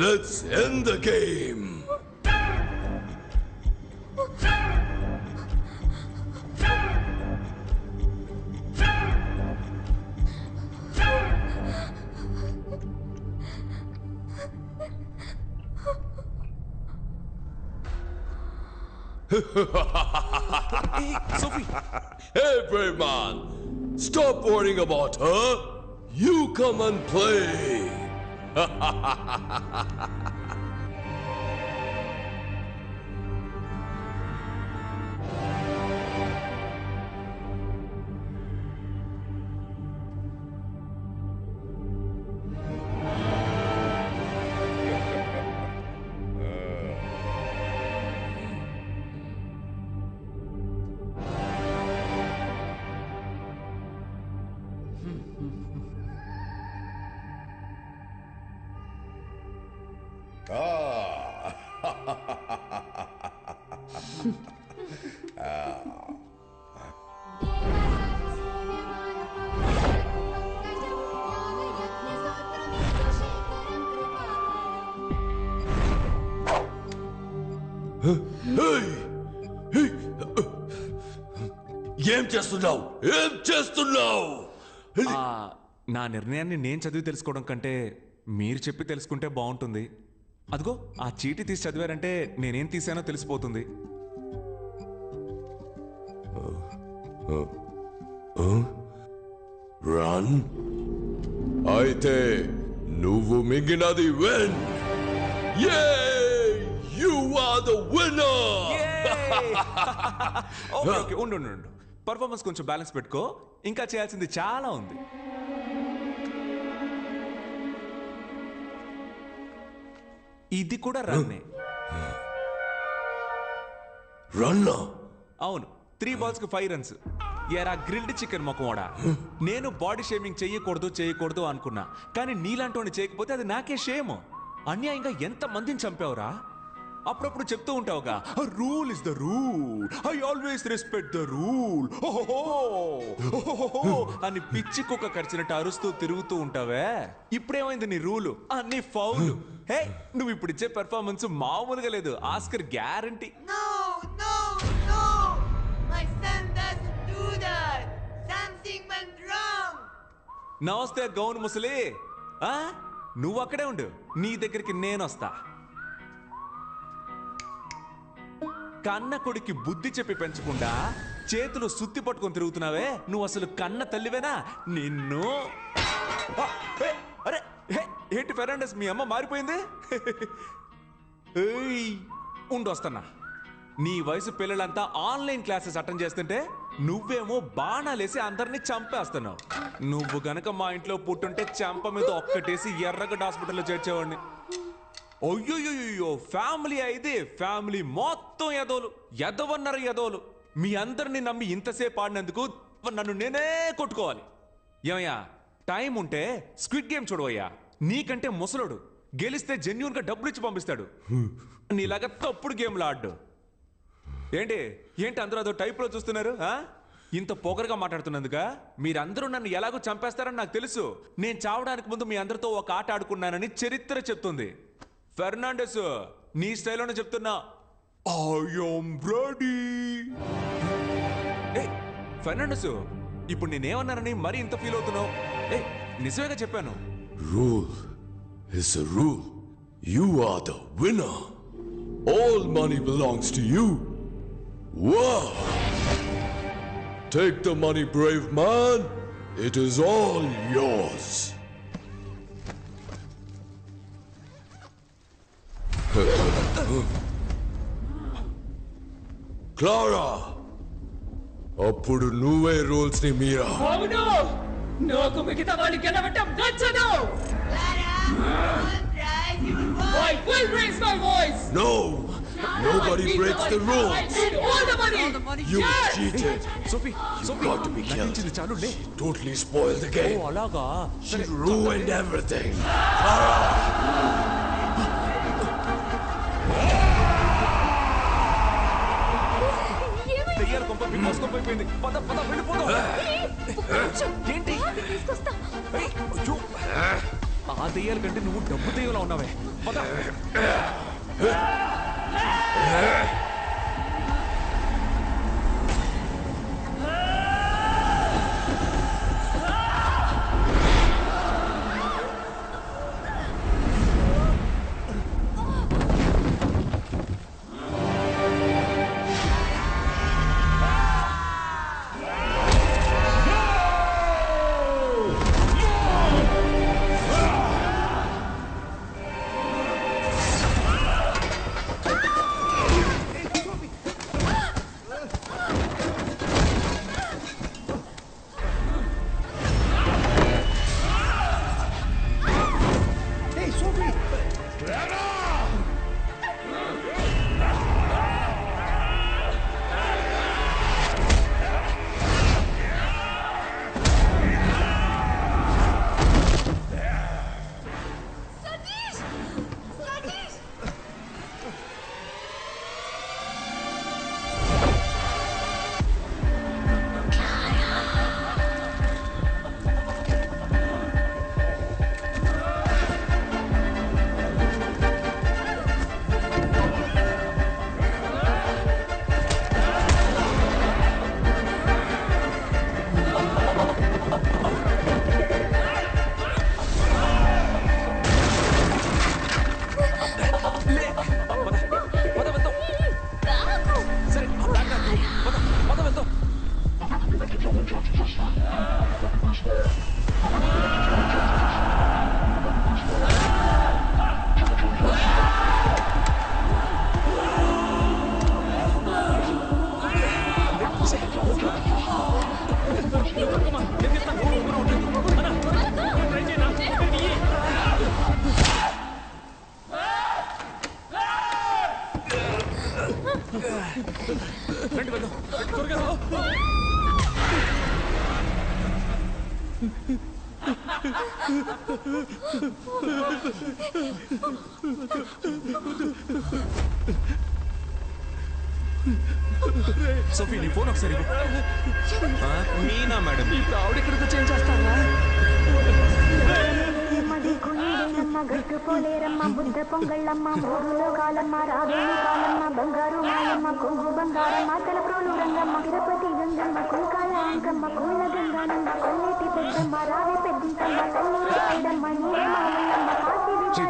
let's end the game. Sophie! Hey, brave man! Stop worrying about her! You come and play! ఏం చేస్తున్నావు? ఏం చేస్తున్నావు? నా నిర్ణయాన్ని నేను చదివి తెలుసుకోవడం కంటే మీరు చెప్పి తెలుసుకుంటే బాగుంటుంది. అదిగో ఆ చీటీ తీసి చదివారంటే నేనేం తీసానో తెలిసిపోతుంది. రన్. అయితే నువ్వు మిగిలినది win. You are the winner. Okay ఉండు పర్ఫార్మెన్స్ కొంచెం బ్యాలెన్స్ పెట్టుకో, ఇంకా చేయాల్సింది చాలా ఉంది. ఇది కూడా రన్నే. రన్నా? అవును, 3 balls కి 5 runs. ఎరా గ్రిల్డ్ చికెన్ మొక్కవాడా, నేను బాడీ షేమింగ్ చేయకూడదు అనుకున్నా, కానీ నీలాంటి చేయకపోతే అది నాకే షేమ్. అన్యాయంగా ఎంత మందిని చంపావురా? అప్పుడప్పుడు చెప్తూ ఉంటావుగా rule is the rule, I always respect the rule అని పిచ్చి కుక్క కరిచినట్టు అరుస్తూ తిరుగుతూ ఉంటావే. ఇప్పుడేమైంది నీ రూలు? అన్ని ఫౌల్. హే, నువ్వు ఇప్పుడు ఇచ్చే పెర్ఫార్మెన్స్ మామూలుగా లేదు. Oscar guarantee. నమస్తే గౌన్ ముసలి. నువ్వు అక్కడే ఉండు, నీ దగ్గరికి నేను వస్తా. కన్న కొడుకి బుద్ధి చెప్పి పెంచకుండా చేతులు సుత్తి పట్టుకొని తిరుగుతున్నావే, నువ్వు అసలు కన్న తల్లివేనా? నిన్ను అరే ఏంటి ఫెర్నాండెస్, మీ అమ్మ మారిపోయింది? ఉండు వస్తున్నా. నీ వయసు పిల్లలంతా ఆన్లైన్ క్లాసెస్ అటెండ్ చేస్తుంటే నువ్వేమో బాణాలేసి అందరినీ చంపేస్తున్నావు. నువ్వు గనక మా ఇంట్లో పుట్టుంటే చంప మీద ఒక్కటేసి ఎర్రగడ్డ హాస్పిటల్లో చేర్చేవాడిని. అయ్యో, ఫ్యామిలీ అయితే ఫ్యామిలీ మొత్తం ఎదవన్నారు ఎదవలు. మీ అందరినీ నమ్మి ఇంతసేపు ఆడినందుకు నన్ను నేనే కొట్టుకోవాలి. ఏమయ్యా, టైం ఉంటే స్క్విడ్ గేమ్ చూడవయ్యా. నీకంటే ముసలోడు, గెలిస్తే జెన్యూన్ గా డబ్బులు ఇచ్చి పంపిస్తాడు. నీలాగా తప్పుడు గేమ్లు ఆడు. ఏంటి అందరూ అదో టైప్ లో చూస్తున్నారు? ఇంత పొగరుగా మాట్లాడుతున్నందుక మీరందరూ నన్ను ఎలాగో చంపేస్తారని నాకు తెలుసు. నేను చావడానికి ముందు మీ అందరితో ఒక ఆట ఆడుకున్నానని చరిత్ర చెప్తుంది. ఫెర్నాండెస్, నీ స్టైల్లోనే చెప్తున్నా, ఐ యామ్ రెడీ. ఫెర్నాండెస్, ఇప్పుడు నేనేమన్నానని మరి ఇంత ఫీల్ అవుతున్నావు? నిజమేగా చెప్పాను. Rule is a rule. You are the winner. All money belongs to you. Wow! Take the money, brave man. It is all yours. Clara! అప్పుడు నువ్వే రూల్స్ ని మీరా. అవును, నాకు మిగతా వాళ్ళు గెలవటం నచ్చదు. I will raise my voice. No! Nobody breaks the rules. I need all the money. You Yes! cheated. Sophie, You got to be killed. She totally spoiled the game. Oh, alaga. She ruined everything. దెయ్యాల కొంప బిగ్ కొంప అయిపోయింది. పద వెళ్ళిపోదాం. ఏంటి? అయ్యో, ఆ దెయ్యాల కంటే నువ్వు డబ్బు దెయ్యంలో ఉన్నావే. పద. రండి వెళ్దాం, త్వరగా రా. సోఫీ నీ ఫోన్ ఒకసారి మీనా మేడం ఇప్పుడు ఆవిడ ఇక్కడికి వచ్చి ఏం చేస్తారా గట్టు పోలేరమ్మ బుద్ధ పొంగళ్ళమ్మ మూడులో కాలమ్మ రావేణి కాలమ్మ బంగారు మాయమ్మ కొంగు బంగారమ్మ తలప్రోలు రంగమ్మ తిరుపతి గంగమ్మ కుల్కాల అంకమ్మ కూల గంగానమ్మ కొల్లేటి పెద్దమ్మ రావి పెద్దింకమ్మ కల్లూరు ఐడమ్మ నీరే మాయమ్మ కామాక్షి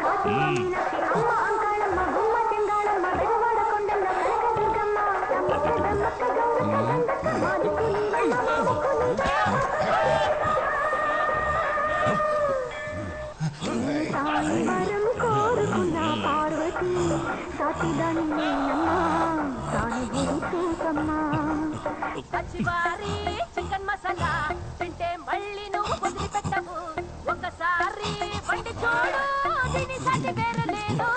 కాశీ మీనాక్షి అమ్మ అంకాళమ్మ గుమ్మ చెంగాళమ్మ పెదవాడ కొండమ్మ కనక దుర్గమ్మ రమ్మ పెద్దమ్మ గౌరమ్మ మాదికి వరం కోరుకున్న పార్వతి సాటిదాని పచ్చివారి చికెన్ మసాలా తింటే మళ్ళీ నువ్వు వదిలిపెట్టవు ఒకసారి వండి చూడు దీని సాటి వేరే లేదు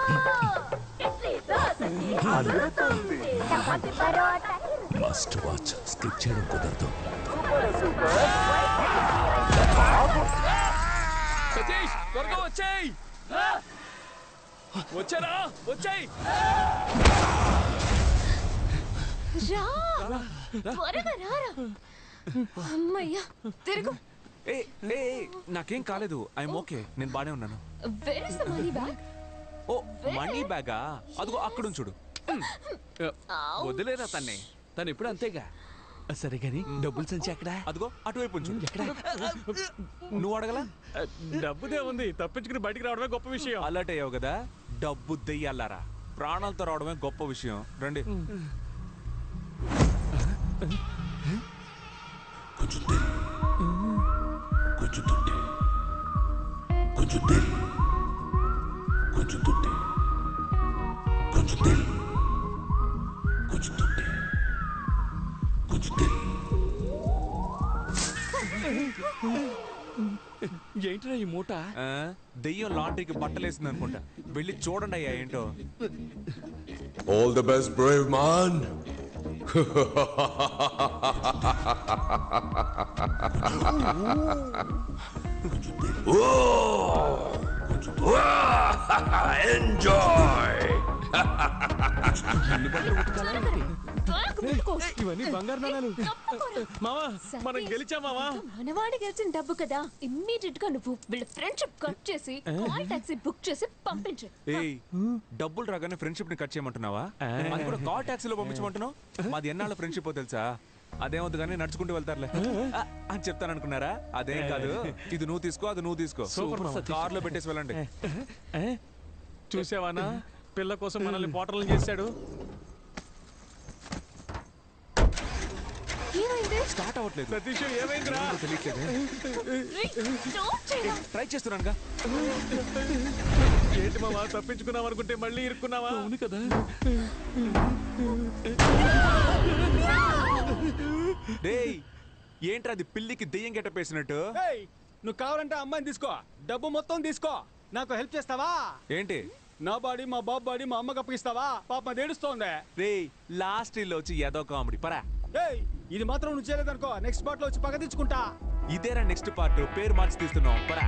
ఇడ్లీ దోసకి అదురుతుంది chapati parotta must watch skip చేయడం కుదరదు. సతీష్ త్వరగా వచ్చేయ్ వచ్చారా వచ్చేయ్ త్వరగా రారా అమ్మయ్యా తిరుగు నాకేం కాలేదు ఐఎమ్ ఓకే నేను బానే ఉన్నాను where is the money bag ఓ మనీ బ్యాగా అదిగో అక్కడ చూడు వదిలేరా తన్ని తను ఇప్పుడు అంతేగా సరే గాని డబ్బులు సంచి ఎక్కడా అదిగో అటువైపు ఎక్కడ నువ్వు అడగలా డబ్బుదే ఉంది తప్పించుకుని బయటికి రావడమే గొప్ప విషయం అలర్ట్ అయ్యావు కదా డబ్బు దెయ్యాలారా ప్రాణాలతో రావడమే గొప్ప విషయం రండి కొంచెం తెల్ కొంచెం దుడ్డే కొంచెం తెల్ కొంచెం దుడ్డే కొంచెం తెల్ కొంచెం దుడ్డే కొంచెం తెల్ ఏంట్రా ఈ మూట దెయ్యం లాండ్రీకి బట్టలేసింది అనుకుంటా వెళ్ళి చూడండి అయ్యా ఏంటో All the best, brave man. Enjoy. ఇవన్నీ బంగారు నాణాలు మావా మనం గెలిచాం మావా మనవాడి గెలిచిన డబ్బు కదా ఇమ్మీడియట్ గా నువ్వు వీళ్ళ ఫ్రెండ్షిప్ కట్ చేసి కాల్ టాక్సీ బుక్ చేసి పంపించు ఏయ్ డబ్బులు రాగానే ఫ్రెండ్షిప్ ని కట్ చేయమంటున్నావా అది కూడా కాల్ టాక్సీలో పంపించమంటున్నావు మాది ఎన్నాళ్ళ ఫ్రెండ్షిప్ తెలుసా అదేమవుతుంది కానీ నడుచుకుంటూ వెళ్తారులే అని చెప్తాను అనుకున్నారా అదేం కాదు ఇది నువ్వు తీసుకో అది నువ్వు తీసుకో కార్ లో పెట్టేసి వెళ్ళండి చూసావానా పిల్ల కోసం మనల్ని పోటర్లు చేశాడు స్టార్ట్ అవ్వట్లేదు సతీష్ ఏమైందిరా ట్రై చేస్తున్నానుగా ఏంటి మావా తప్పించుకున్నావు అనుకుంటే మళ్ళీ ఇరుక్కున్నావా అవును కదా డేయ్ ఏంట్రా అది పిల్లికి దెయ్యం గెట్టపేసినట్టు నువ్వు కావాలంటే అమ్మాయిని తీసుకో డబ్బు మొత్తం తీసుకో నాకు హెల్ప్ చేస్తావా ఏంటి నా బాడీ మా బాబు బాడీ మా అమ్మకి అప్పగిస్తావా పాప ఏడుస్తోంది రేయ్ లాస్ట్ ఇల్లు వచ్చి ఏదో కామెడీ పరా ఇది మాత్రం నువ్వు చేయలేదనుకో నెక్స్ట్ పార్ట్ లో వచ్చి పగ తెచ్చుకుంటా ఇదేరా నెక్స్ట్ పార్ట్ పేరు మార్చి తీస్తున్నాం పరా